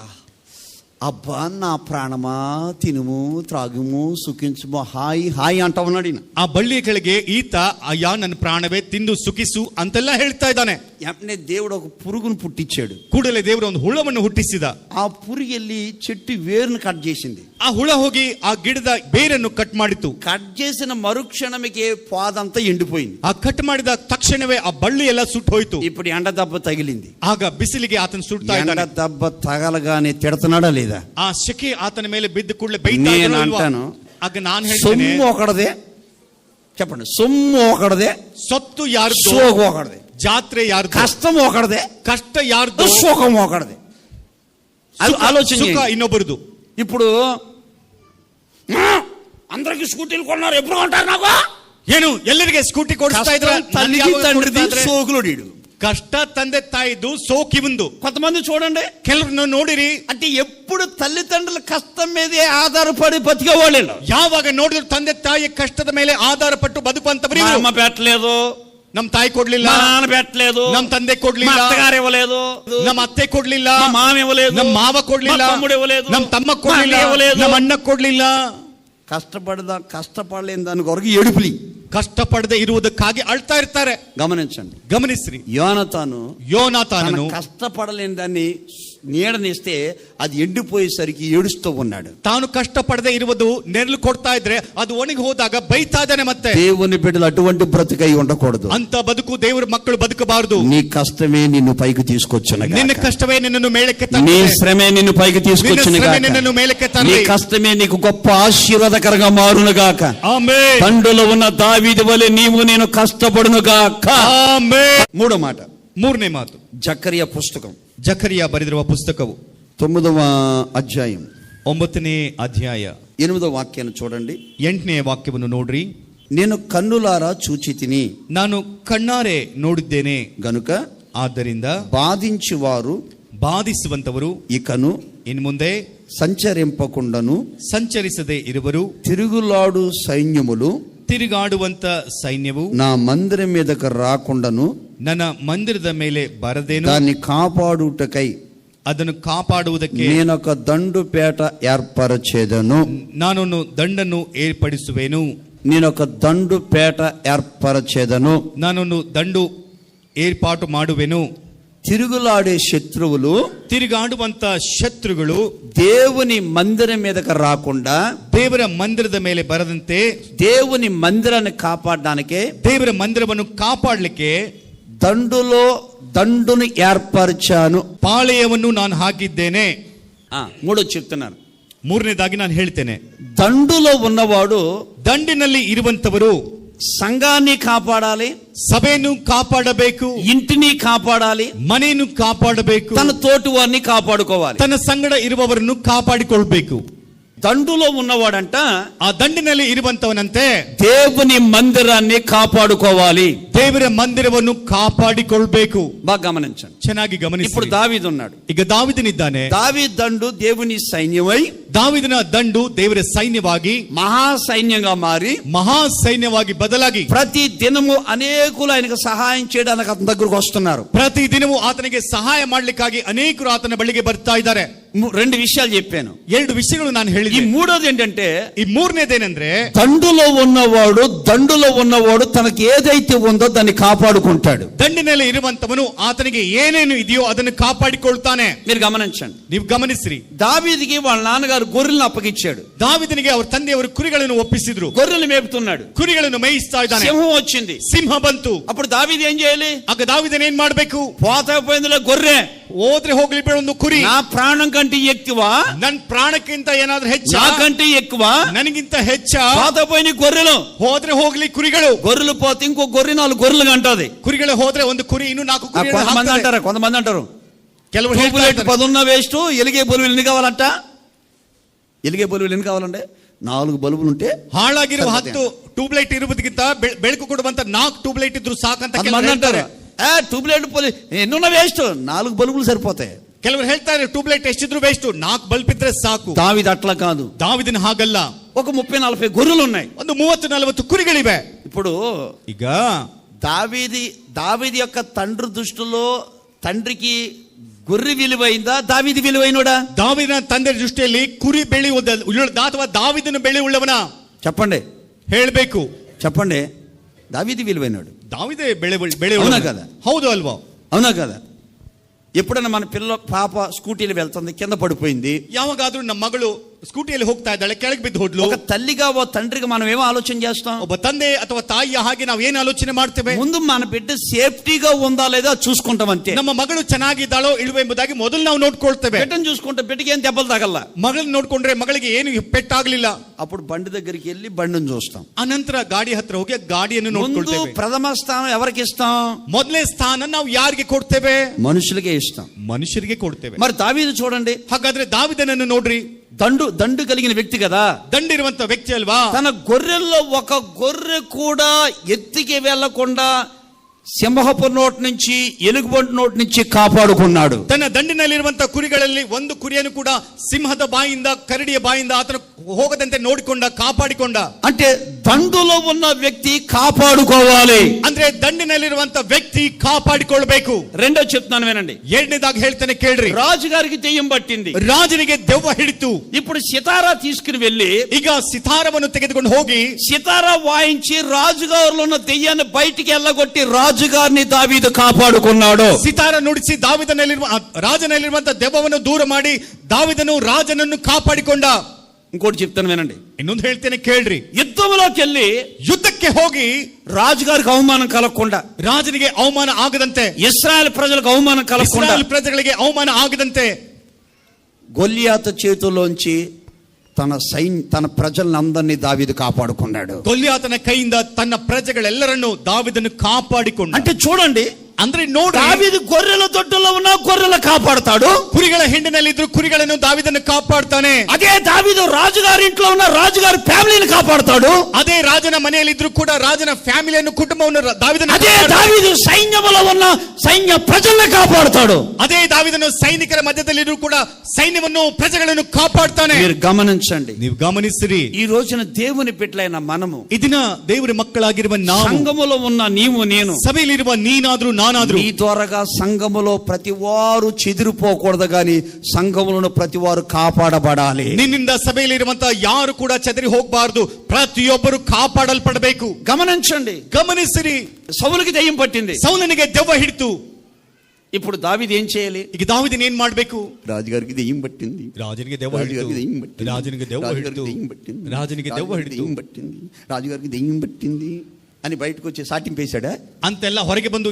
అబ్బా నా ప్రాణమా తినుము త్రాగుము సుఖించుము హాయి హాయి అంటా ఉన్నాడు ఈయన. ಆ ಬಳ್ಳಿಯ ಕೆಳಗೆ ಈತ ಅಯ್ಯ ನನ್ನ ಪ್ರಾಣವೇ ತಿಂದು ಸುಖಿಸು ಅಂತೆಲ್ಲ ಹೇಳ್ತಾ ಇದ್ದಾನೆ. వెంటనే దేవుడు ఒక పురుగును పుట్టించాడు. ಕೂಡಲೇ ದೇವರು ಒಂದು ಹುಳವನ್ನು ಹುಟ್ಟಿಸಿದ. ఆ పురుగు వెళ్ళి చెట్టు వేరును కట్ చేసింది. ಆ ಹುಳ ಹೋಗಿ ಆ ಗಿಡದ ಬೇರನ್ನು ಕಟ್ ಮಾಡಿತು. కట్ చేసిన మరుక్షణమికే పాదంతా ఎండిపోయింది. ಆ ಕಟ್ ಮಾಡಿದ ತಕ್ಷಣವೇ ಆ ಬಳ್ಳಿ ಎಲ್ಲ ಸುಟ್ಟು ಹೋಯ್ತು. ఇప్పుడు ఎండ దెబ్బ తగిలింది. ಆಗ ಬಿಸಿಲಿಗೆ ಆತನ ಸುಡ್ತಾ ఎండ ಇದ್ದಾನೆ. దెబ్బ తగలగానే తిడతనాడా లేదా? ಆ ಶೆಕೆ ಆತನ ಮೇಲೆ ಬಿದ್ದ ಕೂಡಲೇ ಬೈತಾ అంటాను, ಆಗ ನಾನು ಹೇಳ್ತೇನೆ, సొమ్ము ఒకడదే, చెప్పండి, సొమ్ము ఒకడదే, ಸೊತ್ತು ಯಾರ್ದು, సోగు ఒకడదే, ಜಾತ್ರೆ ಯಾರ್ದು, కష్టం ఒకడదే, ಕಷ್ಟ ಯಾರ್ದು, సుఖం ఒకడదే. ఆలోచన ಸುಖ ಇನ್ನೊಬ್ಬರದು. ఇప్పుడు అందరికి స్కూటీలు కొన్నారు, ఎప్పుడు కొంటారు నాకు? ಏನು ಎಲ್ಲರಿಗೆ ಸ್ಕೂಟಿ ಕೊಡಿಸ್ತಾ ಇದ್ರ? సోకులోడు ಕಷ್ಟ ತಂದೆ ತಾಯಿದು, ಸೋಕಿವಂದು. కొంతమంది చూడండి, ಕೆಲವ್ರನ್ನ ನೋಡಿರಿ, అంటే ఎప్పుడు తల్లిదండ్రుల కష్టం మీదే ఆధారపడి బతికేవాళ్ళు. ಯಾವಾಗ ನೋಡಿದ್ರು ತಂದೆ ತಾಯಿ ಕಷ್ಟದ ಮೇಲೆ ಆಧಾರಪಟ್ಟು ಬದುಕುವಂತವರು. అమ్మ పెట్టలేదు, ನಮ್ ತಾಯಿ ಕೊಡ್ಲಿಲ್ಲ, నాన్న పెట్టలేదు, ನಮ್ ತಂದೆ ಕೊಡ್ಲಿಲ್ಲ, అత్తగారు ఇవ్వలేదు, ನಮ್ ಅತ್ತೆ ಕೊಡ್ಲಿಲ್ಲ, మామ ఇవ్వలేదు, ನಮ್ ಮಾವ ಕೊಡ್ಲಿಲ್ಲ, తమ్ముడు ఇవ్వలేదు, ನಮ್ ತಮ್ಮ ಕೊಡ್ಲಿಲ್ಲ, ನಮ್ ಅಣ್ಣ ಕೊಡ್ಲಿಲ್ಲ. కష్టపడలేని దాని కొరకు ఏడుపులి, ಕಷ್ಟಪಡದೆ ಇರುವುದಕ್ಕಾಗಿ ಅಳ್ತಾ ಇರ್ತಾರೆ. గమనించండి, ಗಮನಿಸ್ರಿ. యోనాతాను కష్టపడలేని దాన్ని నీడనిస్తే అది ఎండిపోయేసరికి ఏడుస్తూ ఉన్నాడు. ತಾನು ಕಷ್ಟಪಡದೆ ಇರುವುದು ನೆರಳು ಕೊಡ್ತಾ ಇದ್ರೆ ಅದು ಒಣಗಿ ಹೋದಾಗ ಬೈತಾ ಇದ್ದಾನೆ. ಮತ್ತೆ దేవుని బిడ్డలు అటువంటి బ్రతుకై ఉండకూడదు. ಅಂತ ಬದುಕು ದೇವರ ಮಕ್ಕಳು ಬದುಕಬಾರದು. నీ కష్టమే నిన్ను పైకి తీసుకొచ్చును. ನಿನ್ನ ಕಷ್ಟವೇ ನಿನ್ನನ್ನು ಮೇಲಕ್ಕೆ నీ శ్రమే నిన్ను పైకి తీసుకొచ్చును. నిన్ను ಮೇಲಕ್ಕೆ నీ ತರಲಿ. కష్టమే నీకు గొప్ప ఆశీర్వాదకరంగా మారును గాక. ఆమేన్. తండ్రిలో ఉన్న దావీదు వలె నీవు నేను కష్టపడును గాక. ఆమేన్. మూడో మాట, ಮೂರನೇ ಮಾತು, జకరియా పుస్తకం, ಜಕರಿಯ ಬರೆದಿರುವ ಪುಸ್ತಕವು 9వ అధ్యాయం 9ನೇ ಅಧ್ಯಾಯ 8వ వాక్యాన్ని చూడండి. 8ನೇ ವಾಕ್ಯವನ್ನು ನೋಡ್ರಿ. నేను కన్నులారా చూచి తిని, ನಾನು ಕಣ್ಣಾರೆ ನೋಡಿದ್ದೇನೆ గనుక ಆದ್ದರಿಂದ బాధించువారు ಬಾಧಿಸುವಂತವರು ఇకను ಇನ್ ಮುಂದೆ సంచరింపకుండాను, ಸಂಚರಿಸದೆ ಇರುವರು, తిరుగులాడు సైన్యములు ತಿರುಗಾಡುವಂತ ಸೈನ್ಯವು నా మందిరం మీదకు రాకుండాను, ನನ್ನ ಮಂದಿರದ ಮೇಲೆ ಬರದೇನು, దాన్ని కాపాడుటకై ಅದನ್ನು ಕಾಪಾಡುವುದಕ್ಕೆ నేనొక దండుపేట ఏర్పరచేదను. ನಾನೊಂದು ದಂಡನ್ನು ಏರ್ಪಡಿಸುವೆನು. నేనొక దండుపేట ఏర్పరచేదను. ನಾನೊಂದು ದಂಡು ಏರ್ಪಾಟು ಮಾಡುವೆನು. తిరుగులాడే శత్రువులు, ತಿರುಗಾಡುವಂತ ಶತ್ರುಗಳು దేవుని మందిరం మీదకి రాకుండా, ದೇವರ ಮಂದಿರದ ಮೇಲೆ ಬರದಂತೆ, దేవుని మందిరాన్ని కాపాడడానికే, ದೇವರ ಮಂದಿರವನ್ನು ಕಾಪಾಡಲಿಕ್ಕೆ దండును ఏర్పరిచాను. ಪಾಳೆಯವನ್ನು ನಾನು ಹಾಕಿದ್ದೇನೆ. మూడో చెప్తున్నాను. ಮೂರನೇದಾಗಿ ನಾನು ಹೇಳ್ತೇನೆ, దండులో ఉన్నవాడు ದಂಡಿನಲ್ಲಿ ಇರುವಂತವರು సంఘాన్ని కాపాడాలి, ಸಭೆಯನ್ನು ಕಾಪಾಡಬೇಕು, ఇంటిని కాపాడాలి, ಮನೆಯನ್ನು ಕಾಪಾಡಬೇಕು, తన తోటి వారిని కాపాడుకోవాలి. ತನ್ನ ಸಂಗಡ ಇರುವವರನ್ನು ಕಾಪಾಡಿಕೊಳ್ಬೇಕು. దండులో ఉన్నవాడంట ಆ ದಂಡಿನಲ್ಲಿ ಇರುವಂತವನಂತೆ దేవుని మందిరాన్ని కాపాడుకోవాలి. ದೇವರ ಮಂದಿರವನ್ನು ಕಾಪಾಡಿಕೊಳ್ಬೇಕು. బాగా గమనించండి. ಚೆನ್ನಾಗಿ ಗಮನಿಸಿ. ఇప్పుడు దావీదు ఉన్నాడు. ಈಗ ದಾವಿದನಿದ್ದಾನೆ. దావీదు దండు దేవుని సైన్యమై, ದಾವಿದನ ದಂಡು ದೇವರ ಸೈನ್ಯವಾಗಿ మహా సైన్యంగా మారి, ಮಹಾ ಸೈನ್ಯವಾಗಿ ಬದಲಾಗಿ ప్రతి దినము అనేకులు ఆయనకు సహాయం చేయడానికి అతని దగ్గరకు వస్తున్నారు. ಪ್ರತಿ ದಿನವೂ ಆತನಿಗೆ ಸಹಾಯ ಮಾಡ್ಲಿಕ್ಕಾಗಿ ಅನೇಕರು ಆತನ ಬಳಿಗೆ ಬರ್ತಾ ಇದ್ದಾರೆ. రెండు విషయాలు చెప్పాను. 2 ವಿಷಯಗಳು ನಾನು ఈ ಹೇಳಿದೆ. మూడోది ఏంటంటే, ಈ ಮೂರನೇದೇನೆಂದ್ರೆ దండులో ఉన్నవాడు తనకి ఏదైతే ఉందో దాన్ని కాపాడుకుంటాడు. ದಂಡಿನಲ್ಲಿ ಇರುವಂತವನು ಆತನಿಗೆ ಏನೇನು ಇದೆಯೋ ಅದನ್ನು ಕಾಪಾಡಿಕೊಳ್ತಾನೆ. మీరు గమనించండి. ನೀವು ಗಮನಿಸ್ರಿ. దావీదికి వాళ్ళ నాన్నగారు గొర్రెలను అప్పగించాడు. ದಾವಿದನಿಗೆ ಅವರ ತಂದೆಯವರು ಕುರಿಗಳನ್ನು ಒಪ್ಪಿಸಿದ್ರು. గొర్రెలు మేపుతున్నాడు. ಕುರಿಗಳನ್ನು ಮೇಯಿಸ್ತಾ ಇದ್ದಾನೆ. సింహం వచ్చింది. ಸಿಂಹ ಬಂತು. అప్పుడు దావీదు ఏం చేయాలి? ಆಗ ದಾವಿದನ ಏನ್ ಮಾಡ್ಬೇಕು? పోతా పోయిందిలే గొర్రె, ಹೋದ್ರೆ ಹೋಗ್ಲಿ ಬಿಡು, ಒಂದು ಕುರಿ నా ప్రాణం కంటే ఎక్కువ, ನನ್ ಪ್ರಾಣಕ್ಕಿಂತ ಏನಾದ್ರೂ ಹೆಚ್ಚ, నాకంటే ఎక్కువ, ನನಗಿಂತ ಹೆಚ್ಚ, పోతా పోయిన గొర్రెలు, ಹೋದ್ರೆ ಹೋಗ್ಲಿ ಕುರಿಗಳು. గొర్రెలు పోతే ఇంకో గొర్రె 4 గొర్రెలు కంటది. ಕುರಿಗಳು ಹೋದ್ರೆ ಒಂದು ಕುರಿ ಇನ್ನು 4 ಕುರಿ కొంతమంది అంటారు ಕೆಲವರು ట్యూబ్లైట్ 10 ఉన్న వేస్ట్, ఎలిగే బల్బులు ఎన్ని కావాలంట? ఎలిగే బల్బులు ఎన్ని కావాలంటే 4 బల్బులు ఉంటే ಹಾಳಾಗಿರುವ 10 ಟ್ಯೂಬ್ಲೈಟ್ ಇರುವುದಕ್ಕಿಂತ ಬೆಳಕು ಕೊಡುವಂತ 4 ಟ್ಯೂಬ್ಲೈಟ್ ಇದ್ರು ಸಾಕಂತ ಕೆಲವರು ಅಂటారు. ట్యూబ్లైట్ ఎన్నున్న వేస్ట్, 4 బల్బులు సరిపోతాయి. ಕೆಲವರು ಹೇಳ್ತಾರೆ ಟ್ಯೂಬ್ಲೈಟ್ ಎಷ್ಟಿದ್ರು ವೇಸ್ಟ್, 4 ಬಲ್ಬ್ ಇದ್ರೆ ಸಾಕು. దావీదు అట్లా కాదు. ದಾವಿದನ ಹಾಗಲ್ಲ. ఒక 30-40 గొర్రెలు ఉన్నాయి. ಒಂದು 30-40 ಕುರಿಗಳಿವೆ. ఇప్పుడు ಈಗ దావీది యొక్క తండ్రి దృష్టిలో తండ్రికి గొర్రె విలువైందా, దావీది విలువైనోడా? ದಾವಿದನ ತಂದೆ ದೃಷ್ಟಿಯಲ್ಲಿ ಕುರಿ ಬೆಳೆ ಅಥವಾ ದಾವಿದನ ಬೆಳೆ ಉಳ್ಳವನ? చెప్పండి, ಹೇಳಬೇಕು. చెప్పండి. దావీది విలువైనోడు. ದಾವಿದೆ ಬೆಳೆ అవునా కదా? ಹೌದು ಅಲ್ವಾ? అవునా కదా? ఎప్పుడైనా మన పాప స్కూటీలో వెళ్తుంది, కింద పడిపోయింది. ಯಾವಾಗಾದ್ರೂ ನಮ್ಮ ಮಗಳು ಸ್ಕೂಟಿಯಲ್ಲಿ ಹೋಗ್ತಾ ಇದ್ದಾಳೆ, ಕೆಳಗೆ ಬಿದ್ದು ಹೋದ್ಲು. ఒక తల్లిగా ఓ తండ్రికి మనం ఏమో ఆలోచన చేస్తాం? ಒಬ್ಬ ತಂದೆ ಅಥವಾ ತಾಯಿಯ ಹಾಗೆ ನಾವು ಏನು ಆಲೋಚನೆ ಮಾಡ್ತೇವೆ? ముందు మన బిడ్డ సేఫ్టీగా ఉందా లేదా చూసుకుంటాం అంతే. ನಮ್ಮ ಮಗಳು ಚೆನ್ನಾಗಿದ್ದಾಳೋ ಇಳುವ ಎಂಬುದಾಗಿ ಮೊದಲು ನಾವು ನೋಡ್ಕೊಳ್ತೇವೆ. బిడ్డను చూసుకుంటే బిడ్డకి ఏం దెబ్బలు తగల. ಮಗಳನ್ನ ನೋಡ್ಕೊಂಡ್ರೆ ಮಗಳಿಗೆ ಏನು ಪೆಟ್ಟಾಗ್ಲಿಲ್ಲ. అప్పుడు బండి దగ్గరికి వెళ్ళి బండిని చూస్తాం. ಅನಂತರ ಗಾಡಿ ಹತ್ರ ಹೋಗಿ ಗಾಡಿಯನ್ನು ನೋಡ್ಕೊಳ್ತೇವೆ. ప్రథమ స్థానం ఎవరికి ఇస్తాం? ಮೊದಲನೇ ಸ್ಥಾನ ನಾವು ಯಾರಿಗೆ ಕೊಡ್ತೇವೆ? మనుషులకే ఇస్తాం. ಮನುಷ್ಯರಿಗೆ ಕೊಡ್ತೇವೆ. మరి దావీదు చూడండి. ಹಾಗಾದ್ರೆ ದಾವಿದನನ್ನು ನೋಡ್ರಿ. దండు కలిగిన వ్యక్తి కదా, దండిರುವಂತ ವ್ಯಕ್ತಿ ಅಲ್ವಾ? తన గొర్రెల్లో ఒక గొర్రె కూడా ఎత్తికి వెళ్లకుండా సింహపు నోటి నుంచి, ఎలుగుబంటి నోటి నుంచి కాపాడుకున్నాడు. ತನ್ನ ದಂಡಿನಲ್ಲಿರುವಂತ ಕುರಿಗಳಲ್ಲಿ ಒಂದು ಕುರಿಯನ್ನು ಕೂಡ ಸಿಂಹದ ಬಾಯಿಂದ, ಕರಡಿಯ ಬಾಯಿಂದ ಆತನು ಹೋಗದಂತೆ ನೋಡಿಕೊಂಡ, ಕಾಪಾಡಿಕೊಂಡ. అంటే దండులో ఉన్న వ్యక్తి కాపాడుకోవాలి. ಅಂದ್ರೆ దండిನಲ್ಲಿರುವಂತ ವ್ಯಕ್ತಿ ಕಾಪಾಡಿಕೊಳ್ಬೇಕು. రెండో చెప్తున్నాను వినండి. ಎರಡನೇದಾಗಿ ಹೇಳ್ತಾನೆ ಕೇಳ್ರಿ. రాజుగారికి దెయ్యం పట్టింది. ರಾಜನಿಗೆ ದೆವ್ವ ಹಿಡಿತು. ఇప్పుడు సితారా తీసుకుని వెళ్ళి, ಈಗ ಸಿತಾರವನ್ನು ತೆಗೆದುಕೊಂಡು ಹೋಗಿ సితారా వాయించి రాజుగారిలో ఉన్న దెయ్యాన్ని బయటికి వెళ్ళగొట్టి రాజుగారిని దావీదు కాపాడుకున్నాడు. ಸಿತಾರ ನುಡಿಸಿ ರಾಜನಲ್ಲಿರುವಂತ ದೆವ್ವವನ್ನು ದೂರ ಮಾಡಿ ದಾವಿದನು ರಾಜನನ್ನು ಕಾಪಾಡಿಕೊಂಡ. ఇంకోటి చెప్తాను వినండి. ಇನ್ನೊಂದು ಹೇಳ್ತೇನೆ ಕೇಳ್ರಿ. యుద్ధంలోకి వెళ్ళి, ಯುದ್ಧಕ್ಕೆ ಹೋಗಿ రాజుగారికి అవమానం కలగకుండా, ರಾಜನಿಗೆ ಅವಮಾನ ಆಗದಂತೆ, ఇశ్రాయేల్ ప్రజలకు అవమానం కలగకుండా, ಇಸ್ರಾಯೇಲ್ ಪ್ರಜೆಗಳಿಗೆ ಅವಮಾನ ಆಗದಂತೆ గొల్లియాతు చేతుల్లోంచి తన ప్రజలందరినీ దావీదు కాపాడుకున్నాడు. గొల్లియాతన కైಯಿಂದ తన ప్రజగಳೆಲ್ಲರನ್ನು దావీదును కాపాడిಕೊಂಡ. అంటే చూడండి, ಅಂದ್ರೆ ನೋಡಿ, దావీదు గొర్రెల దొడ్డులో ఉన్న గొర్రెలు కాపాడుతాడు. ಕುರಿಗಳ ಹಿಂಡಿನಲ್ಲಿ ಇದ್ರು ಕುರಿಗಳನ್ನು దావీదನ್ನು ಕಾಪಾಡ್ತಾನೆ. అదే దావీదు రాజుగారి ఇంట్లో ఉన్న రాజుగారి ఫ్యామిలీని కాపాడుతాడు. ಅದೇ ರಾಜನ ಮನೆಯಲ್ಲಿ ಇದ್ರು ಕೂಡ ರಾಜನ ಫ್ಯಾಮಿಲಿಯನ್ನು, ಕುಟುಂಬವನ್ನು దావీదను, అదే దావీదు సైన్యములో ఉన్న సైన్య ప్రజల్ని కాపాడుతాడు. ಅದೇ దావీదను ಸೈನಿಕರ ಮಧ್ಯದಲ್ಲಿ ಇದ್ರು ಕೂಡ ಸೈನ್ಯವನ್ನು, ಪ್ರಜೆಗಳನ್ನು ಕಾಪಾಡ್ತಾನೆ. మీరు గమనించండి. ನೀವು ಗಮನಿಸಿರಿ. ఈ రోజున దేవుని బిడ్డలైన మనము, ಈ ದಿನ ದೇವರ ಮಕ್ಕಳಾಗಿರುವ ನಾವು, సంఘములో ఉన్న నీవు నేను, ಸಭೆಯಲ್ಲಿರುವ ನೀನಾದ್ರೂ నానాದ್ರೂ, ఈ త్వరగా సంఘములో ప్రతి వారు చెదిరిపోకూడదు గాని సంఘములను ప్రతి వారు కాపాడబడాలి. ನಿನ್ನಿಂದ ಸಭೆಯಲ್ಲಿರುವಂತ ಯಾರು ಕೂಡ ಚದರಿ ಹೋಗಬಾರದು. ಪ್ರತಿಯೊಬ್ಬರು ಕಾಪಾಡಲ್ಪಡಬೇಕು. గమనించండి. ಗಮನಿಸಿರಿ. సౌలుకి దెయ్యం పట్టింది. ಸೌಲನಿಗೆ ದೆವ್ವ ಹಿಡಿತು. ఇప్పుడు దావీదు ఏం చేయాలి? ಈಗ దావీದನು ಏನ್ ಮಾಡ್ಬೇಕು? రాజుగారికి దెయ్యం పట్టింది. రాజునికి దెవ్వ ಹಿಡಿತು. రాజునికి దెవ్వ ಹಿಡಿತು. రాజునికి దెవ్వ ಹಿಡಿತು. రాజుగారికి దెయ్యం పట్టింది అని బయటకు వచ్చి సాటింపేశాడా? ಅಂತೆಲ್ಲ ಹೊರಗೆ ಬಂದು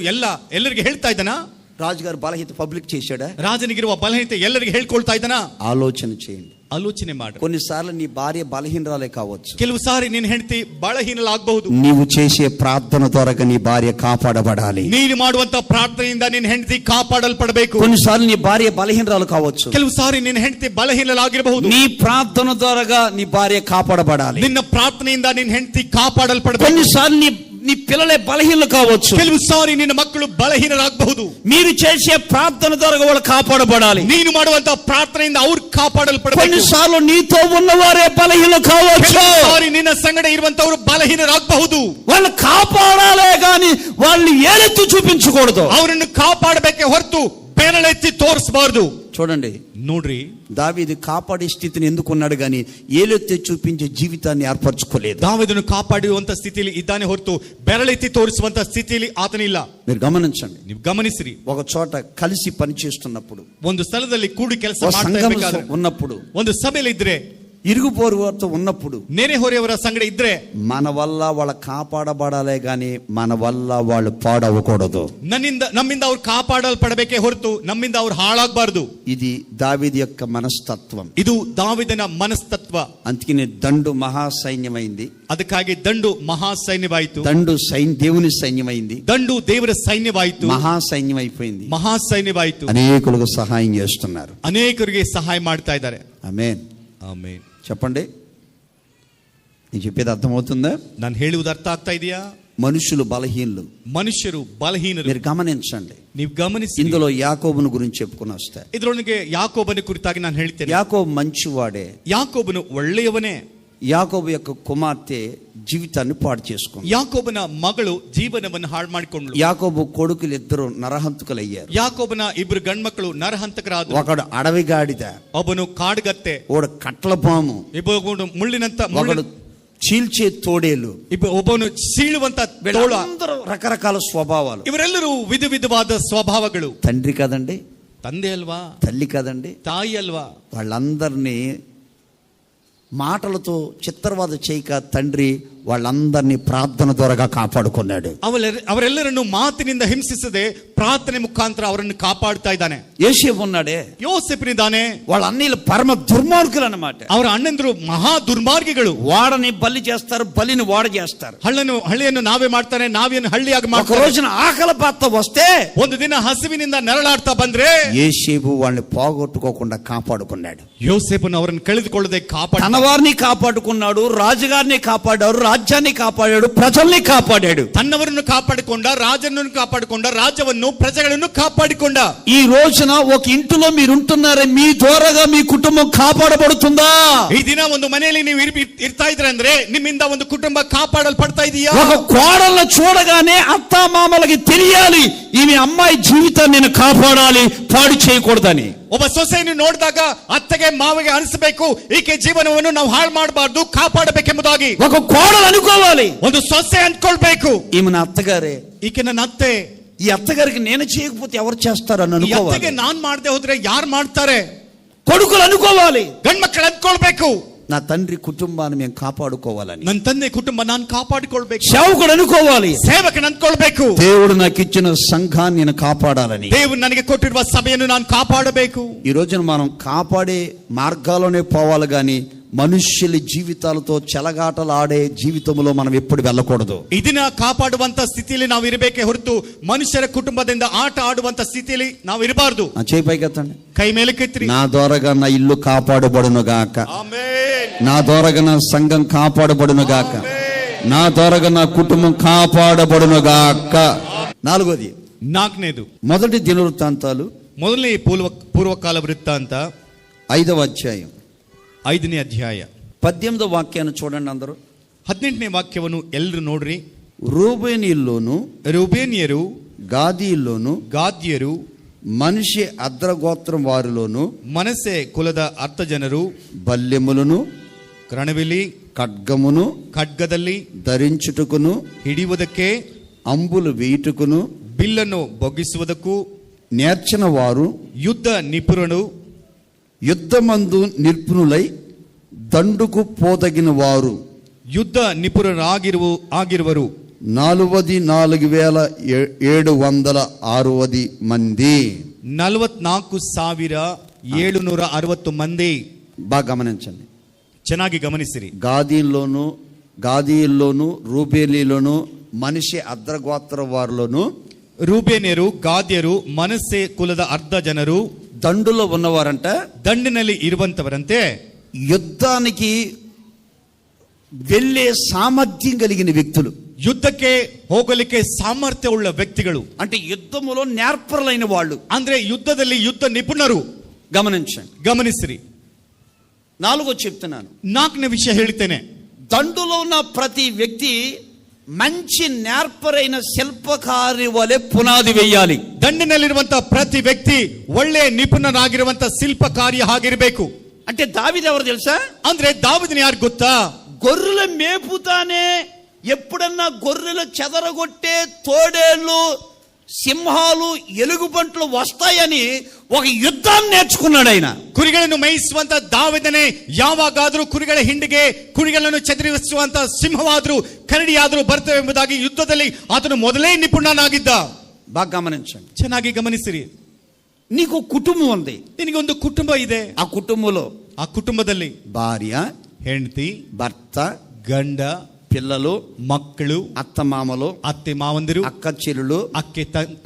ಎಲ್ಲರಿಗೆ ಹೇಳ್ತಾ ಇದ್ದಾನ? రాజుగారు బలహీనత పబ్లిక్ చేశాడా? ರಾಜನಿಗಿರುವ ಬಲಹೀನತೆ ಎಲ್ಲರಿಗೆ ಹೇಳ್ಕೊಳ್ತಾ ಇದ್ದಾನ? ఆలోచన చేయండి. ಆಲೋಚನೆ ಮಾಡು. కొన్నిసార్లు నీ భార్య బలహీనరాలే కావచ్చు. ಕೆಲವು ಸಾರಿ ನಿನ್ನ ಹೆಂಡತಿ ಬಲಹೀನಲಾಗಬಹುದು. నీవు చేసే ప్రార్థన ద్వారా నీ భార్య కాపాడబడాలి. ನೀನು ಮಾಡುವಂತ ಪ್ರಾರ್ಥನೆಯಿಂದ ನಿನ್ನ ಹೆಂಡತಿ ಕಾಪಾಡಲ್ಪಡಬೇಕು. కొన్నిసార్లు నీ భార్య బలహీనరాలు కావచ్చు. ಕೆಲವು ಸಾರಿ ನಿನ್ನ ಹೆಂಡತಿ ಬಲಹೀನಲಾಗಿರಬಹುದು. నీ ప్రార్థన ద్వారా నీ భార్య కాపాడబడాలి. ನಿನ್ನ ಪ್ರಾರ್ಥನೆಯಿಂದ ನಿನ್ನ ಹೆಂಡತಿ ಕಾಪಾಡಲ್ಪಡಬೇಕು. కొన్నిసార్లు నీ పిల్లలే బలహీనలు కావచ్చు. ಕೆಲವು ಸಾರಿ ನಿನ್ನ ಮಕ್ಕಳು ಬಲಹೀನರಾಗಬಹುದು. మీరు చేసే ప్రార్థన ద్వారా వాళ్ళు కాపాడబడాలి. ನೀನು ಮಾಡುವಂತ ಪ್ರಾರ್ಥನೆಯಿಂದ ಅವರು ಕಾಪಾಡಲ್ಪಡಬೇಕು. కొన్నిసార్లు నీతో ఉన్నవారే బలహీనలు కావచ్చు. ಸಾರಿ ನಿನ್ನ ಸಂಗಡ ಇರುವಂತವರು ಬಲಹೀನರಾಗಬಹುದು. వాళ్ళు కాపాడాలే గాని వాళ్ళు ఏలెత్తి చూపించకూడదు. ಅವರನ್ನು ಕಾಪಾಡಬೇಕೆ ಹೊರತು ಬೆರಳೆತ್ತಿ ತೋರಿಸಬಾರದು. చూడండి, ನೋಡ್ರಿ, దావీదు కాపాడే స్థితిని ఎందుకున్నాడు గాని ఏలెత్తి చూపించే జీవితాన్ని ఏర్పరచుకోలేదు. దావీదును కాపాಡುವಂತ ಸ್ಥಿತಿಯಲ್ಲಿ ಇದ್ದಾನೆ ಹೊರತು ಬೆರಳೆತ್ತಿ ತೋರಿಸುವಂತ ಸ್ಥಿತಿಯಲ್ಲಿ ಆತನಿಲ್ಲ. మీరు గమనించండి, ನೀವು ಗಮನಿಸಿರಿ. ఒక చోట కలిసి పని చేస్తున్నప్పుడు, ಒಂದು ಸ್ಥಳದಲ್ಲಿ ಕೂಡಿ ಕೆಲಸ ಮಾಡ್ತಾ సంఘం ಇರಬೇಕಾದ್ರೆ, ఉన్నప్పుడు, ಒಂದು ಸಭೆಯಲ್ಲಿ ಇದ್ರೆ, ఇరుగు పొరుగుతో ఉన్నప్పుడు, నేనే ಹೊರೆಯವರ ಸಂಗಡ ಇದ್ರೆ, మన వల్ల వాళ్ళ కాపాడబడాలే గాని మన వల్ల వాళ్ళు పాడవకూడదు. ನಮ್ಮಿಂದ ಅವ್ರು ಕಾಪಾಡಲ್ಪಡಬೇಕೆ ಹೊರತು ನಮ್ಮಿಂದ ಅವ್ರು ಹಾಳಾಗಬಾರದು. ఇది దావీదు యొక్క మనస్తత్వం. ಇದು ದಾವೀದನ ಮನಸ್ತತ್ವ. అందుకనే దండు మహాసైన్యమైంది. ಅದಕ್ಕಾಗಿ ದಂಡು ಮಹಾ ಸೈನ್ಯವಾಯಿತು. దండు దేవుని సైన్యమైంది. ದಂಡು ದೇವರ ಸೈನ್ಯವಾಯಿತು. మహాసైన్యం అయిపోయింది. ಮಹಾ ಸೈನ್ಯವಾಯಿತು. అనేకులకు సహాయం చేస్తున్నారు. ಅನೇಕರಿಗೆ ಸಹಾಯ ಮಾಡ್ತಾ ಇದ್ದಾರೆ. ఆమేన్, ಆಮೆನ್. చెప్పండి, నేను చెప్పేది అర్థమవుతుందా? ನಾನು ಹೇಳುವುದು ಅರ್ಥ ಆಗ್ತಾ ಇದೆಯಾ? మనుషులు బలహీనులు, ಮನುಷ್ಯರು ಬಲಹೀನರು. మీరు గమనించండి. ನೀವು ಗಮನಿಸಿ. ఇందులో యాకోబును గురించి చెప్పుకుని వస్తే, ಇದರೊಳಗೆ ಯಾಕೋಬನ ಕುರಿತಾಗಿ ನಾನು ಹೇಳ್ತೇನೆ. యాకోబు మంచివాడే. ಯಾಕೋಬನು ಒಳ್ಳೆಯವನೇ. యాకోబు యొక్క కుమార్తె జీవితాన్ని పాడు చేసుకుంది. ಯಾಕೋಬನ ಮಗಳು ಜೀವನವನ್ನು ಹಾಳು ಮಾಡಿಕೊಂಡ್ಳು. యాకోబు కొడుకులు ఇద్దరు నరహంతకులయ్యారు. ಯಾಕೋಬನ ಇಬ್ಬರು ಗಂಡ್ಮಕ್ಕಳು ನರಹಂತಕರಾದರು. ఒకడు అడవిగాడిద, ಒಬ್ಬನು ಕಾಡ್ಗತ್ತೆ, ఒకడు కట్ల పాము, ಇಬ್ಬರು ಮುಳ್ಳಿನಂತ, ఒకడు చీల్చే తోడేలు, ಒಬ್ಬನು ಸೀಳುವಂತ ತೋಳ. అందరూ రకరకాల స్వభావాలు. ಇವರೆಲ್ಲರೂ ವಿಧ ವಿಧವಾದ ಸ್ವಭಾವಗಳು. తండ్రి కదండి, ತಂದೆ ಅಲ್ವಾ, తల్లి కదండి, ತಾಯಿ ಅಲ್ವಾ. వాళ్ళందరినీ మాటలతో చిత్రవాద చేయక తండ్రి వాళ్ళందరినీ ప్రార్థన ద్వారా కాపాడుకున్నాడు. ಅವರೆಲ್ಲರನ್ನು ಮಾತಿನಿಂದ ಹಿಂಸಿಸದೆ ಪ್ರಾರ್ಥನೆ ಮುಖಾಂತರ ಅವರನ್ನು ಕಾಪಾಡ್ತಾ ಇದ್ದಾನೆ. యోసేపు ఉన్నాడే, ಯೋಸೇಫನಿದ್ದಾನೆ. వాళ్ళ అన్నీలు పరమ దుర్మార్గులు అన్నమాట. ಅವರ ಅಣ್ಣಂದ್ರು ಮಹಾ ದುರ್ಮಾರ್ಗಿಗಳು. వాడని బలి చేస్తారు, బలిని వాడ చేస్తారు. ಹಳ್ಳಿಯನ್ನು ನಾವೇ ಮಾಡ್ತಾರೆ, ನಾವೇನು ಹಳ್ಳಿಯಾಗಿ ఒక ಮಾಡ್ತಾರೆ. రోజున ఆకలి బాధ వస్తే, ಒಂದು ದಿನ ಹಸಿವಿನಿಂದ ನರಳಾಡ್ತಾ ಬಂದ್ರೆ, యోసేపు వాళ్ళని పోగొట్టుకోకుండా కాపాడుకున్నాడు. ಯೋಸೇಫನು ಅವರನ್ನು ಕಳೆದುಕೊಳ್ಳದೆ ಕಾಪಾಡ, తన వారిని కాపాడుకున్నాడు, రాజుగారిని కాపాడాడు, రాజ్యాన్ని కాపాడాడు, ప్రజల్ని కాపాడాడు. ತನ್ನವರನ್ನು ಕಾಪಾಡಿಕೊಂಡ, ರಾಜನನ್ನು ಕಾಪಾಡಿಕೊಂಡ, ರಾಜ್ಯವನ್ನು ಪ್ರಜೆಗಳನ್ನು ಕಾಪಾಡಿಕೊಂಡ. ఈ రోజున ఒక ఇంటిలో మీరు ఉంటున్నారే, మీ ద్వారాగా మీ కుటుంబం కాపాడబడుతుందా? ಈ ದಿನ ಒಂದು ಮನೆಯಲ್ಲಿ ನೀವು ಇರ್ತಾ ಇದ್ರೆ ಅಂದ್ರೆ ನಿಮ್ಮಿಂದ ಒಂದು ಕುಟುಂಬ ಕಾಪಾಡಲ್ಪಡ್ತಾ ಇದೆಯಾ? ఒక కోడలను చూడగానే అత్త మామలకి తెలియాలి, ఈమె అమ్మాయి జీవితాన్ని నేను కాపాడాలి, పాడు చేయకూడదని. ಒಬ್ಬ ಸೊಸೆಯನ್ನು ನೋಡಿದಾಗ ಅತ್ತೆಗೆ ಮಾವಿಗೆ ಅನಿಸಬೇಕು, ಈಕೆ ಜೀವನವನ್ನು ನಾವು ಹಾಳು ಮಾಡಬಾರ್ದು, ಕಾಪಾಡಬೇಕೆಂಬುದಾಗಿ ఒక కోడలు అనుకోవాలి, ಒಂದು ಸೊಸೆ ಅಂದ್ಕೊಳ್ಬೇಕು. ఈమె నా అత్తగారే, ಈಕೆ ನನ್ನ ಅತ್ತೆ. ఈ అత్తగారికి నేను చేయకపోతే ఎవరు చేస్తారని ಈ అనుకోవాలి. ಅತ್ತೆಗೆ ನಾನ್ ಮಾಡದೆ ಹೋದ್ರೆ ಯಾರು ಮಾಡ್ತಾರೆ? కొడుకులు అనుకోవాలి, ಗಂಡ್ಮಕ್ಕಳು ಅಂದ್ಕೊಳ್ಬೇಕು, నా తండ్రి కుటుంబాన్ని మేము కాపాడుకోవాలని. ನನ್ನ ತಂದೆ ಕುಟುಂಬ ನಾನು ಕಾಪಾಡಿಕೊಳ್ಬೇಕು. సేవకుడు అనుకోవాలి, ಸೇವಕನ ಅಂದ್ಕೊಳ್ಬೇಕು, దేవుడు నాకు ఇచ్చిన సంఘాన్ని నేను కాపాడాలని. ದೇವರು ನನಗೆ ಕೊಟ್ಟಿರುವ ಸಭೆಯನ್ನು ನಾನು ಕಾಪಾಡಬೇಕು. ఈ రోజున మనం కాపాడే మార్గాల్లోనే పోవాలి గాని మనుష్యుల జీవితాలతో చెలగాటలు ఆడే జీవితంలో మనం ఎప్పుడు వెళ్ళకూడదు. ಇದನ್ನ ಕಾಪಾಡುವಂತ ಸ್ಥಿತಿಯಲ್ಲಿ ನಾವು ಇರಬೇಕೆ ಹೊರತು ಮನುಷ್ಯರ ಕುಟುಂಬದಿಂದ ಆಟ ಆಡುವಂತ ಸ್ಥಿತಿಯಲ್ಲಿ ನಾವು ಇರಬಾರದು. చేయి పైకెత్తండి. ಕೈ ಮೇಲೆ ಕೆತ್ತಿರಿ. నా ద్వారాగా నా ఇల్లు కాపాడబడును గాక, ಆಮೆನ್. నా ద్వారాగా నా సంఘం కాపాడబడును గాక, నా ద్వారాగా నా కుటుంబం కాపాడబడును గాక. నాలుగోది, ನಾಲ್ಕನೇದು, మొదటి దినవృత్తాంతాలు ಮೊದಲನೇ ಪೂರ್ವಕಾಲ ವೃತ್ತಾಂತ 5వ అధ్యాయం 5ನೇ ಅಧ್ಯಾಯ 18వ వాక్యాన్ని చూడండి అందరూ. 18ನೇ ವಾಕ್ಯವನ್ನು ಎಲ್ಲರೂ ನೋಡ್ರಿ. రూబేనీయుల్లోను, ರೂಬೇನಿಯರು, గాదీయుల్లోను, ಗಾದ್ಯರು, మనిషి అద్రగోత్రం వారిలోను, ಮನಸ್ಸೆ ಕುಲದ ಅರ್ಥ ಜನರು బల్లెములను, ಕಣವಿಲಿ, ఖడ్గమును ಖಡ್ಗದಲ್ಲಿ ధరించుటకును, ಹಿಡಿಯುವುದಕ್ಕೆ, అంబులు వేయుటకును, ಬಿಲ್ಲನ್ನು ಬೊಗ್ಗಿಸುವುದಕ್ಕೂ నేర్చిన వారు, ಯುದ್ಧ ನಿಪುಣರು, యుద్ధమందు నిపుణులై దండుకు పోదగిన వారు, ಯುದ್ಧ ನಿಪುಣರಾಗಿರುವರು 44,760 మంది. 44,760 ಮಂದಿ. బాగా గమనించండి. ಚೆನ್ನಾಗಿ ಗಮನಿಸಿರಿ. గాదీల్లోను రూబేలీలోను ಮನುಷ್ಯ ಅರ್ಧಗೋತ್ರ వారిలోను ರೂಬೇನ್ಯರು, ಗಾದ್ಯರು, ಮನಸ್ಸೆ ಕುಲದ ಅರ್ಧ ಜನರು దండులో ఉన్నవారంట, ದಂಡಿನಲ್ಲಿ ಇರುವಂತವರಂತೆ యుద్ధానికి వెళ్ళే సామర్థ్యం కలిగిన వ్యక్తులు, ಯುದ್ಧಕ್ಕೆ ಹೋಗಲಿಕ್ಕೆ ಸಾಮರ್ಥ್ಯ ಉಳ್ಳ ವ್ಯಕ್ತಿಗಳು, అంటే యుద్ధములో నేర్పరులైన వాళ్ళు, ಅಂದ್ರೆ ಯುದ್ಧದಲ್ಲಿ ಯುದ್ಧ ನಿಪುಣರು. ಗಮನಿಸಿರಿ. 4 చెప్తున్నాను. 4ನೇ ವಿಷಯ ಹೇಳ್ತೇನೆ. దండులో ఉన్న ప్రతి వ్యక్తి మంచి నేర్పరైన శిల్పకారి వలె పునాది వేయాలి. ದಂಡಿನಲ್ಲಿರುವಂತ ಪ್ರತಿ ವ್ಯಕ್ತಿ ಒಳ್ಳೆ ನಿಪುಣನಾಗಿರುವಂತ ಶಿಲ್ಪಕಾರ್ಯ ಆಗಿರಬೇಕು. అంటే దావీదు ఎవరు తెలుసా? ಅಂದ್ರೆ ದಾವೀದನ ಯಾರು ಗೊತ್ತಾ? గొర్రెల మేపుతానే ఎప్పుడన్నా గొర్రెలు చెదరగొట్టే తోడేళ్ళు, సింహాలు, ఎలుగుబంట్లు వస్తాయని ఒక యుద్ధాన్ని నేర్చుకున్నాడు ఆయన. ಕುರಿಗಳನ್ನು ಮೇಯಿಸುವಂತ ದಾವೀದನೇ ಯಾವಾಗಾದ್ರೂ ಕುರಿಗಳ ಹಿಂಡಿಗೆ ಕುರಿಗಳನ್ನು ಚದರಿಸುವಂತ ಸಿಂಹವಾದ್ರೂ ಕರಡಿಯಾದ್ರೂ ಬರ್ತವೆ ಎಂಬುದಾಗಿ ಯುದ್ಧದಲ್ಲಿ ಆತನು ಮೊದಲೇ ನಿಪುಣನಾಗಿದ್ದ. బాగా గమనించండి. ಚೆನ್ನಾಗಿ ಗಮನಿಸಿರಿ. నీకు కుటుంబం ఉంది, ನಿನಗೆ ಒಂದು ಕುಟುಂಬ ಇದೆ. ఆ కుటుంబంలో ಭಾರ್ಯ, ಹೆಂಡತಿ, భర్త, ಗಂಡ, పిల్లలు, ಮಕ್ಕಳು, అత్తమామలు, ಅತ್ತೆ ಮಾವಂದಿರು, అక్క చెల్లెలు,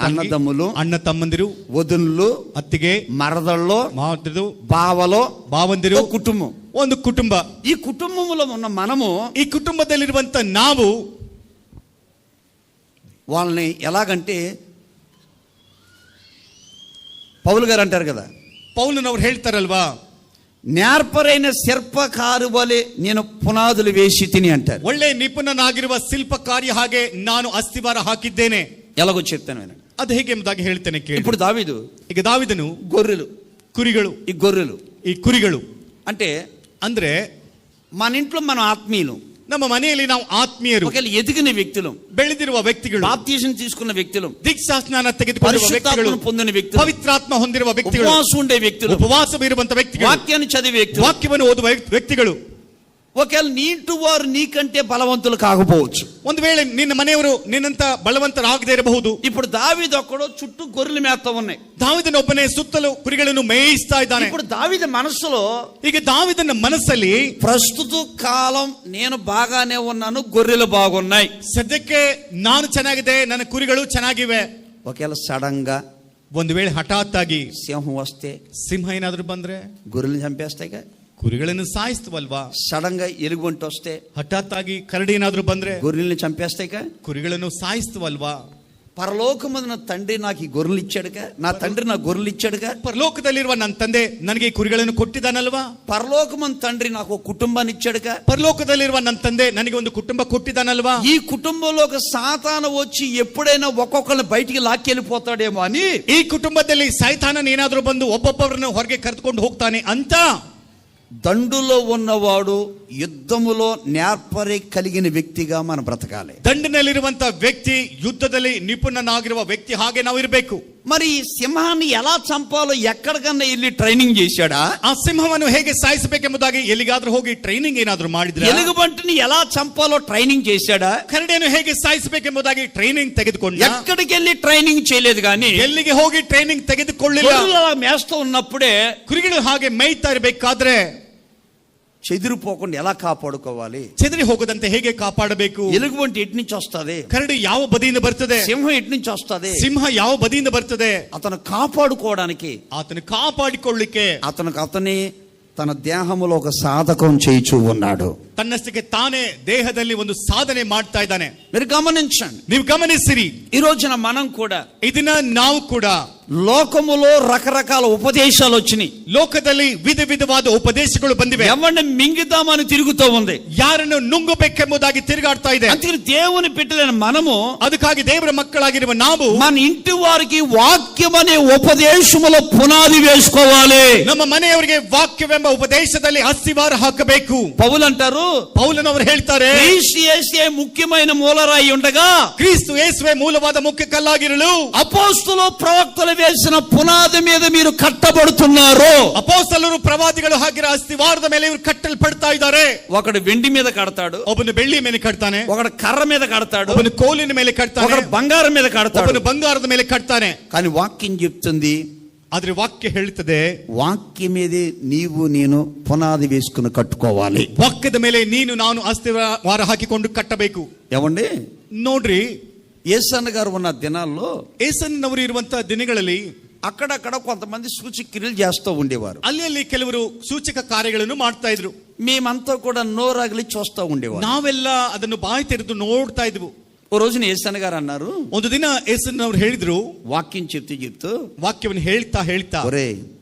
ಅಣ್ಣದಮ್ಮలు, ಅಣ್ಣ ತಮ್ಮಂದಿರು, వదినులు, ಅತ್ತಿಗೆ, మరదళ్ళు, ಮಾವಂದಿರು, బావందిరు, కుటుంబం. ಒಂದು ಕುಟುಂಬ. ఈ కుటుంబంలో ఉన్న మనము, ಈ ಕುಟುಂಬದಲ್ಲಿರುವಂತ ನಾವು వాళ్ళని ఎలాగంటే పౌలు గారు అంటారు కదా, ಪೌಲನವರು ಹೇಳ್ತಾರಲ್ವಾ, నేర్పరైన శిల్పకారు వలె నేను పునాదులు వేసి తిని అంటారు. ಒಳ್ಳೆ ನಿಪುಣನಾಗಿರುವ ಶಿಲ್ಪಕಾರ್ಯ ಹಾಗೆ ನಾನು ಅಸ್ತಿವಾರ ಹಾಕಿದ್ದೇನೆ. ఎలాగో చెప్తాను వినండి. ಅದು ಹೇಗೆ ಎಂಬುದಾಗಿ ಹೇಳ್ತೇನೆ ಕೇಳಿ. ఇప్పుడు దావీదు, ಈಗ ದಾವೀದನು గొర్రెలు, ಕುರಿಗಳು, ఈ గొర్రెలు అంటే ಅಂದ್ರೆ మన ఇంట్లో మనం ఆత్మీయులు, ನಮ್ಮ ಮನೆಯಲ್ಲಿ ನಾವು ಆತ್ಮೀಯರು, ఒకవేళ ఎదిగిన వ్యక్తులు, ಬೆಳೆದಿರುವ ವ್ಯಕ್ತಿಗಳು, బాప్తిజం తీసుకున్న వ్యక్తులు, ದೀಕ್ಷಾಸ್ನಾನ ತೆಗೆದುಕೊಂಡಿರುವ ವ್ಯಕ್ತಿಗಳು, పొందిన వ్యక్తులు, ಪವಿತ್ರಾತ್ಮ ಹೊಂದಿರುವ ವ್ಯಕ್ತಿಗಳು, ఉపవాసం ఉండే వ్యక్తులు, ಉಪವಾಸ ಇರುವಂತ ವ್ಯಕ್ತಿಗಳು, వాక్యాన్ని చదివే వ్యక్తులు, ವಾಕ್ಯವನ್ನು ಓದುವ ವ್ಯಕ್ತಿಗಳು. ఒకవేళ నీటి వారు నీకంటే బలవంతులు కాకపోవచ్చు. ಒಂದು ವೇಳೆ ನಿನ್ನ ಮನೆಯವರು ನಿನ್ನಂತ ಬಲವಂತರಾಗದೇ ಇರಬಹುದು. ఇప్పుడు దావీదు ఒక్కడో చుట్టూ గొర్రెలు మేస్తా ఉన్నాయి. ದಾವೀದನೊಬ್ಬನೇ ಸುತ್ತಲೂ ಕುರಿಗಳನ್ನು ಮೇಯಿಸ್ತಾ ಇದ್ದಾನೆ. ఇప్పుడు దావీదు మనసులో, ಈಗ ದಾವೀದನ ಮನಸ್ಸಲ್ಲಿ ప్రస్తుత కాలం నేను బాగానే ఉన్నాను, గొర్రెలు బాగున్నాయి, ಸದ್ಯಕ್ಕೆ ನಾನು ಚೆನ್ನಾಗಿದೆ, ನನ್ನ ಕುರಿಗಳು ಚೆನ್ನಾಗಿವೆ. ఒకవేళ సడన్ గా ಒಂದು ವೇಳೆ ಹಠಾತ್ ಆಗಿ సింహం వస్తే, ಸಿಂಹ ಏನಾದ್ರೂ ಬಂದ್ರೆ గొర్రెలు చంపేస్తాయి. ಕುರಿಗಳನ್ನು ಸಾಯಿಸ್ತವಲ್ವಾ? సడన్ గా ఎలుగుబంటి వస్తే, ಹಠಾತ್ ಆಗಿ ಕರಡಿ ಏನಾದ್ರೂ ಬಂದ್ರೆ గొర్రెల్ని చంపేస్తాయి. ಕುರಿಗಳನ್ನು ಸಾಯಿಸ್ತವಲ್ವಾ? పరలోకమందున తండ్రి నాకు ఈ గొర్రెలు ఇచ్చాడుగా, నా తండ్రి నాకు గొర్రెలు ఇచ్చాడుగా, ಪರಲೋಕದಲ್ಲಿರುವ ನನ್ನ ತಂದೆ ನನಗೆ ಈ ಕುರಿಗಳನ್ನು ಕೊಟ್ಟಿದ್ದಾನಲ್ವಾ? పరలోకమందు తండ్రి నాకు ఒక కుటుంబాన్ని ఇచ్చాడుగా, ಪರಲೋಕದಲ್ಲಿರುವ ನನ್ನ ತಂದೆ ನನಗೆ ಒಂದು ಕುಟುಂಬ కొట్టిದ್ದಾనಲ್ವಾ? ఈ కుటుంబంలో ఒక సాతాను వచ్చి ఎప్పుడైనా ఒక్కొక్కరిని బయటికి లాక్కెళ్ళిపోతాడేమో అని, ಈ ಕುಟುಂಬದಲ್ಲಿ ಸೈತಾನನ ಏನಾದ್ರೂ ಬಂದು ಒಬ್ಬೊಬ್ಬರನ್ನು ಹೊರಗೆ ಕರೆದುಕೊಂಡು ಹೋಗ್ತಾನೆ ಅಂತ దండులో ఉన్నవాడు యుద్ధములో నేర్పరి కలిగిన వ్యక్తిగా మనం బ్రతకాలి. ದಂಡಿನಲ್ಲಿರುವಂತ ವ್ಯಕ್ತಿ ಯುದ್ಧದಲ್ಲಿ ನಿಪುಣನಾಗಿರುವ ವ್ಯಕ್ತಿ ಹಾಗೆ ನಾವು ಇರಬೇಕು. మరి ఈ సింహాన్ని ఎలా చంపాలో ఎక్కడికన్నా వెళ్ళి ట్రైనింగ్ చేశాడా? ಆ ಸಿಂಹವನ್ನು ಹೇಗೆ ಸಾಯಿಸಬೇಕೆಂಬುದಾಗಿ ಎಲ್ಲಿಗಾದ್ರೂ ಹೋಗಿ ಟ್ರೈನಿಂಗ್ ಏನಾದ್ರೂ ಮಾಡಿದ್ರೆ? ఎలుగుబంటిని ఎలా చంపాలో ట్రైనింగ్ చేశాడా? ಕರಡಿಯನ್ನು ಹೇಗೆ ಸಾಯಿಸಬೇಕೆಂಬುದಾಗಿ ಟ್ರೈನಿಂಗ್ ತೆಗೆದುಕೊಂಡ? ఎక్కడికి వెళ్ళి ట్రైనింగ్ చేయలేదు, కానీ ಎಲ್ಲಿಗೆ ಹೋಗಿ ಟ್ರೈನಿಂಗ್ ತೆಗೆದುಕೊಳ್ಳಿಲ್ಲ. మేస్తూ ఉన్నప్పుడే ಕುರಿಗಳು ಹಾಗೆ ಮೇಯ್ತಾ ಇರಬೇಕಾದ್ರೆ చెదిరిపోకుండా ఎలా కాపాడుకోవాలి, చెదిరి ಹೋಗದಂತೆ ಹೇಗೆ ಕಾಪಾಡಬೇಕು? ఎలుగుబంటి ఎటు నుంచి వస్తుంది, ಕರಡಿ ಯಾವ ಬದಿಯಿಂದ ಬರ್ತದೆ, సింహం ఎటు నుంచి వస్తుంది, ಸಿಂಹ ಯಾವ ಬದಿಯಿಂದ ಬರ್ತದೆ? అతను కాపాడుకోవడానికి, ಆತನು ಕಾಪಾಡಿಕೊಳ್ಳಿಕ್ಕೆ అతని తన దేహములో ఒక సాధకం చేయిచూ ఉన్నాడు. ತನ್ನಷ್ಟಕ್ಕೆ ತಾನೇ ದೇಹದಲ್ಲಿ ಒಂದು ಸಾಧನೆ ಮಾಡ್ತಾ ಇದ್ದಾನೆ. మీరు గమనించండి, ನೀವು ಗಮನಿಸಿರಿ. ఈ రోజున మనం కూడా, ಇದನ್ನ ನಾವು ಕೂಡ, లోకములో రకరకాల ఉపదేశాలు వచ్చినాయి, ಲೋಕದಲ್ಲಿ ವಿಧ ವಿಧವಾದ ಉಪದೇಶಗಳು ಬಂದಿವೆ. ఎవరిని మింగిద్దామని తిరుగుతూ ఉంది, ಯಾರನ್ನು ನುಂಗಬೇಕೆಂಬುದಾಗಿ ತಿರುಗಾಡ್ತಾ ಇದೆ. అందుకని దేవుని పెట్టలేని మనము, ಅದಕ್ಕಾಗಿ ದೇವರ ಮಕ್ಕಳಾಗಿರುವ ನಾವು మన ఇంటి వారికి వాక్యం అనే ఉపదేశములో పునాది వేసుకోవాలి. ನಮ್ಮ ಮನೆಯವರಿಗೆ ವಾಕ್ಯವೆಂಬ ಉಪದೇಶದಲ್ಲಿ ಅಸ್ತಿವಾರ ಹಾಕಬೇಕು. పౌలు అంటారు, ಪೌಲನವರು ಹೇಳ್ತಾರೆ, క్రీస్తు యేసే ముఖ్యమైన మూలరాయి ఉండగా ಕ್ರಿಸ್ತು ಯೇಸುವೆ ಮೂಲವಾದ ಮುಖ್ಯ ಕಲ್ಲಾಗಿರಲು అపోస్తలులు ప్రవక్తలు వేసిన పునాది మీద మీరు కట్టబడుతున్నారు. ಅಪೊಸ್ತಲರು ಪ್ರವಾದಿಗಳು ಹಾಕಿರೋ ಅಸ್ತಿವಾರದ ಮೇಲೆ ಇವರು ಕಟ್ಟಲ್ಪಡ್ತಾ ಇದ್ದಾರೆ. ఒకడు వెండి మీద కడతాడు, ಒಬ್ಬನು ಬೆಳ್ಳಿ ಮೇಲೆ ಕಟ್ತಾನೆ, ఒకడు కర్ర మీద కడతాడు, ಒಬ್ಬನು ಕೋಲಿನ ಮೇಲೆ ಕಟ್ತಾನೆ, ఒకడు బంగారం మీద కడతాడు, ಒಬ್ಬನು ಬಂಗಾರದ ಮೇಲೆ ಕಟ್ತಾನೆ. కానీ వాక్యం చెప్తుంది, ಆದ್ರೆ ವಾಕ್ಯ ಹೇಳ್ತದೆ, వాక్యం మీదే నీవు నేను పునాది వేసుకుని కట్టుకోవాలి. ವಾಕ್ಯದ ಮೇಲೆ ನೀನು ನಾನು ಅಸ್ತಿವಾರ ಹಾಕಿಕೊಂಡು ಕಟ್ಟಬೇಕು. ఏమండి ನೋಡ್ರಿ, యేసన్న గారు ఉన్న దినాల్లో, ಏಸನ್ನವರು ಇರುವಂತಹ ದಿನಗಳಲ್ಲಿ అక్కడక్కడ కొంతమంది సూచక్రియలు చేస్తూ ఉండేవారు. ಅಲ್ಲಿ ಕೆಲವರು ಸೂಚಕ ಕಾರ್ಯಗಳನ್ನು ಮಾಡ್ತಾ ಇದ್ರು. మేమంతా కూడా నోరాగలి చూస్తూ ఉండేవారు. ನಾವೆಲ್ಲ ಅದನ್ನು ಬಾಯಿ ತೆರೆದು ನೋಡ್ತಾ ಇದ್ವು. ఓ రోజున యేసన్న గారు అన్నారు, ಒಂದು ದಿನ ಏಸನ್ನವರು ಹೇಳಿದ್ರು, వాక్యం చెప్తూ ವಾಕ್ಯವನ್ನು ಹೇಳ್ತಾ ఒరే,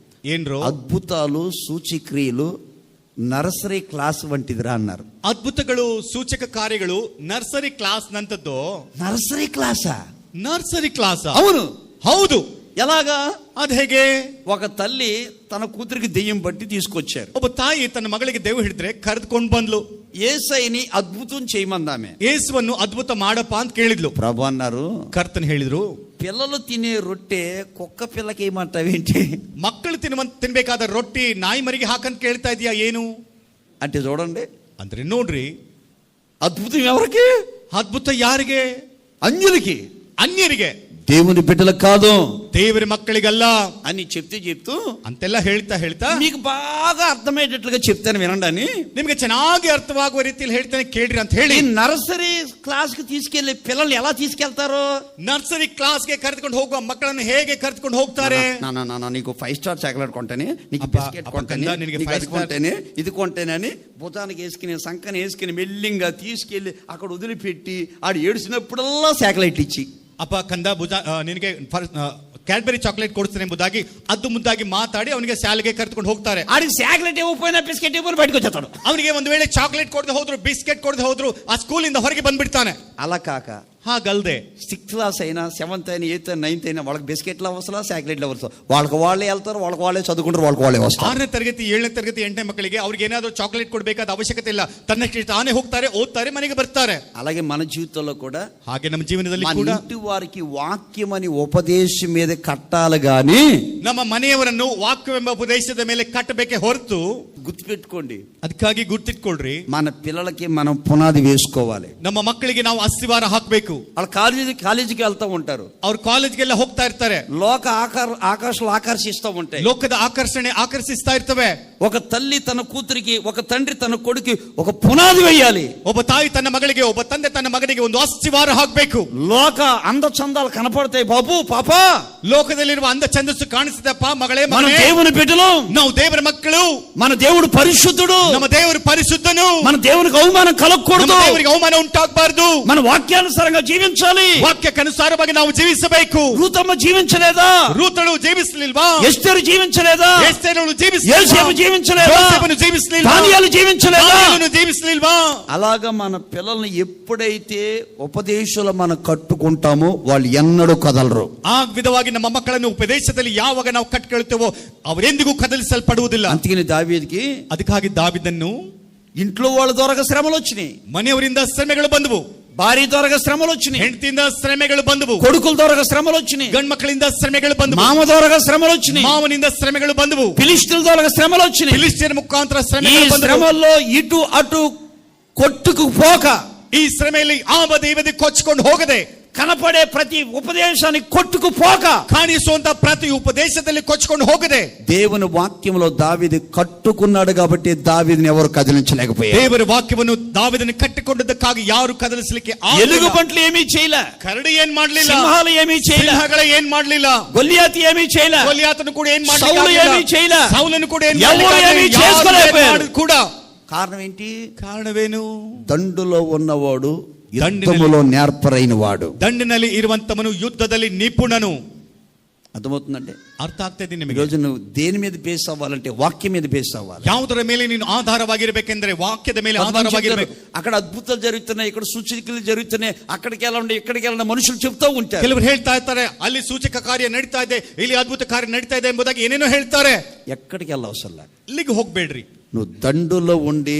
ಏನ್ರು అద్భుతాలు సూచక్రియలు నర్సరీ క్లాస్ వంటిదిరా అన్నారు. ಅದ್ಭುತಗಳು ಸೂಚಕ ಕಾರ್ಯಗಳು ನರ್ಸರಿ ಕ್ಲಾಸ್ ನಂತದ್ದು. నర్సరీ క్లాసా? Nursery class? అవును. ಹೌದು. ఎలాగా? ಅದ್ ಹೇಗೆ? ఒక తల్లి తన కూతురికి దెయ్యం పట్టి తీసుకొచ్చారు. ಒಬ್ಬ ತಾಯಿ ತನ್ನ ಮಗಳಿಗೆ ದೇವ ಹಿಡಿದ್ರೆ ಕರೆದುಕೊಂಡು ಬಂದ್ಲು. యేసయ్యని అద్భుతం చేయమందామె. ಯೇಸುವನ್ನು ಅದ್ಭುತ ಮಾಡಪ್ಪ ಅಂತ ಕೇಳಿದ್ಲು. ప్రభు అన్నారు, ಕರ್ತನ್ ಹೇಳಿದ್ರು, పిల్లలు తినే రొట్టె కుక్క పిల్లకి ఏమంటావేంటి? ಮಕ್ಕಳು ತಿನ್ಬೇಕಾದ ರೊಟ್ಟಿ ನಾಯಿ ಮರಿಗೆ ಹಾಕಂತ ಕೇಳ್ತಾ ಇದೀಯಾ ಏನು అంటే చూడండి, ಅಂದ್ರೆ ನೋಡ್ರಿ, అద్భుతం ఎవరికి? ಅದ್ಭುತ ಯಾರಿಗೆ? అన్యులకి, ಅನ್ಯರಿಗೆ, దేవుని బిడ్డలకు కాదు, ದೇವರ ಮಕ್ಕಳಿಗಲ್ಲ అని చెప్తూ ಅಂತೆಲ್ಲ ಹೇಳ್ತಾ మీకు బాగా అర్థమయ్యేటట్లుగా చెప్తాను వినండి అని, ನಿಮ್ಗೆ ಚೆನ್ನಾಗಿ ಅರ್ಥವಾಗುವ ರೀತಿಯಲ್ಲಿ ಹೇಳ್ತಾನೆ ಕೇಳ್ರಿ ಅಂತ ಹೇಳಿ నర్సరీ క్లాస్ కి తీసుకెళ్లి పిల్లల్ని ఎలా తీసుకెళ్తారు? ನರ್ಸರಿ ಕ್ಲಾಸ್ಗೆ ಕರೆದುಕೊಂಡು ಹೋಗುವ ಮಕ್ಕಳನ್ನು ಹೇಗೆ ಕರೆದುಕೊಂಡು ಹೋಗ್ತಾರೆ? నీకు 5 స్టార్ చాక్లెట్ కొంటానే, నీకు బిస్కెట్ కొంటానే, నీకు అది కొంటానే, ఇది కొంటానే అని భుజానికి వేసుకుని సంకని వేసుకుని మెల్లింగా తీసుకెళ్లి అక్కడ వదిలిపెట్టి ఆడు ఏడుసినప్పుడల్లా చాక్లెట్లు ఇచ్చి, ಅಪ್ಪ ಕಂದ ನಿನಗೆ ಕ್ಯಾಡ್ಬರಿ ಚಾಕ್ಲೇಟ್ ಕೊಡ್ತೇನೆ ಎಂಬುದಾಗಿ ಅದ್ದು ಮುದ್ದಾಗಿ ಮಾತಾಡಿ ಅವನಿಗೆ ಶಾಲೆಗೆ ಕರೆದುಕೊಂಡು ಹೋಗ್ತಾರೆ. ಆಡಿಗೆ ಚಾಕ್ಲೇಟ್ ಇವ್ವನ ಬಿಸ್ಕೆಟ್ ಇವ್ವನ ಬಯಟకు వచ్చేస్తాడు. ಅವನಿಗೆ ಒಂದು ವೇಳೆ ಚಾಕ್ಲೇಟ್ ಕೊಡದೆ ಹೋದ್ರು, ಬಿಸ್ಕೆಟ್ ಕೊಡದೆ ಹೋದ್ರು, ಆ ಸ್ಕೂಲಿಂದ ಹೊರಗೆ ಬಂದ್ಬಿಡ್ತಾನೆ. అలా కాక ಹಾಗಲ್ದೆ 6th క్లాస్ అయినా 7th అయినా 8th అయినా 9th అయినా వాళ్ళకి బిస్కెట్లు అవసరం, చాక్లెట్లు అవసరం, వాళ్ళకి వాళ్ళే వెళ్తారు, వాళ్ళకి వాళ్ళే చదువుకుంటారు, వాళ్ళకి వాళ్ళే వస్తారు. 6ನೇ ತರಗತಿ 7ನೇ ತರಗತಿ 8ನೇ ಮಕ್ಕಳಿಗೆ ಅವ್ರಿಗೆ ಏನಾದರೂ ಚಾಕ್ಲೇಟ್ ಕೊಡಬೇಕಾದ ಅವಶ್ಯಕತೆ ಇಲ್ಲ. ತನ್ನಷ್ಟೇ ತಾನೇ ಹೋಗ್ತಾರೆ, ಓದ್ತಾರೆ, ಮನೆಗೆ ಬರ್ತಾರೆ. అలాగే మన జీవితంలో కూడా, ಹಾಗೆ ನಮ್ಮ ಜೀವನದಲ್ಲಿ ಕೂಡ ఇంటి వారికి వాక్యం అని ఉపదేశం మీద కట్టాలి గాని ನಮ್ಮ ಮನೆಯವರನ್ನು ವಾಕ್ಯವೆಂಬ ಉಪದೇಶದ ಮೇಲೆ ಕಟ್ಟಬೇಕೆ ಹೊರತು, గుర్తుపెట్టుకోండి, ಅದಕ್ಕಾಗಿ ಗುರ್ತಿಟ್ಕೊಳ್ರಿ, మన పిల్లలకి మనం పునాది వేసుకోవాలి. ನಮ್ಮ ಮಕ್ಕಳಿಗೆ ನಾವು ಅಸ್ತಿವಾರ ಹಾಕಬೇಕು. వాళ్ళు కాలేజీకి వెళ్తూ ఉంటారు, ಅವ್ರು ಕಾಲೇಜ್ಗೆಲ್ಲ ಹೋಗ್ತಾ ಇರ್ತಾರೆ, లోక ఆకాశాలు ఆకర్షిస్తూ ఉంటాయి, ಲೋಕದ ಆಕರ್ಷಣೆ ಆಕರ್ಷಿಸ್ತಾ ಇರ್ತವೆ. ఒక తల్లి తన కూతురికి, ఒక తండ్రి తన కొడుకు ఒక పునాది వేయాలి. ಒಬ್ಬ ತಾಯಿ ತನ್ನ ಮಗಳಿಗೆ, ಒಬ್ಬ ತಂದೆ ತನ್ನ ಮಗನಿಗೆ ಒಂದು ಅಸ್ತಿವಾರ ಹಾಕಬೇಕು. లోక అంద చందాలు కనపడతాయి బాబు పాప, ಲೋಕದಲ್ಲಿರುವ ಅಂದ ಛಂದಸ್ಸು ಕಾಣಿಸುತ್ತಪ್ಪ ಮಗಳೇ, మన దేవుని బిడ్డలు, ನಾವು ದೇವರ ಮಕ್ಕಳು, మన దేవుడు పరిశుద్ధుడు, ನಮ್ಮ ದೇವರು ಪರಿಶುದ್ಧನು, మన దేవునికి అవమానం కలగకూడదు, ನಮ್ಮ ದೇವರಿಗೆ ಅವಮಾನ ಉಂಟಾಗಬಾರದು, మన వాక్యానుసారంగా జీవించాలి, ವಾಕ್ಯಕ್ಕನುಸಾರವಾಗಿ ನಾವು ಜೀವಿಸಬೇಕು. రూతమ్మ జీవించలేదా? ರೂತಳು ಜೀವಿಸಲಿಲ್ವಾ? ఎస్తేరు జీవించలేదా? ಎಸ್ತೇರಳು యోసేపు జీవించలేదా? ಯೋಸೇಫನು ಜೀವಿಸಲಿಲ್ವಾ? దానియేలు జీవించలేదా? దానియేలు ಜೀವಿಸಲಿಲ್ವಾ? అలాగా మన పిల్లల్ని ఎప్పుడైతే ఉపదేశాలు మనం కట్టుకుంటామో వాళ్ళు ఎన్నడూ కదలరు. ಆ ವಿಧವಾಗಿ ನಮ್ಮ ಮಕ್ಕಳನ್ನು ಉಪದೇಶದಲ್ಲಿ ಯಾವಾಗ ನಾವು ಕಟ್ಟಿಕೊಳ್ಳುತ್ತೇವೋ ಅವರೆಂದಿಗೂ ಕದಲಿಸಲ್ಪಡುವುದಿಲ್ಲ. అందుకని దావీదుకి, ಅದಕ್ಕಾಗಿ ದಾವೀದನು ఇంట్లో వాళ్ళ ద్వారా శ్రమలు వచ్చినాయి, ಮನೆಯವರಿಂದ ಶ್ರಮೆಗಳು ಬಂದವು, భార్య ద్వారా శ్రమలు వచ్చినాయి, ಹೆಂಡತಿಯಿಂದ ಶ್ರಮೆಗಳು ಬಂದವು, కొడుకుల ద్వారా శ్రమలు వచ్చినాయి, ಗಂಡು ಮಕ್ಕಳಿಂದ ಶ್ರಮೆಗಳು ಬಂದವು, మామ ద్వారా శ్రమలు వచ్చినాయి, ಮಾವನಿಂದ ಶ್ರಮೆಗಳು ಬಂದವು, ఫిలిష్తీయుల ద్వారా శ్రమలు వచ్చినాయి. ಫಿಲಿಸ್ಟಿಯರ ಮುಖಾಂತರ ఈ ಶ್ರಮೆಗಳು ಬಂದವು. శ్రమల్లో ఇటు అటు కొట్టుకుపోక, ಈ ಶ್ರಮೆಯಲ್ಲಿ ಆಮದೇವದಿ ಕೊಚ್ಚಿಕೊಂಡು ಹೋಗದೆ, కనపడే ప్రతి ఉపదేశానికి కొట్టుకుపోక, ಕಾಣಿಸುವಂತ ಪ್ರತಿ ಉಪದೇಶದಲ್ಲಿ ಕೊಚ್ಚಿಕೊಂಡು ಹೋಗದೆ, దేవుని వాక్యంలో దావీదు కట్టుకున్నాడు కాబట్టి దావీదుని ఎవరు కదిలించలేకపోయారు. ದೇವರ ವಾಕ್ಯವನ್ನು ದಾವೀದನು ಕಟ್ಟಿಕೊಂಡದಕ್ಕಾಗಿ ಯಾರು ಕದಲಿಸಲಿಕ್ಕೆ ఎలుగు పంటలు ఏమీ చేయలే, ಕರಡಿ ಏನ್ ಮಾಡ್ಲಿಲ್ಲ, సింహాలు ఏమీ చేయలే, ಸಿಂಹಗಳ ಏನ್ ಮಾಡ್ಲಿಲ್ಲ, గొల్లియాతు ఏమీ చేయలే, ಗೊಲಿಯಾತನು ಕೂಡ ಏನ್ సౌలు ఏమీ చేయలే, ಸೌಲನು ಕೂಡ ಏನ್ ఎవరు ఏమీ చేసుకోలేకపోయారు. ಕೂಡ కారణం ఏంటి? ಕಾರಣವೇನು? దండులో ఉన్నవాడు యుద్ధములో నేర్పరైన వాడు, ದಂಡಿನಲ್ಲಿ ಇರುವಂತವನು ಯುದ್ಧದಲ್ಲಿ ನಿಪುಣನು. అర్థమవుతుందండి? ಅರ್ಥ ಆಗ್ತಾ ಇದೆ ನಿಮಗೆ? ఈరోజు నువ్వు దేని మీద బేస్ అవ్వాలంటే వాక్యం మీద బేస్ అవ్వాలి. ಯಾವುದರ ಮೇಲೆ ನೀನು ಆಧಾರವಾಗಿರಬೇಕೆಂದ್ರೆ ವಾಕ್ಯದ ಮೇಲೆ ಆಧಾರವಾಗಿರಬೇಕು. అక్కడ అద్భుతాలు జరుగుతున్నాయి, ఇక్కడ సూచనలు జరుగుతున్నాయి, అక్కడికి వెళ్ళండి ఇక్కడికి వెళ్ళండి మనుషులు చెప్తూ ఉంటారు. ಕೆಲವರು ಹೇಳ್ತಾ ಇರ್ತಾರೆ, ಅಲ್ಲಿ ಸೂಚಕ ಕಾರ್ಯ ನಡೀತಾ ಇದೆ, ಇಲ್ಲಿ ಅದ್ಭುತ ಕಾರ್ಯ ನಡೀತಾ ಇದೆ ಎಂಬುದಾಗಿ ಏನೇನೋ ಹೇಳ್ತಾರೆ. ఎక్కడికి వెళ్ళవసరం, ಇಲ್ಲಿಗೆ ಹೋಗ್ಬೇಡ್ರಿ. నువ్వు దండులో ఉండి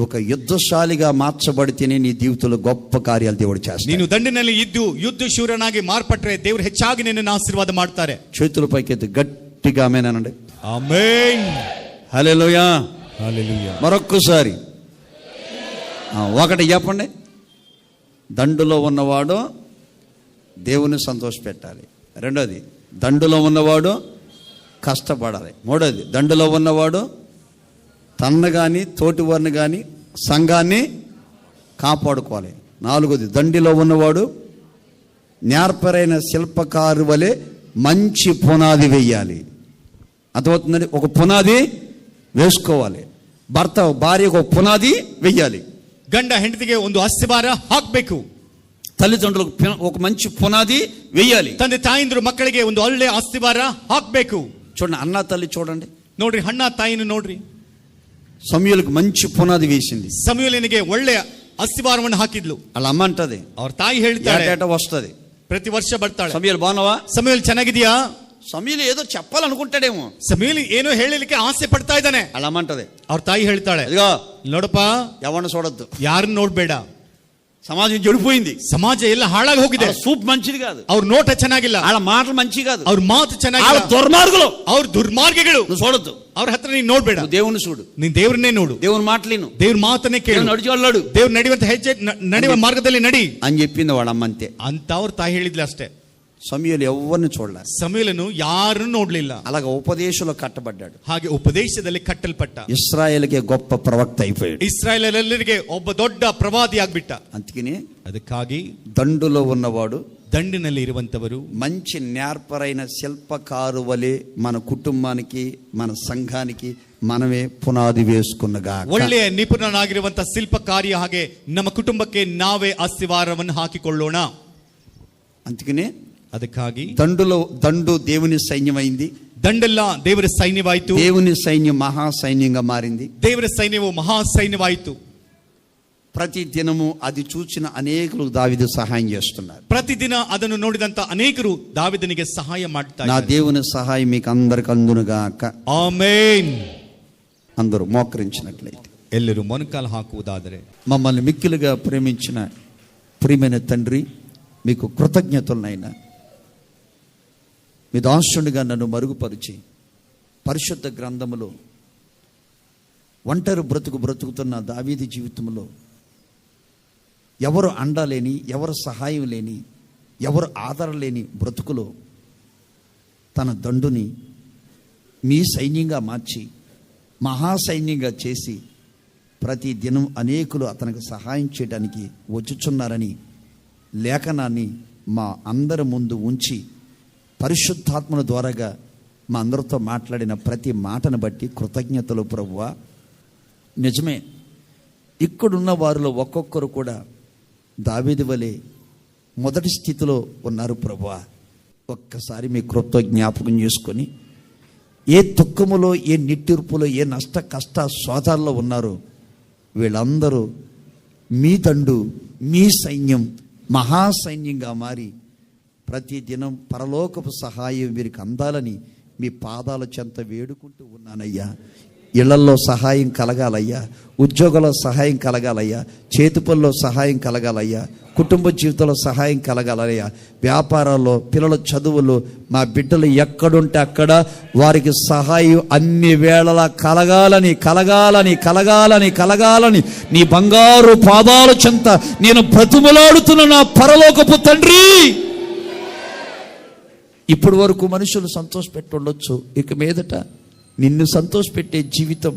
ఒక యుద్ధశాలిగా మార్చబడితేనే నీ జీవితంలో గొప్ప కార్యాలు దేవుడు చేస్తాడు. ನೀನು ದಂಡಿನಲ್ಲಿ ಇದ್ದು ಯುದ್ಧ ಶೂರನಾಗಿ ಮಾರ್ಪಟ್ರೆ ದೇವರು ಹೆಚ್ಚಾಗಿ ನಿನ್ನನ್ನು ಆಶೀರ್ವಾದ ಮಾಡ್ತಾರೆ. చేతుల పైకెత్తి గట్టిగా ఆమేన్ అనండి. ఆమేన్, హల్లెలూయా, హల్లెలూయా. మరొక్కసారి ఒకటి చెప్పండి, దండులో ఉన్నవాడు దేవుని సంతోషపెట్టాలి. రెండోది, దండులో ఉన్నవాడు కష్టపడాలి. మూడోది, దండులో ఉన్నవాడు తన్ను కానీ తోటి వారిని కానీ సంఘాన్ని కాపాడుకోవాలి. నాలుగోది, దండిలో ఉన్నవాడు నేర్పరైన శిల్పకారు వలె మంచి పునాది వేయాలి. అర్థమవుతుందండి? ఒక పునాది వేసుకోవాలి. భార్యకు ఒక పునాది వెయ్యాలి. ಗಂಡ ಹೆಂಡತಿಗೆ ಒಂದು ಅಸ್ತಿವಾರ ಹಾಕಬೇಕು. తల్లిదండ్రులకు ఒక మంచి పునాది వెయ్యాలి. ತಂದೆ ತಾಯಿಂದ್ರು ಮಕ್ಕಳಿಗೆ ಒಂದು ಒಳ್ಳೆ ಅಸ್ತಿವಾರ ಹಾಕಬೇಕು. చూడండి, అన్న తల్లి చూడండి, ನೋಡ್ರಿ, ಅಣ್ಣ ತಾಯಿನ ನೋಡ್ರಿ. సమూయేలుకు మంచి పునాది వేసింది. ಸಮುವೇಲನಿಗೆ ಒಳ್ಳೆ ಅಸ್ತಿವಾರವನ್ನು ಹಾಕಿದ್ಲು. వాళ్ళ అమ్మ అంటది, ಅವ್ರ ತಾಯಿ ಹೇಳ್ತಾಳೆ, ఏటేటా వస్తది, ಪ್ರತಿ ವರ್ಷ ಬರ್ತಾಳೆ, సమూయేలు బాగున్నావా, ಸಮುವೇಲ್ ಚೆನ್ನಾಗಿದ್ಯಾ. సమూయేలు ఏదో చెప్పాలనుకుంటాడేమో, ಸಮುವೇಲ್ ಏನೋ ಹೇಳಲಿಕ್ಕೆ ಆಸೆ ಪಡ್ತಾ ಇದ್ದಾನೆ. వాళ్ళ అమ్మ అంటది, ಅವ್ರ ತಾಯಿ ಹೇಳ್ತಾಳೆ, ఇదిగో ನೋಡಪ್ಪ, ఎవరిని చూడొద్దు, ಯಾರನ್ನ ನೋಡ್ಬೇಡ, సమాజం చెడిపోయింది, ಸಮಾಜ ಎಲ್ಲ ಹಾಳಾಗಿ ಹೋಗಿದೆ, సూప్ మంచిది కాదు, ಅವ್ರ ನೋಟ ಚೆನ್ನಾಗಿಲ್ಲ, వాళ్ళ మాటలు మంచి కాదు, ಅವ್ರ ಮಾತು ಚೆನ್ನಾಗಿಲ್ಲ, దుర్మార్గులు, ಅವ್ರ ದುರ್ಮಾರ್ಗಗಳು, నువ్వు చూడొద్దు, ಅವ್ರ ಹತ್ರ ನೀನ್ ನೋಡ್ಬೇಡ, దేవుని చూడు, ನೀನ್ ದೇವ್ರನ್ನೇ ನೋಡು, దేవుని మాటలేను, ದೇವ್ರ ಮಾತನ್ನೇ ಕೇಳು, నడిచేవాళ్ళు ದೇವ್ರು ನಡೆಯುವಂತ ಹೆಜ್ಜೆ ನಡೆಯುವ మార్గದಲ್ಲಿ ನಡಿ అని చెప్పింది వాళ్ళ అమ్మ. అంతే ಅಂತ ಅವ್ರ ತಾಯಿ ಹೇಳಿದ್ಲು ಅಷ್ಟೇ. సమూయేలు ఎవరిని చూడలేదు, ಸಮುವೇಲನು ಯಾರನ್ನು ನೋಡ್ಲಿಲ್ಲ. అలాగే ఉపదేశంలో కట్టబడ్డాడు, ಹಾಗೆ ಉಪದೇಶದಲ್ಲಿ ಕಟ್ಟಲ್ಪಟ್ಟ, ఇశ్రాయేలుకి గొప్ప ప్రవక్త అయిపోయాడు, ಇಸ್ರಾಯೇಲರಿಗೆ ಒಬ್ಬ ದೊಡ್ಡ ಪ್ರವಾದಿ ಆಗ್ಬಿಟ್ಟ. అందుకని ಅದಕ್ಕಾಗಿ దండులో ఉన్నవాడు, ದಂಡಿನಲ್ಲಿ ಇರುವಂತವರು మంచి నేర్పరైన శిల్పకారు వలె మన కుటుంబానికి మన సంఘానికి మనమే పునాది వేసుకున్నగా. ಒಳ್ಳೆಯ ನಿಪುಣನಾಗಿರುವಂತ ಶಿಲ್ಪಕಾರ್ಯ ಹಾಗೆ ನಮ್ಮ ಕುಟುಂಬಕ್ಕೆ ನಾವೇ ಅಸ್ತಿವಾರವನ್ನು ಹಾಕಿಕೊಳ್ಳೋಣ. అందుకనే ಅದಕ್ಕಾಗಿ దండు దేవుని సైన్యమైంది, ದಂಡೆಲ್ಲ ದೇವರ ಸೈನ್ಯವಾಯಿತು, దేవుని సైన్యం మహా సైన్యంగా మారింది, ದೇವರ ಸೈನ್ಯವು ಮಹಾ ಸೈನ್ಯವಾಯಿತು. ప్రతి దినము అది చూసిన అనేకులు దావీదు సహాయం చేస్తున్నారు. ಪ್ರತಿದಿನ ಅದನ್ನು ನೋಡಿದಂತ ಅನೇಕರು ದಾವೀದನಿಗೆ ಸಹಾಯ ಮಾಡ್ತಾ నా దేవుని సహాయం మీకు అందరికి అందునుగాక. ಆಮೆನ್. అందరూ మోకరించినట్లయితే, ಎಲ್ಲರೂ ಮೊಣಕಾಲು ಹಾಕುವುದಾದರೆ, మమ్మల్ని మిక్కిలుగా ప్రేమించిన ప్రియమైన తండ్రి, మీకు కృతజ్ఞతలనైనా, మీ దాసునిగా నన్ను మరుగుపరిచి పరిశుద్ధ గ్రంథములో ఒంటరి బ్రతుకుతున్న దావీదు జీవితంలో ఎవరు అండలేని, ఎవరు సహాయం లేని, ఎవరు ఆధారం లేని బ్రతుకులో తన దండుని మీ సైన్యంగా మార్చి మహాసైన్యంగా చేసి ప్రతి దినం అనేకులు అతనికి సహాయం చేయడానికి వచ్చుచున్నారని లేఖనాన్ని మా అందరి ముందు ఉంచి పరిశుద్ధాత్మల ద్వారాగా మా అందరితో మాట్లాడిన ప్రతి మాటను బట్టి కృతజ్ఞతలు ప్రభువా. నిజమే, ఇక్కడున్న వారిలో ఒక్కొక్కరు కూడా దావీదు వలె మొదటి స్థితిలో ఉన్నారు ప్రభువా. ఒక్కసారి మీ కృపతో జ్ఞాపకం చేసుకొని, ఏ దుఃఖములో, ఏ నిట్టూర్పులో, ఏ నష్ట కష్ట శోధాల్లో ఉన్నారో వీళ్ళందరూ మీ దండు, మీ సైన్యం మహాసైన్యంగా మారి ప్రతి దినం పరలోకపు సహాయం వీరికి అందాలని మీ పాదాల చెంత వేడుకుంటూ ఉన్నానయ్యా. ఇళ్లల్లో సహాయం కలగాలయ్యా, ఉద్యోగంలో సహాయం కలగాలయ్యా, చేతి పనుల్లో సహాయం కలగాలయ్యా, కుటుంబ జీవితంలో సహాయం కలగాలయ్యా, వ్యాపారాల్లో, పిల్లల చదువులు, మా బిడ్డలు ఎక్కడుంటే అక్కడ వారికి సహాయం అన్ని వేళలా కలగాలని కలగాలని కలగాలని కలగాలని నీ బంగారు పాదాల చెంత నేను బ్రతుములాడుతున్న నా పరలోకపు తండ్రి. ఇప్పటి వరకు మనుషులు సంతోషపెట్టి ఉండొచ్చు, ఇక మీదట నిన్ను సంతోషపెట్టే జీవితం.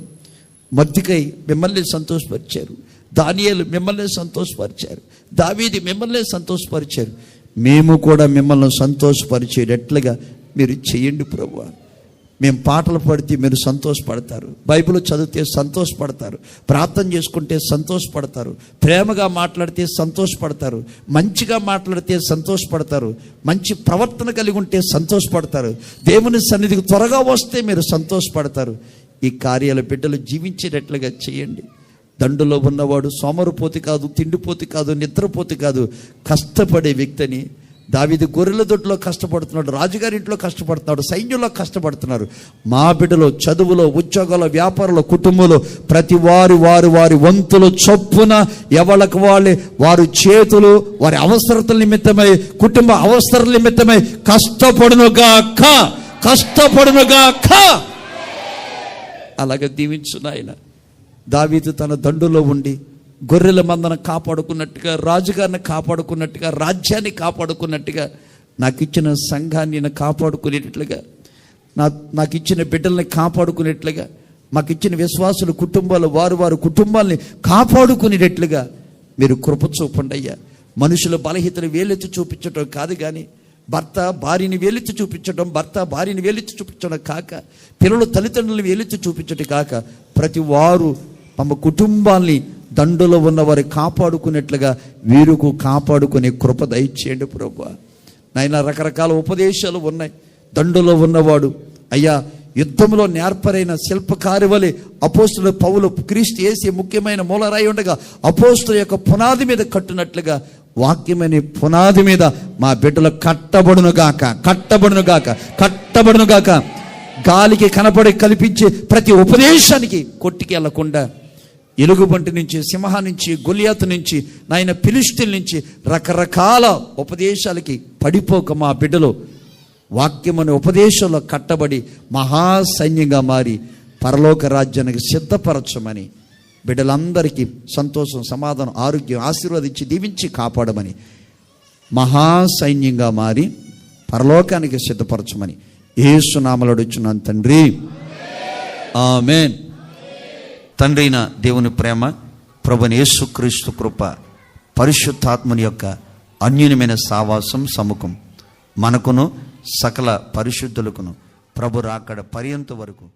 మర్దికై మిమ్మల్ని సంతోషపరిచారు, దానియేలు మిమ్మల్ని సంతోషపరిచారు, దావీదు మిమ్మల్ని సంతోషపరిచారు. మేము కూడా మిమ్మల్ని సంతోషపరిచేటట్లుగా మీరు చేయండి ప్రభువా. మేము పాటలు పాడితే మీరు సంతోషపడతారు, బైబిల్ చదివితే సంతోషపడతారు, ప్రార్థన చేసుకుంటే సంతోషపడతారు, ప్రేమగా మాట్లాడితే సంతోషపడతారు, మంచిగా మాట్లాడితే సంతోషపడతారు, మంచి ప్రవర్తన కలిగి ఉంటే సంతోషపడతారు, దేవుని సన్నిధికి త్వరగా వస్తే మీరు సంతోషపడతారు. ఈ కార్యాల బిడ్డలు జీవించేటట్లుగా చేయండి. దండులో ఉన్నవాడు సోమరుపోతి కాదు, తిండిపోతి కాదు, నిద్రపోతి కాదు, కష్టపడే వ్యక్తిని. దావీదు గొర్రెల దొడ్లో కష్టపడుతున్నాడు, రాజుగారి ఇంట్లో కష్టపడుతున్నాడు, సైన్యంలో కష్టపడుతున్నారు. మా బిడ్డలో చదువులో, ఉద్యోగాల్లో, వ్యాపారంలో, కుటుంబంలో ప్రతి వారి వంతులు చొప్పున ఎవరికి వారి చేతులు వారి అవసరతల నిమిత్తమై, కుటుంబ అవసరాల నిమిత్తమై కష్టపడునుగాక. అలాగే దీవించు నాయన. దావీదు తన దండులో ఉండి గొర్రెల మందను కాపాడుకున్నట్టుగా, రాజుగారిని కాపాడుకున్నట్టుగా, రాజ్యాన్ని కాపాడుకున్నట్టుగా నాకు ఇచ్చిన సంఘాన్ని నేను కాపాడుకునేటట్లుగా, నాకు ఇచ్చిన బిడ్డల్ని కాపాడుకునేట్లుగా, మాకు ఇచ్చిన విశ్వాసుల కుటుంబాలు వారు కుటుంబాలని కాపాడుకునేటట్లుగా మీరు కృప చూపండి అయ్యా. మనుషుల బలహీనతను వేలెత్తి చూపించడం కాదు, కానీ భర్త భార్యని వేలెత్తి చూపించడం, భర్త భార్యని వేలెత్తి చూపించడం కాక, పిల్లలు తల్లిదండ్రులను వేలెత్తి చూపించడం కాక, ప్రతి వారు తమ కుటుంబాల్ని దండులో ఉన్నవారు కాపాడుకునేట్లుగా వీరుకు కాపాడుకునే కృప దయచేయండి ప్రభువా. నాయన రకరకాల ఉపదేశాలు ఉన్నాయి. దండులో ఉన్నవాడు అయ్యా యుద్ధంలో నేర్పరైన శిల్పకారి వలె అపోస్తుల పౌలు క్రీస్తు యేసు ముఖ్యమైన మూలరాయి ఉండగా అపోస్తుల యొక్క పునాది మీద కట్టునట్లుగా వాక్యమనే పునాది మీద మా బిడ్డలు కట్టబడునుగాక. గాలికి కనపడి కల్పించే ప్రతి ఉపదేశానికి కొట్టికి వెళ్లకుండా, ఎలుగుబంటి నుంచి, సింహం నుంచి, గొలియాతు నుంచి, నాయన ఫిలిష్తీయుల నుంచి రకరకాల ఉపదేశాలకి పడిపోక మా బిడ్డలు వాక్యమనే ఉపదేశంలో కట్టబడి మహాసైన్యంగా మారి పరలోక రాజ్యానికి సిద్ధపరచమని, బిడ్డలందరికీ సంతోషం, సమాధానం, ఆరోగ్యం ఆశీర్వదించి దీవించి కాపాడమని, మహాసైన్యంగా మారి పరలోకానికి సిద్ధపరచమని యేసు నామములో అడుగుచున్నాను తండ్రి, ఆమేన్. తండ్రి అయిన దేవుని ప్రేమ, ప్రభువైన యేసుక్రీస్తు కృప, పరిశుద్ధాత్మని యొక్క అన్యోన్యమైన సావాసం సముఖం మనకును సకల పరిశుద్ధులకును ప్రభు రాకడ పర్యంత వరకు